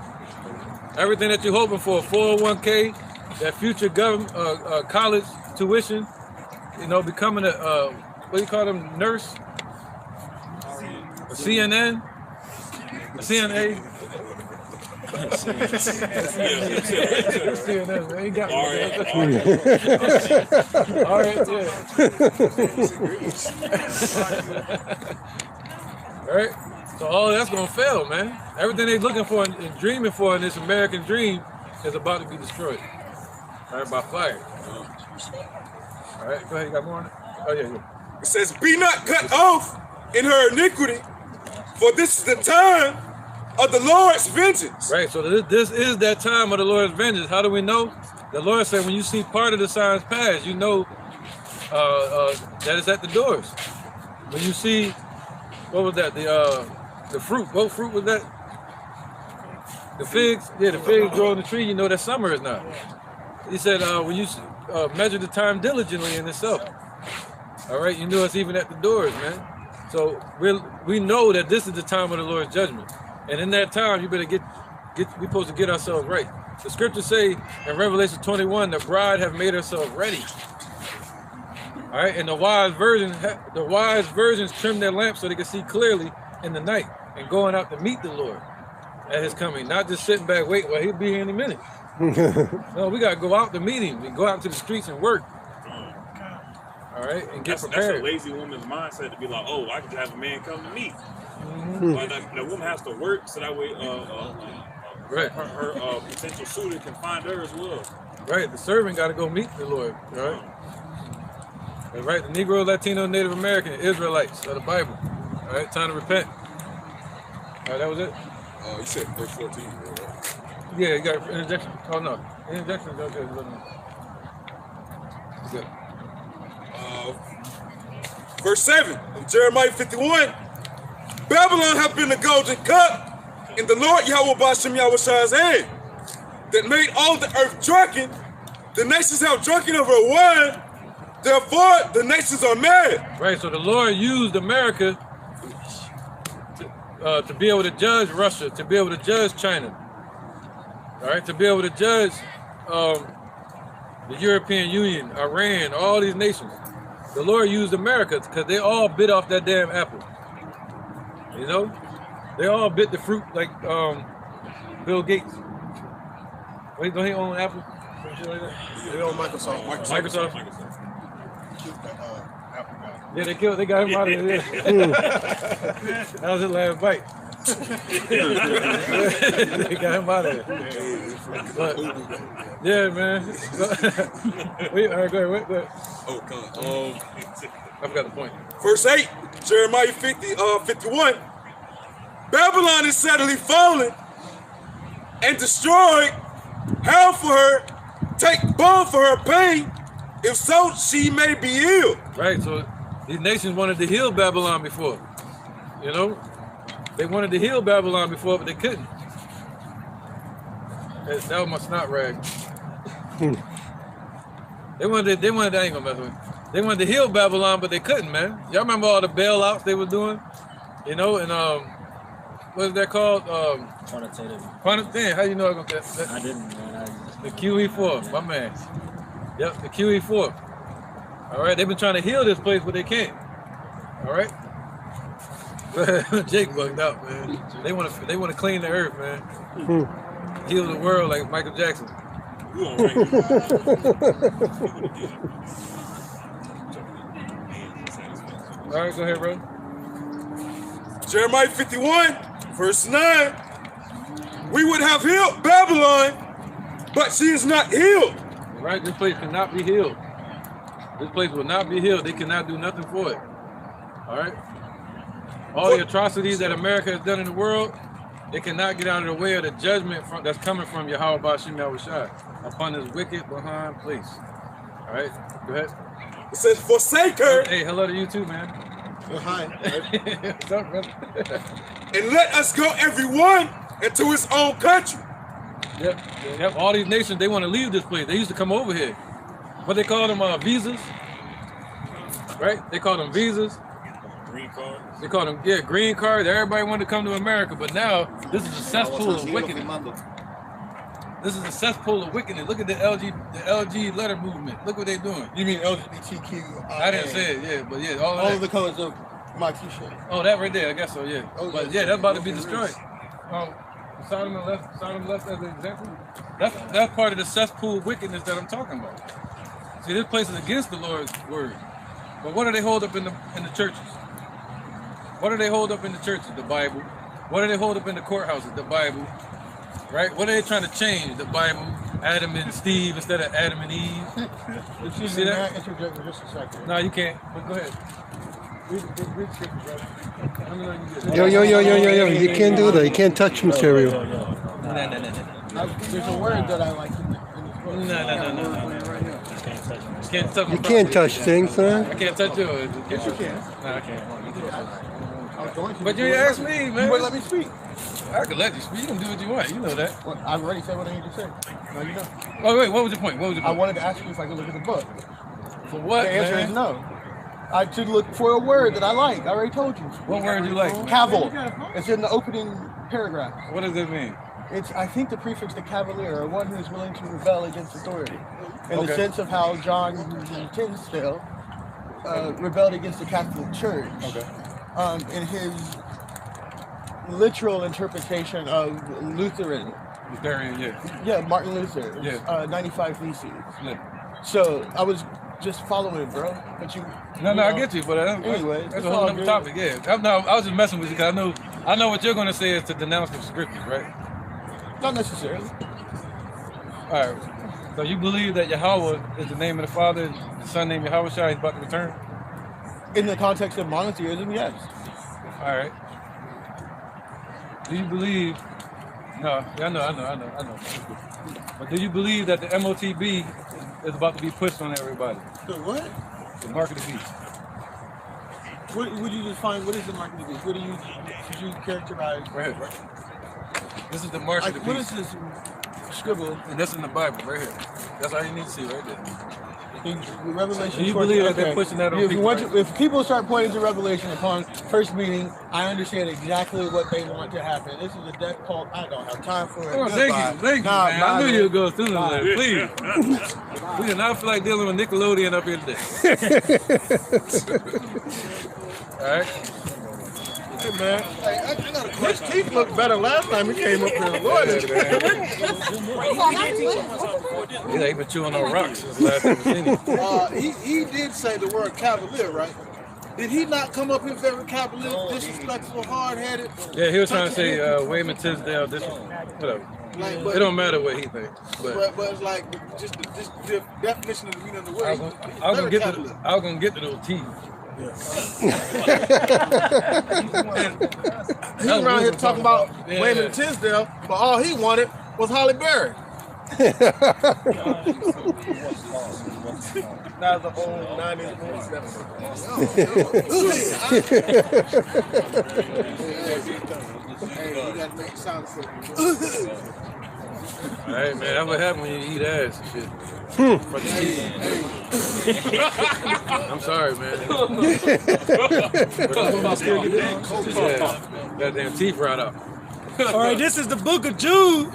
Speaker 2: Everything that you're hoping for, 401k, that future government, college tuition, becoming a, what do you call them, nurse? A CNN? A CNA? CNN, man. Ain't got all right, yeah. All right. So all that's gonna fail, man. Everything they're looking for and dreaming for in this American dream is about to be destroyed. All right, by fire. All right, go ahead. You got more on it? Oh yeah.
Speaker 9: It says, "Be not cut off in her iniquity, for this is the time of the Lord's vengeance."
Speaker 2: Right. So this is that time of the Lord's vengeance. How do we know? The Lord said, when you see part of the signs pass, you know that it's at the doors. When you see, what was that? The fruit. What fruit was that? The figs. Yeah, the figs grow in the tree. You know that summer is now. He said, when you measure the time diligently in itself. All right, you know it's even at the doors, man. So we know that this is the time of the Lord's judgment, and in that time, you better we're supposed to get ourselves right. The scriptures say in Revelation 21, the bride have made herself ready. All right, and the wise virgins trim their lamps so they can see clearly in the night and going out to meet the Lord at his coming, not just sitting back waiting. Well, he'll be here in a minute. No, we got to go out to meet him and go out into the streets and work. All right, and get prepared.
Speaker 5: That's a lazy woman's mindset to be like, oh, I can have a man come to me. But the woman has to work so that way
Speaker 2: right.
Speaker 5: her potential suitor can find her as well.
Speaker 2: Right, the servant got to go meet the Lord. Right. That's right, the Negro, Latino, Native American, Israelites of the Bible. All right, time to repent. All right, that was it.
Speaker 9: You said verse 14. Right?
Speaker 2: Yeah, you got interjection. Oh no, interjection. Okay, good.
Speaker 9: Verse 7 in Jeremiah 51. Babylon hath been the golden cup in the Lord Yahweh B'Shem Yahweh's hand that made all the earth drunken. The nations have drunken of her wine. Therefore, the nations are mad.
Speaker 2: Right, so the Lord used America to be able to judge Russia, to be able to judge China. All right, to be able to judge the European Union, Iran, all these nations. The Lord used America because they all bit off that damn apple. You know? They all bit the fruit like Bill Gates. Wait, don't he own Apple?
Speaker 6: They own Microsoft.
Speaker 2: Microsoft. Yeah, they got him out of there. That was his last bite. They got him out of there. But, yeah, man. Wait, all right, go ahead. Go ahead.
Speaker 9: Oh, God.
Speaker 2: I forgot the point.
Speaker 9: Verse 8, Jeremiah 51. Babylon is suddenly fallen and destroyed. Hell for her, take balm for her pain, if so she may be healed.
Speaker 2: Right, so these nations wanted to heal Babylon before. You know? They wanted to heal Babylon before, but they couldn't. That was my snot rag. They wanted, I ain't gonna mess with it. They wanted to heal Babylon, but they couldn't, man. Y'all remember all the bailouts they were doing? You know, and what is that called?
Speaker 10: Quantitative.
Speaker 2: Quantitative, how you know I gonna get that?
Speaker 10: I didn't, man.
Speaker 2: The QE4, my man. Yep, the QE4. All right, they've been trying to heal this place, but they can't. All right. Jake bugged out, man. They want to clean the earth, man. Heal the world like Michael Jackson. All right, go ahead, bro.
Speaker 9: Jeremiah 51, verse 9. We would have healed Babylon, but she is not healed.
Speaker 2: Right, this place cannot be healed. This place will not be healed. They cannot do nothing for it. All right? All the atrocities that America has done in the world, they cannot get out of the way of the judgment that's coming from Yahweh B'Shem Yahweh upon this wicked behind place. All right? Go ahead.
Speaker 9: It says, forsake her.
Speaker 2: Hey, hello to you too, man.
Speaker 6: Oh, hi.
Speaker 2: What's up, brother?
Speaker 9: And let us go everyone into his own country.
Speaker 2: Yep. All these nations, they want to leave this place. They used to come over here. What they call them, visas? Right? They call them visas.
Speaker 5: Green cards.
Speaker 2: They call them, green cards. Everybody wanted to come to America, but now this is a cesspool of wickedness. This is a cesspool of wickedness. Look at the LG letter movement. Look what they're doing.
Speaker 6: You mean LGBTQ?
Speaker 2: I didn't say it, all
Speaker 6: of the colors of my t-shirt.
Speaker 2: Oh, that right there, I guess so, yeah. But yeah, that's about to be destroyed. Sodom left as an example. That's part of the cesspool wickedness that I'm talking about. See, this place is against the Lord's word. But what do they hold up in the churches? What do they hold up in the churches? The Bible. What do they hold up in the courthouses? The Bible. Right? What are they trying to change? The Bible. Adam and Steve instead of Adam and Eve. You see that?
Speaker 6: Interject for just a second.
Speaker 2: No, you can't. But go ahead. Read scripture, brother.
Speaker 13: Yo. You can't do that. You can't touch material.
Speaker 6: No. There's a word that I like in this book.
Speaker 2: No. You
Speaker 13: can't touch things, man.
Speaker 2: I can't touch yours.
Speaker 6: Yes, you can.
Speaker 2: No, I can't.
Speaker 6: I was going to.
Speaker 2: But you asked me, man.
Speaker 6: You wouldn't let me speak.
Speaker 2: I can let you speak. You can do what you want. You know that.
Speaker 6: Well, I've already said what I need to say. No, you don't.
Speaker 2: Oh, wait. What was your point?
Speaker 6: I wanted to ask you if I could look at the book.
Speaker 2: For what,
Speaker 6: The answer is no. I should look for a word that I like. I already told you.
Speaker 2: What word do you like?
Speaker 6: Cavil. It's in the opening paragraph.
Speaker 2: What does it mean?
Speaker 6: It's, I think, the prefix to cavalier, or one who is willing to rebel against authority. In the sense of how John Tinsdale
Speaker 15: rebelled against the Catholic Church.
Speaker 2: Okay.
Speaker 15: In his literal interpretation of Lutheran.
Speaker 2: Lutheran, yeah.
Speaker 15: Yeah, Martin Luther.
Speaker 2: Yeah.
Speaker 15: 95 Theses.
Speaker 2: Yeah.
Speaker 15: So I was just following, bro. But you.
Speaker 2: No, I get you, but
Speaker 15: anyway,
Speaker 2: that's a whole other topic. Yeah. I was just messing with you because I know what you're going to say is to denounce the scriptures, right?
Speaker 15: Not necessarily.
Speaker 2: All right. So you believe that Yahweh is the name of the Father, the Son named Yahweh Shai, he's about to return?
Speaker 15: In the context of monotheism, yes.
Speaker 2: All right. Do you believe? No, yeah, I know. But do you believe that the MOTB is about to be pushed on everybody?
Speaker 15: The what?
Speaker 2: The mark of the beast.
Speaker 15: What would you define? What is the mark of the beast? What do you characterize?
Speaker 2: Right here. This is the mark of the beast.
Speaker 15: What is this scribble?
Speaker 2: And that's in the Bible, right here. That's all you need to see, right there.
Speaker 15: Revelation.
Speaker 2: Do you believe that they're pushing that on people?
Speaker 15: If people start pointing to Revelation upon first meeting, I understand exactly what they want to happen. This is a death cult. I don't have time for it.
Speaker 2: Oh, thank you, man. I knew you would go through this. Please. We do not feel like dealing with Nickelodeon up here today. All right.
Speaker 15: Hey, man. His teeth looked better last time he came up here. Lord,
Speaker 2: He's been chewing on rocks since last time we seen him.
Speaker 6: He did say the word cavalier, right? Did he not come up here very cavalier, disrespectful, hard-headed?
Speaker 2: Yeah, he was trying to say Wayman Tisdale, this whatever. It don't matter what he thinks. But
Speaker 6: it's like just the definition of the meaning of the word.
Speaker 2: I was gonna get to those teeth.
Speaker 6: He's around here talking about Wayman Tisdale, but all he wanted was Holly Berry.
Speaker 15: That's the whole 90s
Speaker 2: All right, man, that's what happens when you eat ass and shit. I'm sorry, man. Goddamn teeth right up.
Speaker 1: All right, this is the book of Jude,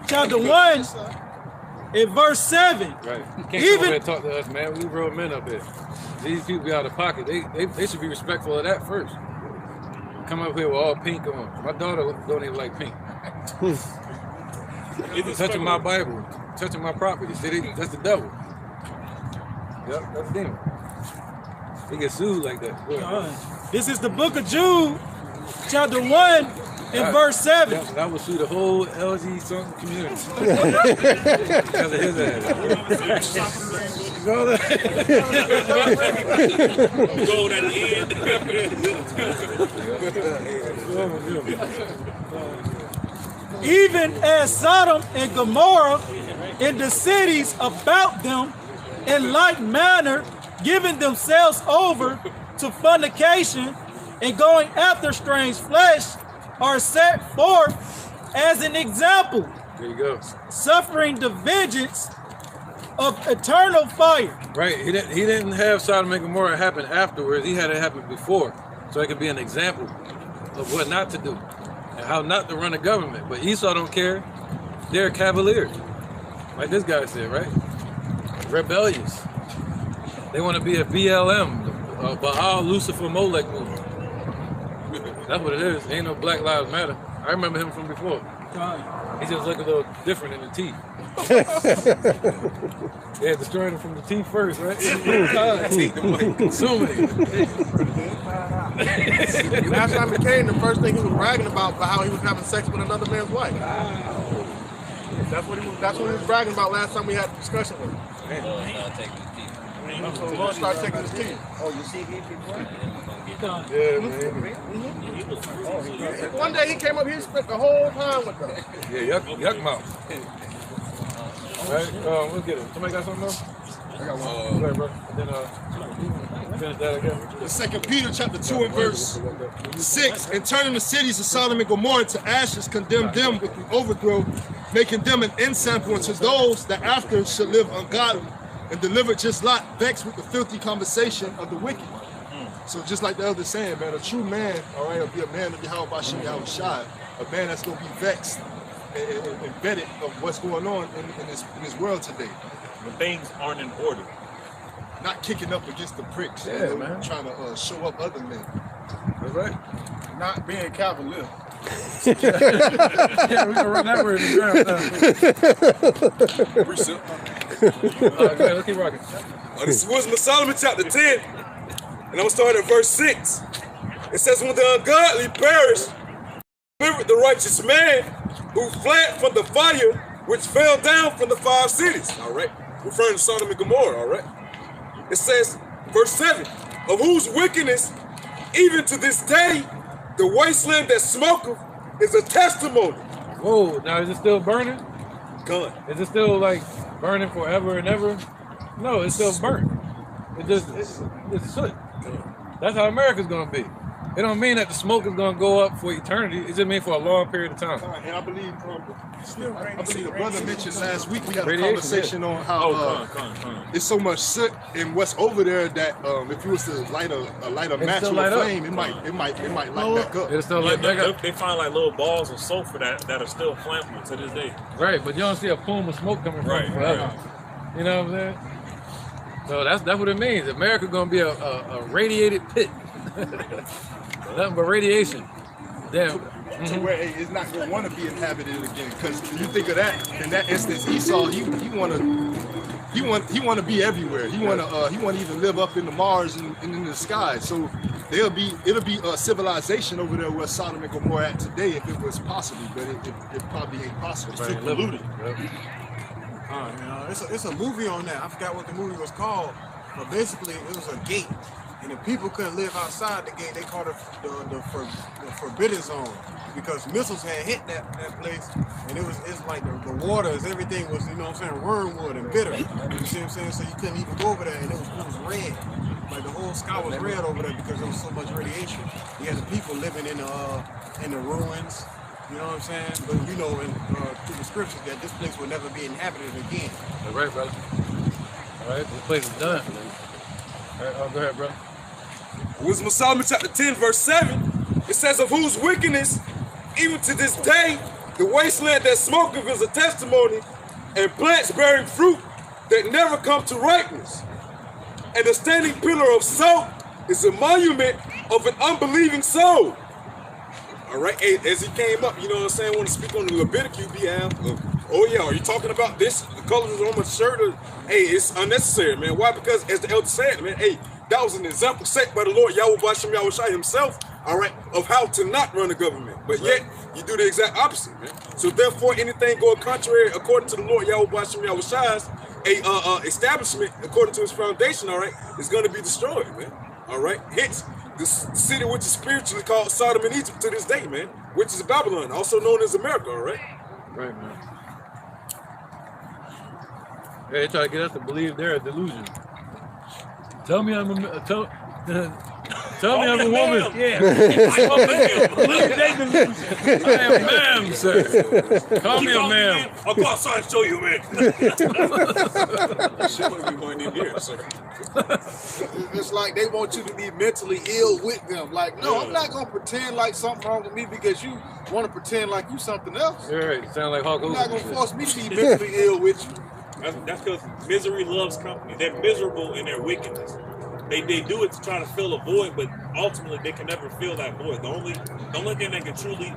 Speaker 1: chapter 1, in verse 7.
Speaker 2: Right. You can't come over here and talk to us, man. We real men up here. These people be out of pocket. They should be respectful of that first. Come up here with all pink on. My daughter don't even like pink. Touching my Bible, touching my property. See, that's the devil. Yep, that's them. They get sued like that.
Speaker 1: This is the book of Jude, chapter 1, and verse 7.
Speaker 2: Yeah, I would sue the whole LG something community. Because of his ass.
Speaker 5: Gold at the end.
Speaker 1: Even as Sodom and Gomorrah and the cities about them in like manner, giving themselves over to fornication and going after strange flesh, are set forth as an example.
Speaker 2: There you go.
Speaker 1: Suffering the vengeance of eternal fire.
Speaker 2: Right. He didn't have Sodom and Gomorrah happen afterwards. He had it happen before, so it could be an example of what not to do and how not to run a government. But Esau don't care. They're cavaliers, like this guy said, right? Rebellious. They want to be a BLM, a Baal, Lucifer, Molech movement. That's what it is. Ain't no Black Lives Matter. I remember him from before. He just looked a little different in the teeth. Yeah, destroying him from the teeth first, right? Consuming it.
Speaker 6: Last time he came, the first thing he was bragging about how he was having sex with another man's wife. That's what he was bragging about last time we had a discussion with him. So we're gonna start taking his teeth.
Speaker 14: Oh, you see him before?
Speaker 2: Yeah, man.
Speaker 6: One day he came up here and spent the whole time with us.
Speaker 2: Yeah, yuck mouth. All right, let's get it. Somebody got something else?
Speaker 4: I got one.
Speaker 2: Go ahead, bro. Then finish that again.
Speaker 4: The 2 Peter chapter 2 and verse 6, and turning the cities of Sodom and Gomorrah to ashes, condemned them with the overthrow, making them an ensample unto those that after should live ungodly, and delivered just Lot, vexed with the filthy conversation of the wicked. So just like the elder saying, man, a true man, all right, will be a man of Yahweh Bashim Yahweh Shai, a man that's going to be vexed and vetted of what's going on in this world today.
Speaker 5: When things aren't in order.
Speaker 4: not kicking up against the pricks.
Speaker 2: Yeah,
Speaker 4: you know,
Speaker 2: man.
Speaker 4: Trying to show up other men.
Speaker 2: That's right.
Speaker 4: Not being cavalier.
Speaker 2: Yeah, we're gonna run that word in the ground. Okay, let's keep rocking.
Speaker 9: This is Wisdom of Solomon, chapter 10, and I'm gonna start at verse 6. It says, when the ungodly perish, delivered the righteous man who fled from the fire which fell down from the 5 cities. All right, referring to Sodom and Gomorrah. All right. It says, verse 7, of whose wickedness, even to this day, the wasteland that smoketh is a testimony.
Speaker 2: Whoa, now is it still burning?
Speaker 9: Gun.
Speaker 2: Is it still like burning forever and ever? No, it's still burnt. It's soot. That's how America's gonna be. It don't mean that the smoke is gonna go up for eternity. It just means for a long period of time.
Speaker 4: And I believe the brother mentioned last week we had a conversation on how it's so much soot in what's over there that if you was to light a match or a flame, it might light back up.
Speaker 2: It'll still light back up.
Speaker 5: They find like little balls of sulfur that are still flammable to this day.
Speaker 2: Right, but you don't see a plume of smoke coming from it forever. You know what I'm saying? So that's what it means. America's gonna be a radiated pit. Nothing but radiation. Damn.
Speaker 4: To where it's not going to want to be inhabited again. Because you think of that, in that instance, Esau, he want to be everywhere. He want to even live up in the Mars and in the sky. So it'll be a civilization over there where Sodom and Gomorrah at today if it was possible, but it probably ain't possible. It's too polluted.
Speaker 7: It's a movie on that. I forgot what the movie was called, but basically it was a gate. And if people couldn't live outside the gate, they called it the forbidden zone because missiles had hit that place, and it's like the waters, everything was, you know what I'm saying, wormwood and bitter. You see what I'm saying? So you couldn't even go over there, and it was red. Like the whole sky was red over there because there was so much radiation. You had the people living in the ruins. You know what I'm saying? But you know, through the scriptures, that this place will never be inhabited again.
Speaker 2: All right, brother. All right, this place is done. All right, go ahead, brother.
Speaker 9: Wisdom of Solomon, chapter 10, verse 7, it says, of whose wickedness, even to this day, the wasteland that smoketh is a testimony, and plants bearing fruit that never come to ripeness. And the standing pillar of salt is a monument of an unbelieving soul. All right, hey, as he came up, you know what I'm saying, I want to speak on the Leviticus behalf of, oh yeah, are you talking about this, the colors on my shirt? Or, hey, it's unnecessary, man. Why? Because as the elder said, man, hey, that was an example set by the Lord Yahweh B'Shem Yahushua himself, all right, of how to not run a government. But yet, you do the exact opposite, man. So therefore, anything going contrary, according to the Lord Yahweh B'Shem Yahushua's establishment, according to his foundation, all right, is going to be destroyed, man. All right. Hence, the city which is spiritually called Sodom and Egypt to this day, man, which is Babylon, also known as America, all right?
Speaker 2: Right, man. Yeah, they try to get us to believe they're a delusion. Tell me I'm a tell me I'm a woman.
Speaker 1: Yeah.
Speaker 2: I am ma'am, sir. Call me a ma'am.
Speaker 5: I'll go outside and show you, man.
Speaker 9: Shit, what we going in here, sir?
Speaker 16: It's like they want you to be mentally ill with them. Like, no, I'm not gonna pretend like something wrong with me because you want to pretend like you something else.
Speaker 2: You're right. Sound like Hulk Hogan.
Speaker 16: You're not gonna force me to be mentally ill with you.
Speaker 5: That's because misery loves company. They're miserable in their wickedness. They do it to try to fill a void, but ultimately they can never fill that void. The only thing that can truly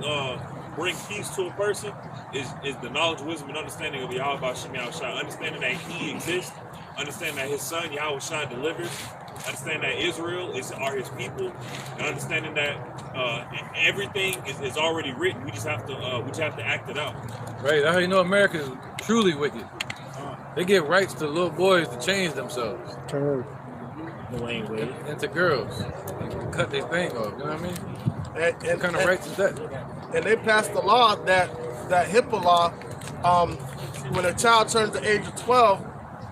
Speaker 5: bring peace to a person is the knowledge, wisdom, and understanding of Yahweh B'Shem Yahushua. Understanding that He exists, understanding that His Son Yahushua delivers, understanding that Israel are His people, and understanding that everything is already written. We just have to act it out.
Speaker 2: Right. That's how you know America is truly wicked. They give rights to little boys to change themselves. Into girls. And cut their thing off. You know what I mean? What kind of rights is that?
Speaker 6: And they passed the law that HIPAA law, when a child turns the age of 12,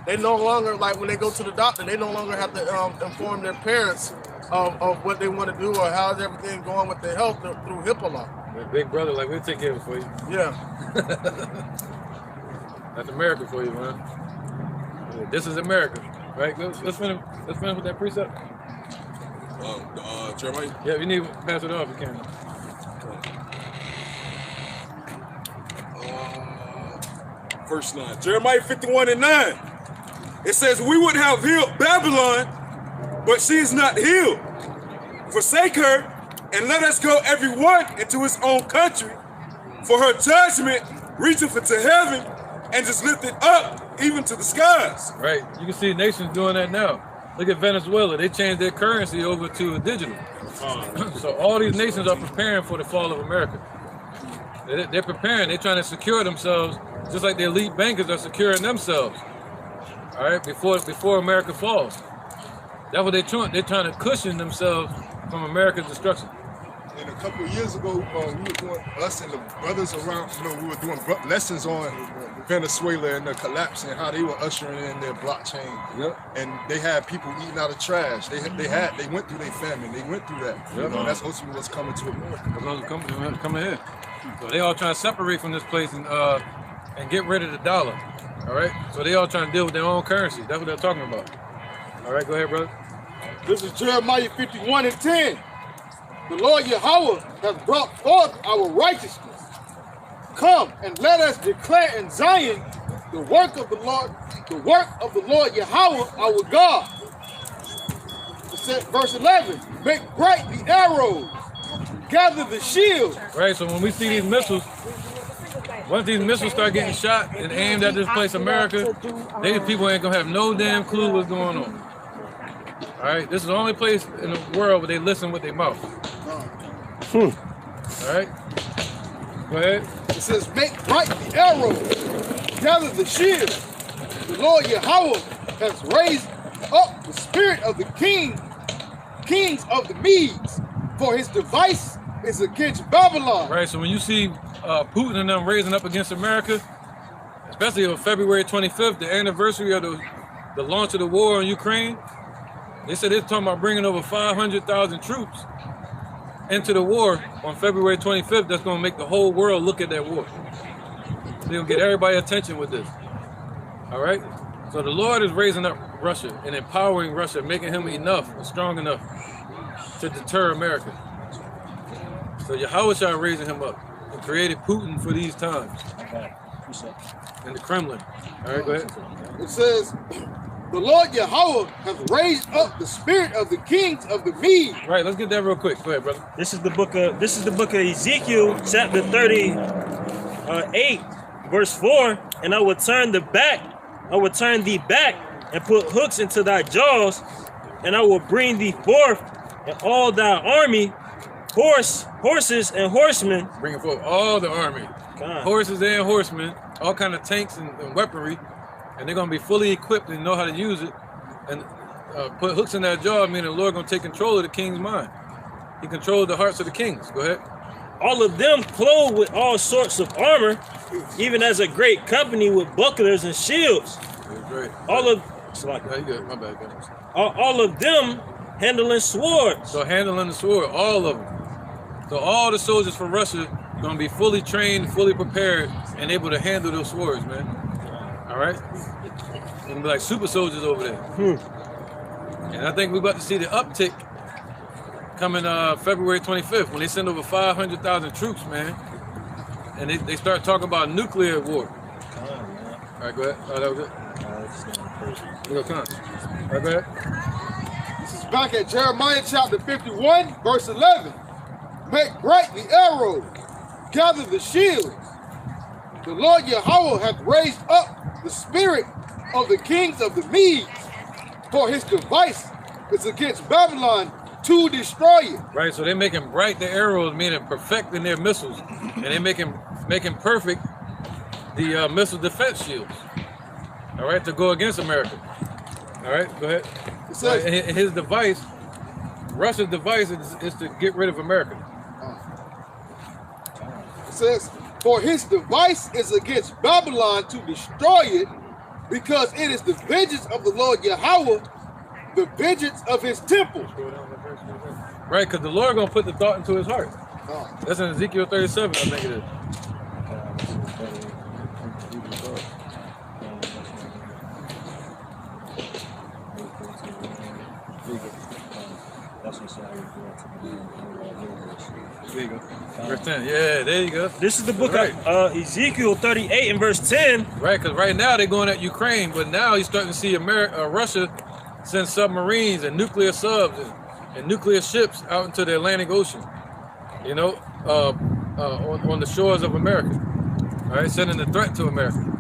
Speaker 6: they no longer, like when they go to the doctor, they no longer have to inform their parents of what they want to do or how's everything going with their health through HIPAA law.
Speaker 2: Your big brother, like, we'll take care of it for you.
Speaker 6: Yeah.
Speaker 2: That's America for you, man. This is America, right? Let's finish with that precept.
Speaker 9: Jeremiah?
Speaker 2: Yeah, you need to pass it off if you can.
Speaker 9: Verse 9. Jeremiah 51:9. It says, we would have healed Babylon, but she is not healed. Forsake her, and let us go every one into his own country. For her judgment reacheth into heaven, and just lifted up even to the skies.
Speaker 2: Right. You can see nations doing that now. Look at Venezuela. They changed their currency over to digital. So all these nations are preparing for the fall of America. They're preparing. They're trying to secure themselves, just like the elite bankers are securing themselves. All right, before America falls. That's what they're trying. They're trying to cushion themselves from America's destruction.
Speaker 4: And a couple of years ago, we were doing, us and the brothers around, we were doing lessons on Venezuela and the collapse and how they were ushering in their blockchain.
Speaker 2: Yep.
Speaker 4: And they had people eating out of trash. They went through their famine. They went through that.
Speaker 2: Yep.
Speaker 4: That's ultimately what's coming to America.
Speaker 2: That's what's coming here. So they all trying to separate from this place and get rid of the dollar. All right. So they all trying to deal with their own currency. That's what they're talking about. All right. Go ahead, brother.
Speaker 16: This is Jeremiah 51:10. The Lord Yahweh has brought forth our righteousness. Come and let us declare in Zion the work of the Lord Yahweh our God. It says, verse 11, make bright the arrows, gather the shield.
Speaker 2: Right, so when we see these missiles, once these missiles start getting shot and aimed at this place, America, these people ain't gonna have no damn clue what's going on. All right, this is the only place in the world where they listen with their mouth. All right, go ahead.
Speaker 16: It says, make bright the arrows, gather the shield. The Lord Yahweh has raised up the spirit of the kings of the Medes, for his device is against Babylon.
Speaker 2: Right, so when you see Putin and them raising up against America, especially on February 25th, the anniversary of the launch of the war in Ukraine, they said they're talking about bringing over 500,000 troops into the war on February 25th. That's going to make the whole world look at that war. So they'll get everybody's attention with this. All right? So the Lord is raising up Russia and empowering Russia, making him enough, strong enough to deter America. So Yahweh shall raising him up and created Putin for these times. In the Kremlin. All right, go ahead.
Speaker 16: It says, the Lord Yahweh has raised up the spirit of the kings of the Medes.
Speaker 2: Right, let's get that real quick. Go ahead, brother.
Speaker 10: This is the book of Ezekiel, chapter 38, verse 4. And I will turn thee back and put hooks into thy jaws, and I will bring thee forth and all thy army, horses and horsemen.
Speaker 2: Bringing forth all the army, horses and horsemen, all kind of tanks and weaponry. And they're going to be fully equipped and know how to use it. And put hooks in that jaw, meaning the Lord going to take control of the king's mind. He controls the hearts of the kings. Go ahead.
Speaker 10: All of them clothed with all sorts of armor, even as a great company with bucklers and shields.
Speaker 2: Great.
Speaker 10: All of
Speaker 2: my bad, guys.
Speaker 10: All of them handling swords.
Speaker 2: So handling the sword, all of them. So all the soldiers from Russia are going to be fully trained, fully prepared, and able to handle those swords, man. All right? They're going to be like super soldiers over there. And I think we're about to see the uptick coming February 25th when they send over 500,000 troops, man. And they start talking about nuclear war. All right, go ahead. Oh, that was it. All right, go ahead.
Speaker 16: This is back at Jeremiah chapter 51, verse 11. Make bright the arrows, gather the shields. The Lord Yahweh hath raised up the spirit of the kings of the Medes, for his device is against Babylon to destroy it.
Speaker 2: Right, so they're making bright the arrows, meaning perfecting their missiles, and they're making perfect the missile defense shields. All right, to go against America. All right, go ahead.
Speaker 16: It says,
Speaker 2: his device, Russia's device is to get rid of America.
Speaker 16: It says, for his device is against Babylon to destroy it, because it is the vengeance of the Lord Yahweh, the vengeance of his temple.
Speaker 2: Right, because the Lord going to put the thought into his heart. That's in Ezekiel 37, I think it is. There you go. Verse 10. Yeah, there you go.
Speaker 10: This is the book of Ezekiel 38 and verse 10.
Speaker 2: Right, because right now they're going at Ukraine, but now you're starting to see Russia send submarines and nuclear subs and nuclear ships out into the Atlantic Ocean, you know, on the shores of America. All right, sending a threat to America.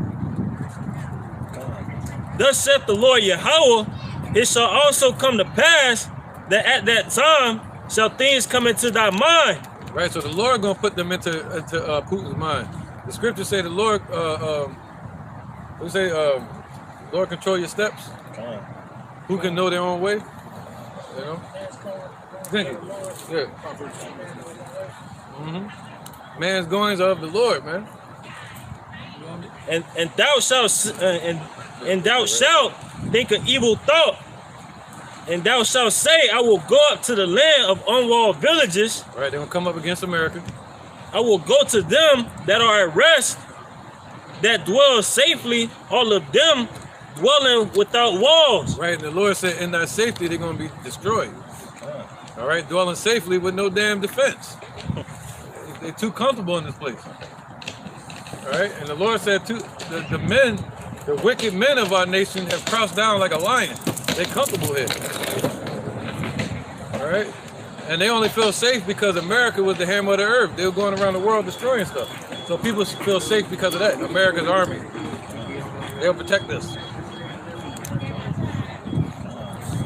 Speaker 10: Thus saith the Lord Yahweh, it shall also come to pass that at that time shall things come into thy mind.
Speaker 2: Right, so the Lord gonna put them into Putin's mind. The scriptures say the Lord, Lord control your steps. Who can know their own way? You know. Thank you. Yeah. Man's goings are of the Lord, man.
Speaker 10: And thou shalt and thou shalt think an evil thought. And thou shalt say, I will go up to the land of unwalled villages.
Speaker 2: Right, they're gonna come up against America.
Speaker 10: I will go to them that are at rest, that dwell safely, all of them dwelling without walls.
Speaker 2: Right, and the Lord said, in thy safety, they're gonna be destroyed. All right, dwelling safely with no damn defense. They're too comfortable in this place. All right, and the Lord said, the wicked men of our nation have crouched down like a lion. They're comfortable here. All right? And they only feel safe because America was the hammer of the earth. They were going around the world destroying stuff. So people feel safe because of that. America's army. They'll protect us.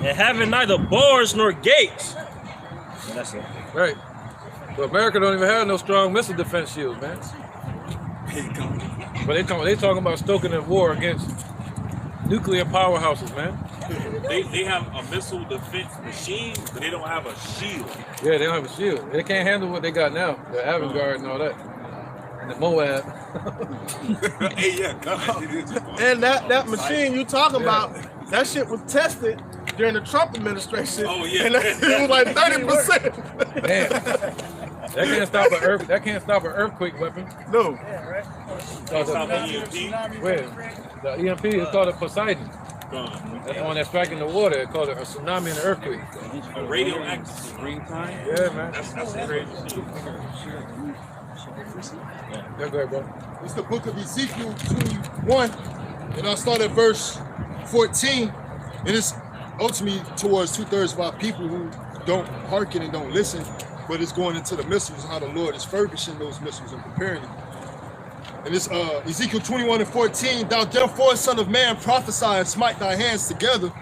Speaker 10: And having neither bars nor gates.
Speaker 2: That's it. Right. So America don't even have no strong missile defense shields, man. But they talking about stoking a war against nuclear powerhouses, man.
Speaker 5: They have a missile defense machine, but they don't have a shield.
Speaker 2: Yeah, they don't have a shield. They can't handle what they got now. The Avangard and all that. And the Moab.
Speaker 6: And that machine you talking about, that shit was tested during the Trump administration.
Speaker 5: Oh yeah.
Speaker 6: And it was like 30%.
Speaker 2: Man. That can't stop an earthquake weapon.
Speaker 6: No.
Speaker 5: Stop the EMP.
Speaker 2: Where? The EMP is called a Poseidon. That's the one that's striking the water. It's called a tsunami and an earthquake.
Speaker 5: A radioactive springtime?
Speaker 2: Yeah, man.
Speaker 5: That's crazy shit.
Speaker 2: Yeah, go ahead, bro.
Speaker 4: It's the book of Ezekiel 21, and I'll start at verse 14. And it's ultimately towards 2/3 of our people who don't hearken and don't listen, but it's going into the missiles, how the Lord is furbishing those missiles and preparing them. And it's Ezekiel 21 and 14. Thou therefore, son of man, prophesy and smite thy hands together,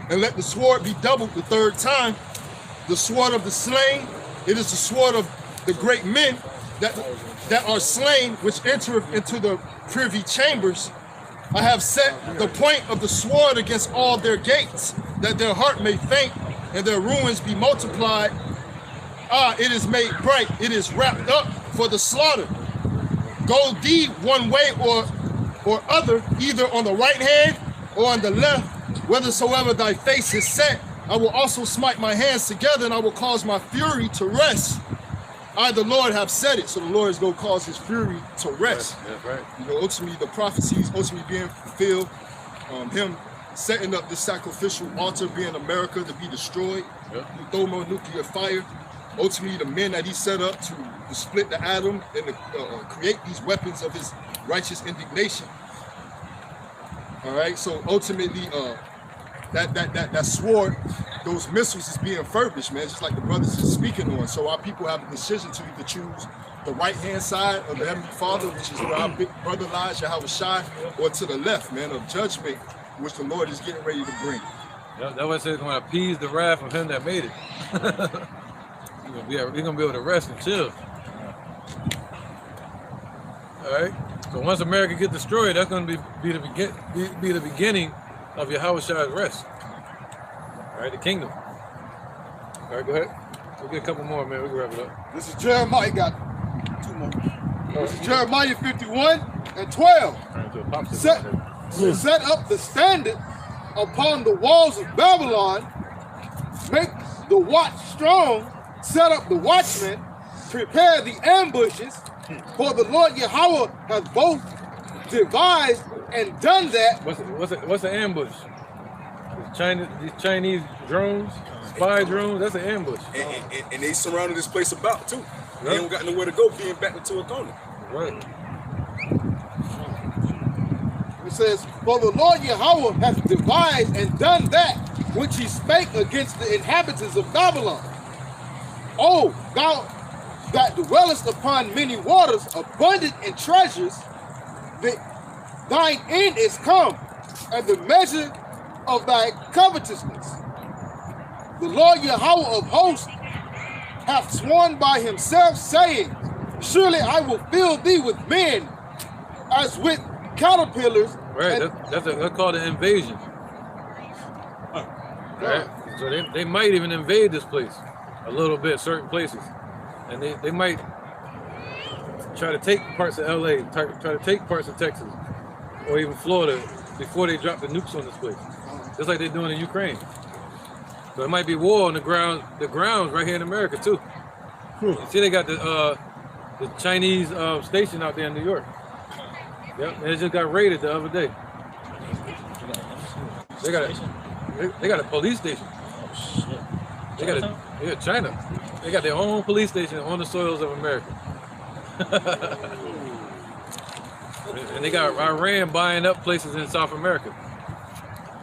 Speaker 4: and let the sword be doubled the third time. The sword of the slain, it is the sword of the great men that are slain, which entereth into the privy chambers. I have set the point of the sword against all their gates, that their heart may faint and their ruins be multiplied. It is made bright, it is wrapped up for the slaughter. Go thee one way or other, either on the right hand or on the left, whithersoever thy face is set. I will also smite my hands together, and I will cause my fury to rest. I, the Lord, have said it. So the Lord is going to cause his fury to rest.
Speaker 2: That's right.
Speaker 4: You know, ultimately, the prophecies ultimately being fulfilled. Him setting up the sacrificial altar, being America to be destroyed.
Speaker 2: Yep.
Speaker 4: Thermonuclear fire. Ultimately, the men that he set up to split the atom and to create these weapons of his righteous indignation. All right. So ultimately, that sword, those missiles is being furbished, man, just like the brothers is speaking on. So our people have a decision to either choose the right-hand side of the Heavenly Father, which is where our big brother lies, Yahweh Shai, or to the left, man, of judgment, which the Lord is getting ready to bring.
Speaker 2: That's why I said it's going to appease the wrath of him that made it. We're going to be able to rest and chill. All right? So once America gets destroyed, that's going to be the beginning of Yahweh Shai's rest. All right, the kingdom. All right, go ahead. We'll get a couple more, man. We can wrap it up.
Speaker 16: This is Jeremiah. Got 2 more. This is Jeremiah 51 and 12. Set up the standard upon the walls of Babylon. Make the watch strong. Set up the watchmen. Prepare the ambushes. For the Lord Yahweh has both devised and done that.
Speaker 2: What's an ambush? These Chinese drones, spy drones, that's an ambush.
Speaker 9: And they surrounded this place about too. They don't got nowhere to go being back into a corner.
Speaker 2: Right.
Speaker 16: It says, for the Lord Yahweh hath devised and done that which he spake against the inhabitants of Babylon. Oh, thou that dwellest upon many waters, abundant in treasures, thine end is come, and the measure of thy covetousness. The Lord Yahweh of hosts hath sworn by himself, saying, surely I will fill thee with men as with caterpillars.
Speaker 2: Right, that's called an invasion. Right? So they might even invade this place a little bit, certain places. And they might try to take parts of LA, try to take parts of Texas, or even Florida before they drop the nukes on this place. Just like they're doing in Ukraine. So it might be war on the grounds right here in America too. You see they got the Chinese station out there in New York. Yep, and it just got raided the other day. They got a police station. They got China. They got their own police station on the soils of America. And they got Iran buying up places in South America.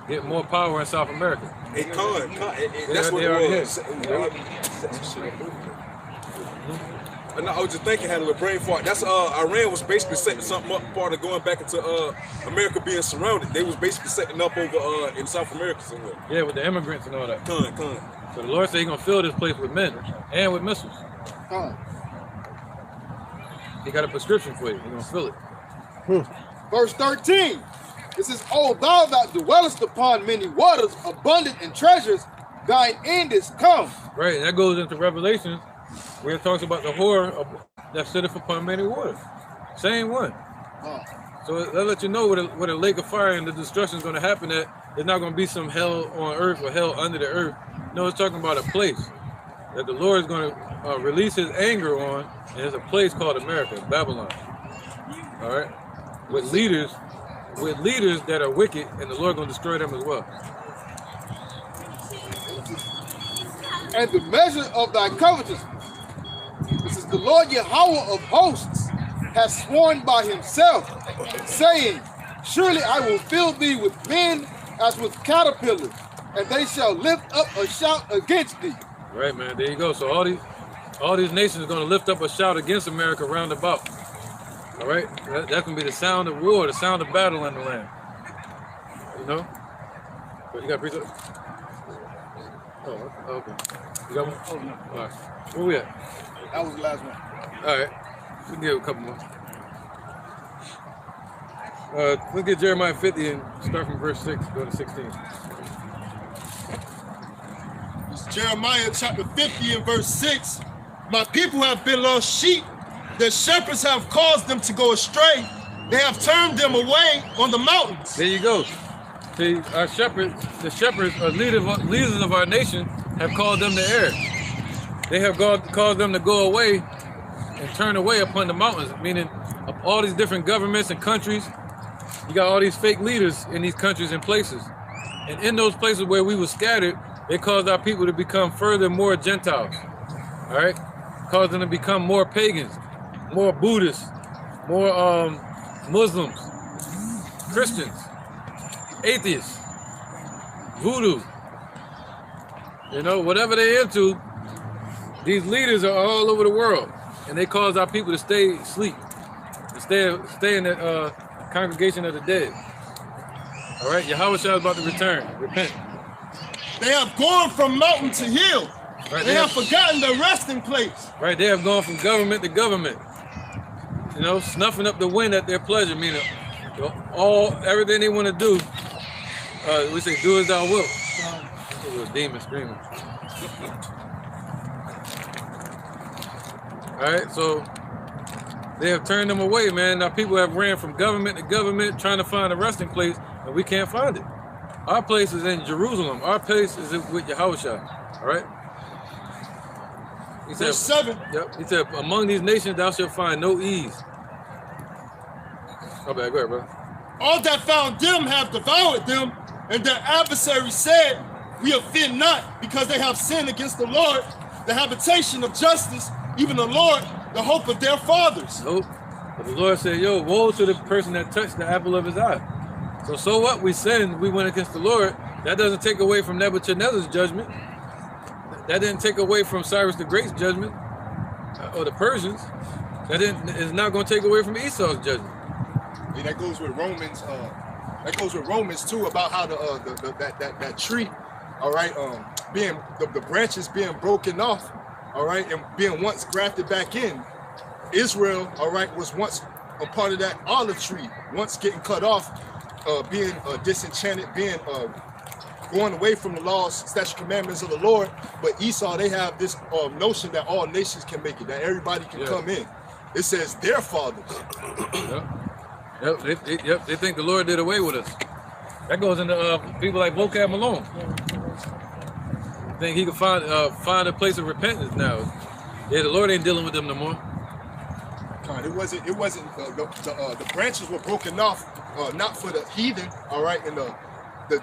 Speaker 2: Getting more power in South America.
Speaker 9: That's what it was. I was just thinking, had a little brain fart. That's Iran was basically setting something up, part of going back into America being surrounded. They was basically setting up over in South America somewhere.
Speaker 2: Yeah, with the immigrants and all that.
Speaker 9: Con.
Speaker 2: So the Lord said He's gonna fill this place with men and with missiles. He got a prescription for you. He's gonna fill it.
Speaker 16: Verse 13. It says, O thou that dwellest upon many waters, abundant in treasures, thine end is come.
Speaker 2: Right, and that goes into Revelation, where it talks about the whore that sitteth upon many waters. Same one. So that lets you know where the lake of fire and the destruction is going to happen at. There's not going to be some hell on earth or hell under the earth. No, it's talking about a place that the Lord is going to release His anger on, and it's a place called America, Babylon. All right, with leaders that are wicked, and the Lord is going to destroy them as well.
Speaker 16: And the measure of thy covetousness. This is the Lord Yahweh of hosts has sworn by himself, saying, surely I will fill thee with men as with caterpillars, and they shall lift up a shout against thee.
Speaker 2: Right, man. There you go. So all these nations are going to lift up a shout against America round about. All right, that can be the sound of war, the sound of battle in the land. You know. But you got preach. Oh, okay. You got one? Oh no. All right. Where we at?
Speaker 16: That was the last one.
Speaker 2: All right. We can give a couple more. Let's get Jeremiah 50 and start from verse 6, go to 16.
Speaker 4: It's Jeremiah chapter 50 and verse 6. My people have been lost sheep. The shepherds have caused them to go astray. They have turned them away on the mountains.
Speaker 2: There you go. See, our shepherds, the shepherds, leaders of our nation, have called them to err. They have caused them to go away and turn away upon the mountains, meaning of all these different governments and countries. You got all these fake leaders in these countries and places. And in those places where we were scattered, they caused our people to become further more Gentiles. All right? Caused them to become more pagans, more Buddhists, more Muslims, Christians, atheists, voodoo. You know, whatever they're into, these leaders are all over the world. And they cause our people to stay asleep, to stay in the congregation of the dead. All right, Yahweh is about to return. Repent.
Speaker 4: They have gone from mountain to hill.
Speaker 2: Right,
Speaker 4: they have forgotten their resting place.
Speaker 2: Right, they have gone from government to government. You know, snuffing up the wind at their pleasure, meaning everything they want to do, we say, do as thou wilt. It was a demon screaming. All right, so they have turned them away, man. Now people have ran from government to government trying to find a resting place, and we can't find it. Our place is in Jerusalem. Our place is with Yahushua. All right? He said,
Speaker 4: Verse 7.
Speaker 2: Yep. He said, among these nations thou shalt find no ease. Oh, bad. Go ahead, brother.
Speaker 4: All that found them have devoured them, and their adversaries said, we offend not, because they have sinned against the Lord, the habitation of justice, even the Lord, the hope of their fathers.
Speaker 2: Nope. But the Lord said, yo, woe to the person that touched the apple of his eye. So what? We sinned, we went against the Lord. That doesn't take away from Nebuchadnezzar's judgment. That didn't take away from Cyrus the Great's judgment, or the Persians. Is not going to take away from Esau's judgment.
Speaker 4: Yeah, that goes with Romans. That goes with Romans too, about how that tree, all right, being the branches being broken off, all right, and being once grafted back in. Israel, all right, was once a part of that olive tree, once getting cut off, being disenchanted, being going away from the laws, statute, commandments of the Lord. But Esau, they have this notion that all nations can make it, that everybody can come in. It says their fathers.
Speaker 2: Yep, they think the Lord did away with us. That goes into people like Bthmb Malone. Think he could find a place of repentance now. Yeah, the Lord ain't dealing with them no more.
Speaker 4: It wasn't. The branches were broken off, not for the heathen, all right, and the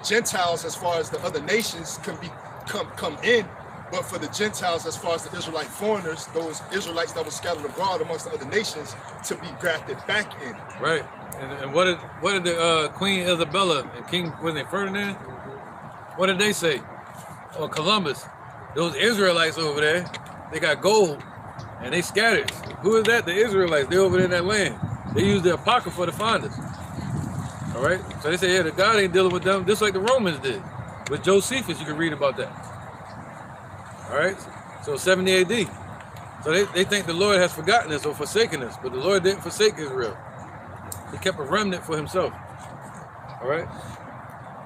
Speaker 4: Gentiles, as far as the other nations can come in, but for the Gentiles, as far as the Israelite foreigners, those Israelites that were scattered abroad amongst the other nations, to be grafted back in.
Speaker 2: Right. And what did the Queen Isabella and King, was it Ferdinand? What did they say? Or Columbus? Those Israelites over there, they got gold and they scattered. Who is that? The Israelites. They're over there in that land. They used the Apocrypha to find us. All right. So they say, yeah, the God ain't dealing with them, just like the Romans did with Josephus. You can read about that. All right. So 70 AD. So they think the Lord has forgotten us or forsaken us, but the Lord didn't forsake Israel. He kept a remnant for himself. All right.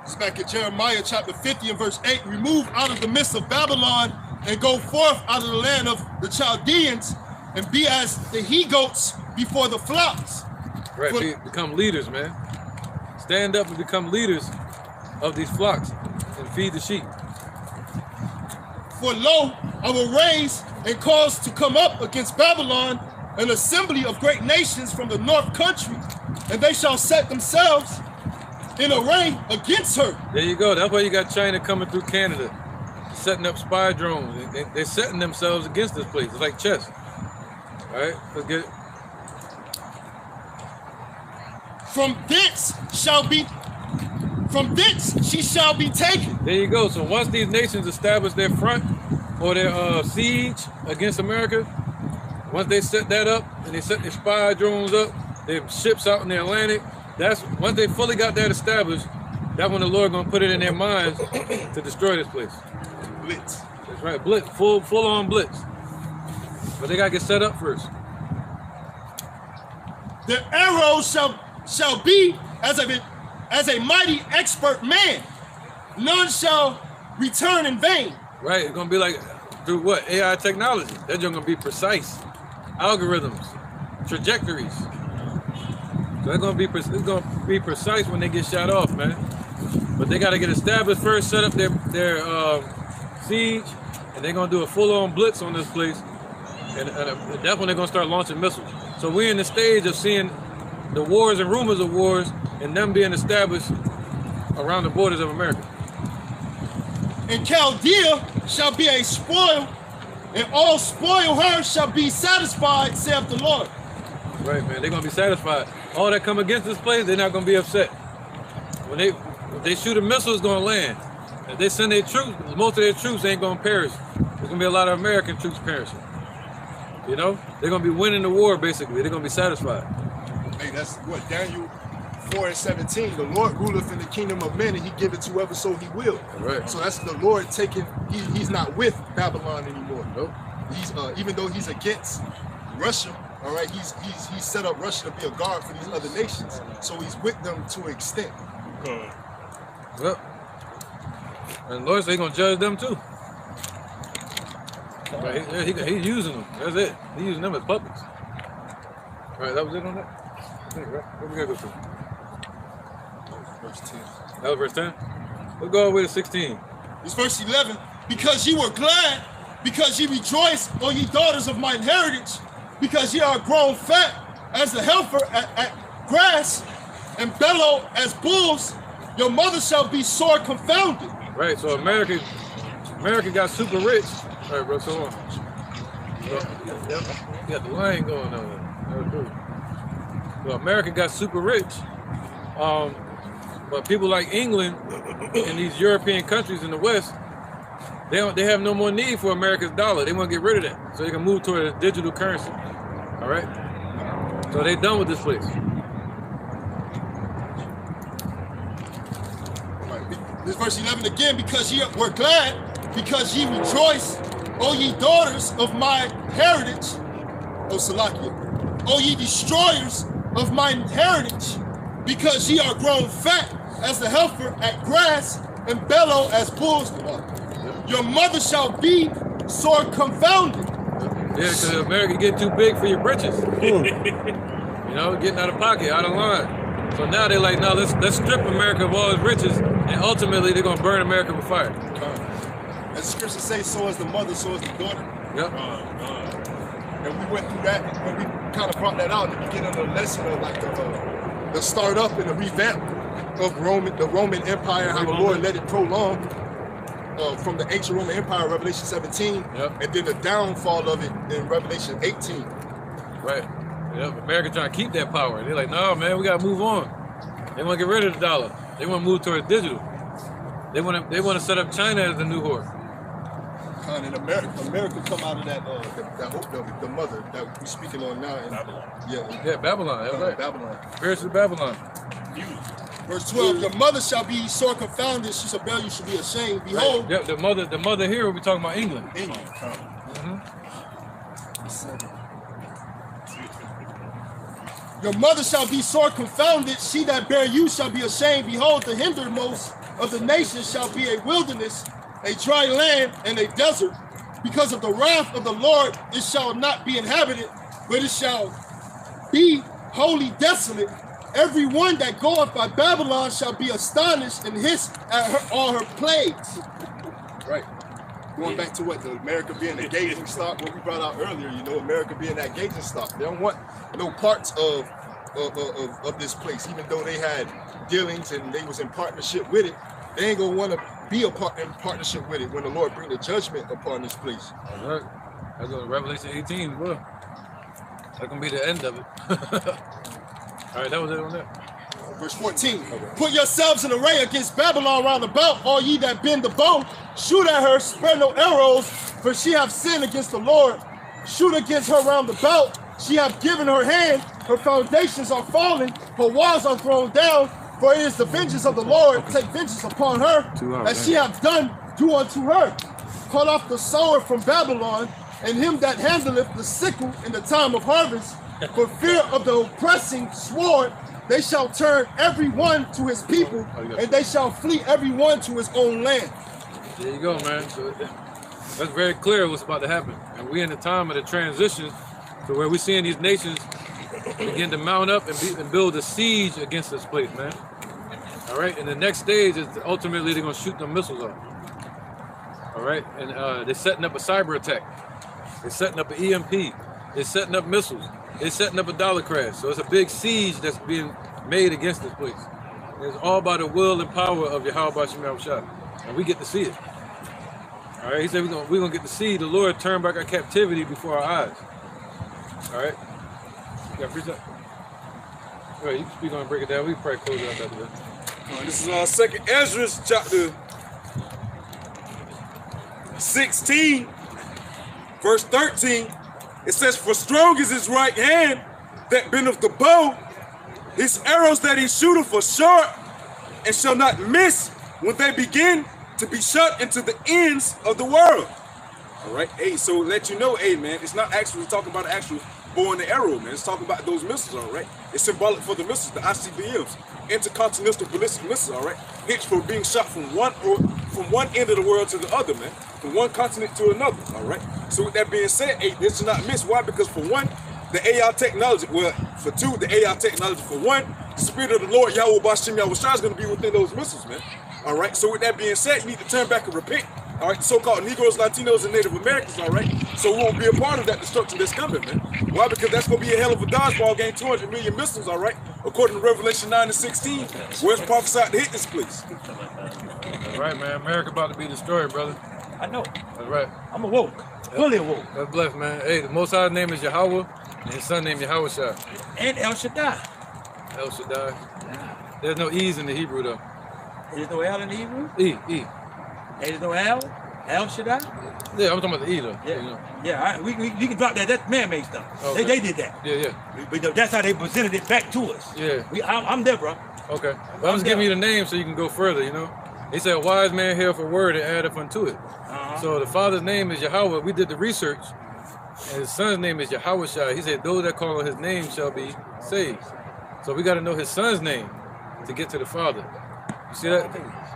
Speaker 4: It's back in Jeremiah chapter 50 and verse 8. Remove out of the midst of Babylon and go forth out of the land of the Chaldeans and be as the he-goats before the flocks.
Speaker 2: Right. Become leaders, man. Stand up and become leaders of these flocks and feed the sheep.
Speaker 4: For lo, I will raise and cause to come up against Babylon an assembly of great nations from the north country, and they shall set themselves in array against her.
Speaker 2: There you go. That's why you got China coming through Canada, setting up spy drones. They're setting themselves against this place. It's like chess. All right, let's get it.
Speaker 4: From thence she shall be taken.
Speaker 2: There you go. So once these nations establish their front or their siege against America, once they set that up and they set their spy drones up, their ships out in the Atlantic, that's once they fully got that established, that's when the Lord gonna put it in their minds to destroy this place.
Speaker 4: Blitz.
Speaker 2: That's right, blitz, full on blitz. But they gotta get set up first.
Speaker 4: The arrows shall be as a mighty expert man. None shall return in vain.
Speaker 2: Right, it's gonna be like through what? AI technology. That's just gonna be precise. Algorithms, trajectories. So it's gonna be precise when they get shot off, man. But they gotta get established first, set up their siege, and they're gonna do a full-on blitz on this place. And that's when they're gonna start launching missiles. So we're in the stage of seeing the wars and rumors of wars and them being established around the borders of America.
Speaker 4: And Chaldea shall be a spoil, and all spoil her shall be satisfied, saith the Lord.
Speaker 2: Right, man. They're gonna be satisfied. All that come against this place, they're not gonna be upset. When they shoot a missile, it's gonna land. If they send their troops, most of their troops ain't gonna perish. There's gonna be a lot of American troops perishing. You know, they're gonna be winning the war. Basically, they're gonna be satisfied.
Speaker 4: Hey, that's what Daniel 4:17. The Lord ruleth in the kingdom of men, and He giveth to whoever so He will.
Speaker 2: Right.
Speaker 4: So that's the Lord taking. He's not with Babylon anymore.
Speaker 2: Nope.
Speaker 4: He's even though He's against Russia. All right. He's set up Russia to be a guard for these other nations. So He's with them to an extent.
Speaker 2: Well, and the Lord said He's gonna judge them too. Right, he's using them. That's it. He's using them as puppets. All right, that was it on that? I think, right? What we gotta go through?
Speaker 4: Verse 10.
Speaker 2: That was verse 10? We'll go all the way to 16.
Speaker 4: It's verse 11. Because ye were glad, because ye rejoiced, O ye daughters of mine heritage, because ye are grown fat as the heifer at grass, and bellow as bulls, your mother shall be sore confounded.
Speaker 2: Right, so America got super rich. All right, bro, so on. You got the line going on there. Well, America got super rich. But people like England and these European countries in the West, they have no more need for America's dollar. They want to get rid of that so they can move toward a digital currency. All right? So they done with this place.
Speaker 4: This verse 11 again, because ye were glad, because ye rejoice, O ye daughters of my heritage, O Salakia, O ye destroyers of mine heritage, because ye are grown fat as the heifer at grass and bellow as bulls. Your mother shall be sore confounded.
Speaker 2: Yeah, because America get too big for your britches. You know, getting out of pocket, out of line. So now they're like, no, let's strip America of all its riches, and ultimately they're gonna burn America with fire.
Speaker 4: As the scriptures say, so is the mother, so is the daughter.
Speaker 2: Yep.
Speaker 4: And we went through that, and we kind of brought that out at the beginning of the lesson of like the start up and the revamp of the Roman Empire, how the Lord let it prolong from the ancient Roman Empire, Revelation 17, and then the downfall of it in Revelation 18.
Speaker 2: Right. Yep. America trying to keep that power. They're like, no, man, we gotta move on. They want to get rid of the dollar. They want to move towards digital. They want to set up China as the new whore.
Speaker 4: And America come out of that the mother that we're speaking on now. In, Babylon.
Speaker 2: Yeah, Babylon. That's right.
Speaker 4: Babylon.
Speaker 2: Spiritual Babylon.
Speaker 4: Verse 12, your mother shall be sore confounded, she shall bear you, shall be ashamed. Behold.
Speaker 2: Right. The mother here, we're talking about England.
Speaker 4: England. Your mother shall be sore confounded, she that bare you shall be ashamed. Behold, the hindermost of the nations shall be a wilderness, a dry land, and a desert. Because of the wrath of the Lord, it shall not be inhabited, but it shall be wholly desolate. Every one that goeth by Babylon shall be astonished and hiss at all her plagues. Right. Going back to what the America being the gauging stock, what we brought out earlier, you know, America being that gauging stock. They don't want no parts of this place, even though they had dealings and they was in partnership with it. They ain't gonna want to be in partnership with it when the Lord bring the judgment upon this place.
Speaker 2: All right. That's going to Revelation 18 as well. That's gonna be the end of it. All right, that was it on that.
Speaker 4: Verse 14, put yourselves in array against Babylon round about, all ye that bend the bow. Shoot at her, spare no arrows, for she hath sinned against the Lord. Shoot against her round about. She hath given her hand, her foundations are fallen, her walls are thrown down, for it is the vengeance of the Lord. Take vengeance upon her, as she hath done, do unto her. Cut off the sower from Babylon, and him that handleth the sickle in the time of harvest. For fear of the oppressing sword, they shall turn every one to his people, and they shall flee every one to his own land.
Speaker 2: There you go, man. So that's very clear what's about to happen. And we're in the time of the transition to where we're seeing these nations begin to mount up and build a siege against this place, man. All right, and the next stage is ultimately they're going to shoot them missiles off. All right, and they're setting up a cyber attack. They're setting up an EMP. They're setting up missiles. They're setting up a dollar crash. So it's a big siege that's being made against this place. And it's all by the will and power of Yahweh Shemel Shah. And we get to see it. All right, he said we're gonna get to see the Lord turn back our captivity before our eyes. All right, you got free time? All right, you can speak on and break it down. We can probably close it out after that.
Speaker 9: This is our second Ezra, chapter 16, verse 13. It says, for strong is his right hand that bendeth the bow, his arrows that he shooteth are short, and shall not miss when they begin to be shot into the ends of the world. All right, hey, so let you know, hey, man, it's not actually talking about the actual bow and the arrow, man. It's talking about those missiles, all right? It's symbolic for the missiles, the ICBMs, intercontinental ballistic missiles, all right? Hits for being shot from one end of the world to the other, man. From one continent to another, all right? So with that being said, hey, this should not miss. Why? Because for one, the AI technology, well, for two, the AI technology, for one, the spirit of the Lord, Yahweh Bashim Yahweh Shah, is going to be within those missiles, man. All right, so with that being said, you need to turn back and repent. All right, the so-called Negroes, Latinos, and Native Americans, all right? So we won't be a part of that destruction that's coming, man. Why? Because that's going to be a hell of a dodgeball game, 200 million missiles, all right? According to Revelation 9 and 16, where it's prophesied to hit this place.
Speaker 2: All right, man, America about to be destroyed, brother.
Speaker 10: I know.
Speaker 2: That's right.
Speaker 10: I'm awoke.
Speaker 17: fully awoke.
Speaker 2: That's blessed, man. Hey, the Most High's name is Yahweh, and his son name Yahushua.
Speaker 17: And El Shaddai.
Speaker 2: El Shaddai. There's no E's in the Hebrew, though.
Speaker 17: There's no L in the Hebrew?
Speaker 2: E.
Speaker 17: There's no L? El Shaddai?
Speaker 2: Yeah, I'm talking about the E, though.
Speaker 17: Yeah,
Speaker 2: you know.
Speaker 17: yeah. We can drop that. That's man-made stuff.
Speaker 2: Okay.
Speaker 17: They did that.
Speaker 2: Yeah.
Speaker 17: But that's how they presented it back to us.
Speaker 2: Yeah.
Speaker 17: I'm there, bro.
Speaker 2: Okay. Well, I'm just giving you the name so you can go further, you know. He said, a wise man heareth a word and addeth unto it. So the Father's name is Yahweh. We did the research. And his son's name is Yahushua. He said, those that call on his name shall be saved. So we got to know his son's name to get to the Father. You see that?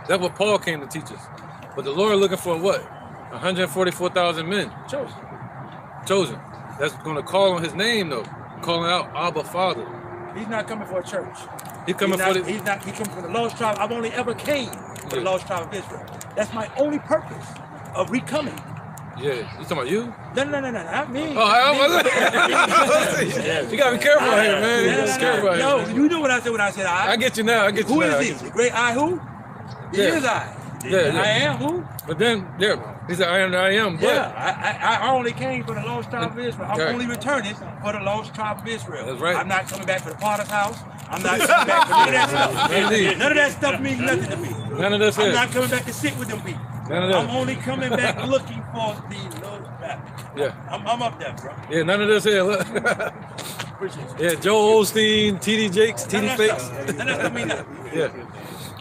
Speaker 2: That's what Paul came to teach us. But the Lord looking for what? 144,000 men. Chosen. That's going to call on his name, though. Calling out Abba, Father.
Speaker 17: He's not coming for a church.
Speaker 2: He's coming for the...
Speaker 17: He coming for the lost tribe. I've only ever came for the lost tribe of Israel. That's my only purpose of recoming.
Speaker 2: Yeah, you talking about you?
Speaker 17: No, not me.
Speaker 2: Oh, you gotta be careful out here, man. You gotta be careful out here.
Speaker 17: No, you knew what I said when I said I.
Speaker 2: I get you now.
Speaker 17: Who is he? The great I who? He is I.
Speaker 2: Yeah.
Speaker 17: I am who?
Speaker 2: But then, he said, I am. But
Speaker 17: I only came for the lost tribe of Israel. I'm only returning for the lost tribe of Israel.
Speaker 2: That's right.
Speaker 17: I'm not coming back for the Potter's house. I'm not coming back for none of that stuff. None of that stuff means nothing to me.
Speaker 2: None of that.
Speaker 17: I'm not coming back to sit with them people.
Speaker 2: None of that.
Speaker 17: I'm only coming back looking for the Lord's back.
Speaker 2: Yeah.
Speaker 17: I'm up there, bro.
Speaker 2: Yeah, none of this here. Look. Yeah, Joel Osteen, TD Jakes, TD Fakes.
Speaker 17: None of that mean nothing.
Speaker 2: Yeah.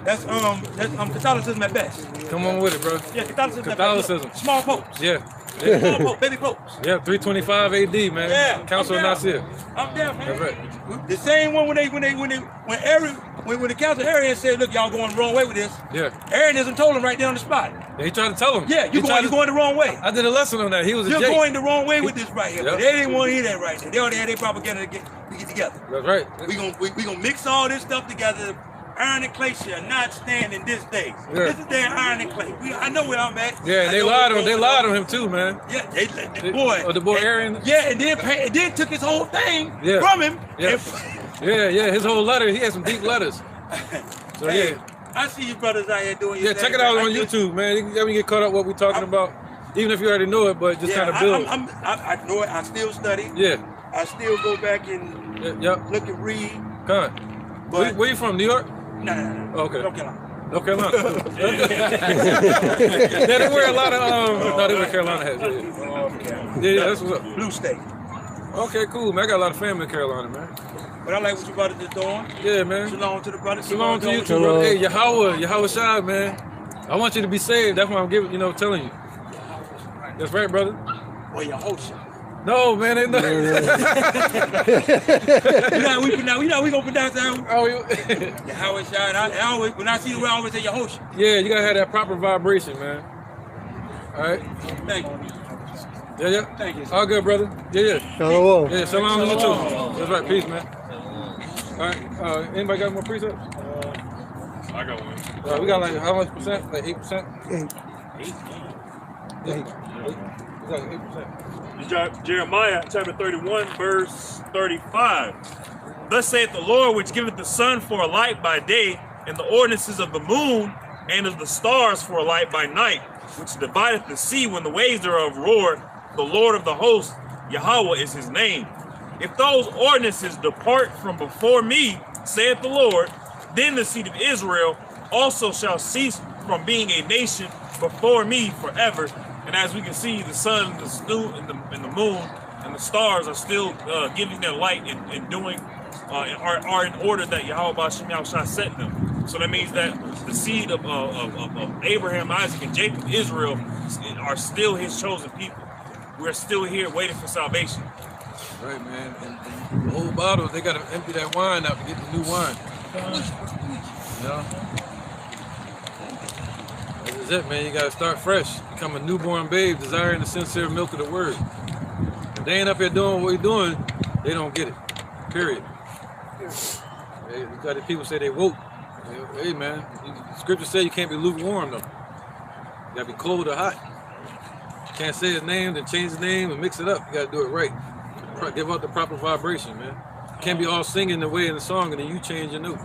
Speaker 17: That's Catholicism at best.
Speaker 2: Come on with it, bro.
Speaker 17: Yeah, Catholicism.
Speaker 2: Catholicism.
Speaker 17: Small popes.
Speaker 2: Yeah.
Speaker 17: Small pope, baby popes.
Speaker 2: Yeah, 325 AD, man.
Speaker 17: Yeah.
Speaker 2: Council of Nicaea.
Speaker 17: I'm there, man.
Speaker 2: That's right.
Speaker 17: The same one when the Council of Arian said, look, y'all going the wrong way with this.
Speaker 2: Yeah.
Speaker 17: Arianism told him right there on the spot.
Speaker 2: Yeah, he tried to tell him.
Speaker 17: Yeah, you're going the wrong way.
Speaker 2: I did a lesson on that. He was a
Speaker 17: You're
Speaker 2: Jake.
Speaker 17: going the wrong way with this right here.
Speaker 2: Yep.
Speaker 17: But they didn't want to hear that right there. They already had their propaganda to get together.
Speaker 2: That's right.
Speaker 17: We gonna mix all this stuff together. Iron and clay shall not stand in this day.
Speaker 2: Yeah.
Speaker 17: This is their iron and clay. I know where I'm at.
Speaker 2: Yeah, and they lied on him. They lied on him too, man.
Speaker 17: Yeah, the boy Arian. Yeah, and then took his whole thing from him.
Speaker 2: Yeah. His whole letter. He had some deep letters. So
Speaker 17: hey, I see you brothers out here doing your thing.
Speaker 2: Check it out on YouTube, man. You get caught up what we're talking about, even if you already know it, but just kind of build.
Speaker 17: I know it. I still study.
Speaker 2: Yeah.
Speaker 17: I still go back and look and read.
Speaker 2: Come on. Where you from? New York?
Speaker 17: No.
Speaker 2: Oh, okay.
Speaker 17: North Carolina.
Speaker 2: North Carolina. They wear a lot of no, they wear Carolina hats. Yeah, that's what's up.
Speaker 17: Blue State.
Speaker 2: Okay, cool, man. I got a lot of family in Carolina, man.
Speaker 17: But I like what you brothers is doing.
Speaker 2: Yeah, man.
Speaker 17: Shalom to the brothers.
Speaker 2: Shalom to you too, brother. Hey, Yahweh Shai, man. I want you to be saved. That's why I'm telling you. That's right, brother.
Speaker 17: Well, Yahushua.
Speaker 2: No, man, ain't nothing.
Speaker 17: we gonna pronounce that. Yahweh Shai. When I see the word, I always say Yahushua.
Speaker 2: Yeah, you gotta have that proper vibration, man. All right.
Speaker 17: Thank you.
Speaker 2: Yeah.
Speaker 17: Thank you.
Speaker 2: All good, brother. Yeah.
Speaker 13: Shalom.
Speaker 2: Yeah, shalom to you too. That's right. Peace, man. All right. Anybody got more precepts?
Speaker 5: I got one.
Speaker 2: We got like how much percent? Like 8%? 8. Like 8%.
Speaker 5: Jeremiah chapter 31, verse 35. Thus saith the Lord, which giveth the sun for a light by day, and the ordinances of the moon and of the stars for a light by night, which divideth the sea when the waves thereof roar. The Lord of the hosts, Yahweh is his name. If those ordinances depart from before me, saith the Lord, then the seed of Israel also shall cease from being a nation before me forever. And as we can see, the sun, the the moon, and the stars are still giving their light and doing are in order that Yahweh B'Shem Yahushua set them. So that means that the seed of Abraham, Isaac, and Jacob, Israel, are still his chosen people. We're still here waiting for salvation.
Speaker 2: Right, man. And the old bottles, they got to empty that wine out to get the new wine. You know? This is it, man. You got to start fresh. Become a newborn babe, desiring the sincere milk of the word. If they ain't up here doing what we're doing, they don't get it. Period. You got the people say they woke. Hey, man. Scripture say you can't be lukewarm, though. You got to be cold or hot. You can't say his name, then change his name and mix it up. You got to do it right. Give out the proper vibration, man. You can't be all singing the way in the song and then you change your note.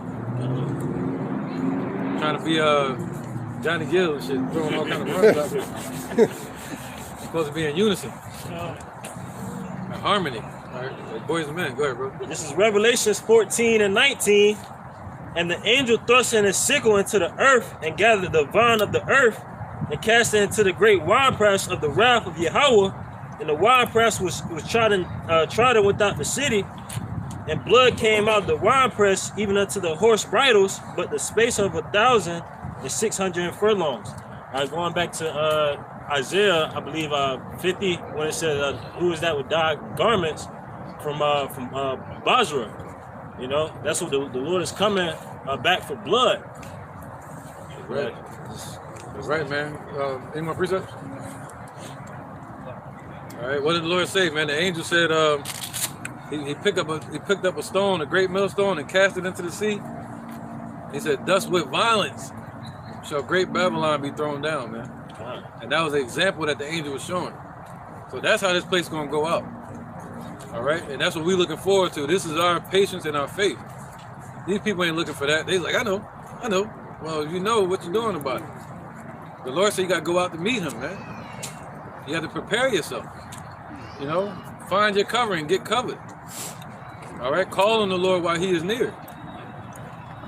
Speaker 2: Trying to be Johnny Gill and shit, throwing all kind of runs out there. supposed to be in unison, in harmony. All right, like boys and men. Go ahead, bro.
Speaker 10: This is Revelations 14 and 19. And the angel thrust in his sickle into the earth and gathered the vine of the earth and cast it into the great winepress of the wrath of Yahweh. And the winepress was trodden without the city, and blood came out of the winepress even unto the horse bridles, but the space of 1,600 furlongs. All right, going back to Isaiah, I believe 50, when it said, "Who is that with dyed garments?" from Basra. You know, that's what the Lord is coming back for blood.
Speaker 2: Right. That's right, man. Any more precepts? All right. What did the Lord say, man? The angel said he picked up a stone, a great millstone, and cast it into the sea. He said, "Thus with violence shall great Babylon be thrown down," man. And that was the example that the angel was showing. So that's how this place is gonna go out. All right, and that's what we're looking forward to. This is our patience and our faith. These people ain't looking for that. They're like, I know. Well, you know what you're doing about it. The Lord said you got to go out to meet him, man. You have to prepare yourself. You know, find your covering, get covered. All right, call on the Lord while he is near.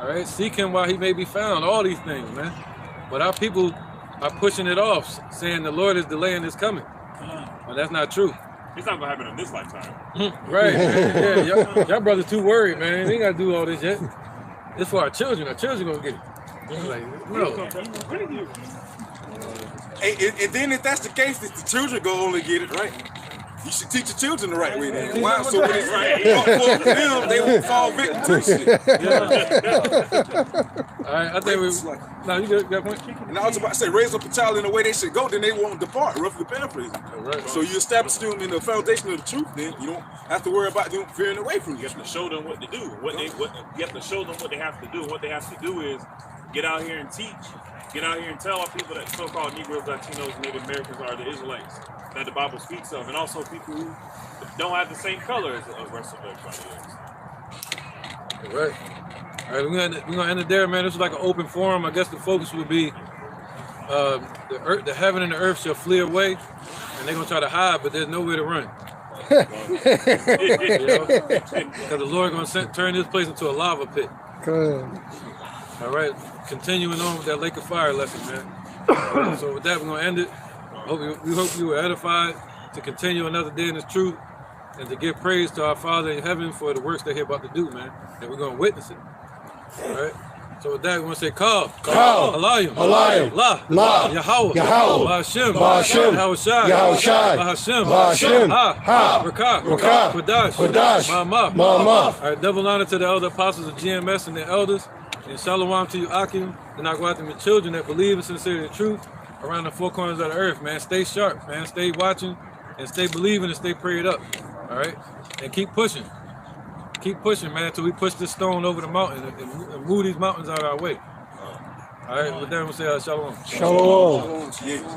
Speaker 2: All right, seek him while he may be found. All these things, man. But our people are pushing it off, saying the Lord is delaying his coming. But that's not true.
Speaker 5: It's not gonna happen in this lifetime.
Speaker 2: Right, man. Yeah, y'all brothers too worried, man. They ain't gotta do all this yet. It's for our children. Our children gonna get it. Like, no.
Speaker 9: And then if that's the case, that the children gonna only get it right. You should teach your children the right way then. Why? So when it's right for them, they won't fall victim to shit.
Speaker 2: All right, I think we. No, you got a point.
Speaker 9: And I was about to say, raise up a child in the way they should go, then they won't depart. Roughly paraphrasing.
Speaker 2: Right.
Speaker 9: So you establish them in the foundation of the truth, then you don't have to worry about them veering away from you.
Speaker 5: You have to show them what to do. You have to show them what they have to do. What they have to do is get out here and teach. Get out here and tell our people that so-called Negroes, Latinos, Native Americans are the Israelites that the Bible speaks of, and also people who don't have the same color as the rest of everybody else.
Speaker 2: Right. All right, we're gonna end it there, man. This is like an open forum. I guess the focus would be the heaven and the earth shall flee away, and they're gonna try to hide, but there's nowhere to run. You know? Because the Lord gonna turn this place into a lava pit.
Speaker 13: Good.
Speaker 2: All right, continuing on with that lake of fire lesson, man. So with that, we're gonna end it. We hope you were edified to continue another day in this truth and to give praise to our Father in heaven for the works that He's about to do, man. And we're gonna witness it. All right. So with that, we want to say, call, Alayim, La, Yahweh, Ba'ashem, Yahushai, Ba'ashem, Ha, Rakah, Quadash, Ma'amah. All right, double honor to the elder apostles of GMS and their elders. And shalom to you, Akim, and Akwatim, the children that believe in sincerity and truth around the four corners of the earth, man. Stay sharp, man. Stay watching and stay believing and stay prayed up. All right? And keep pushing. Keep pushing, man, until we push this stone over the mountain and move these mountains out of our way. All right? With that, we'll say shalom.
Speaker 13: Shalom.
Speaker 2: Shalom.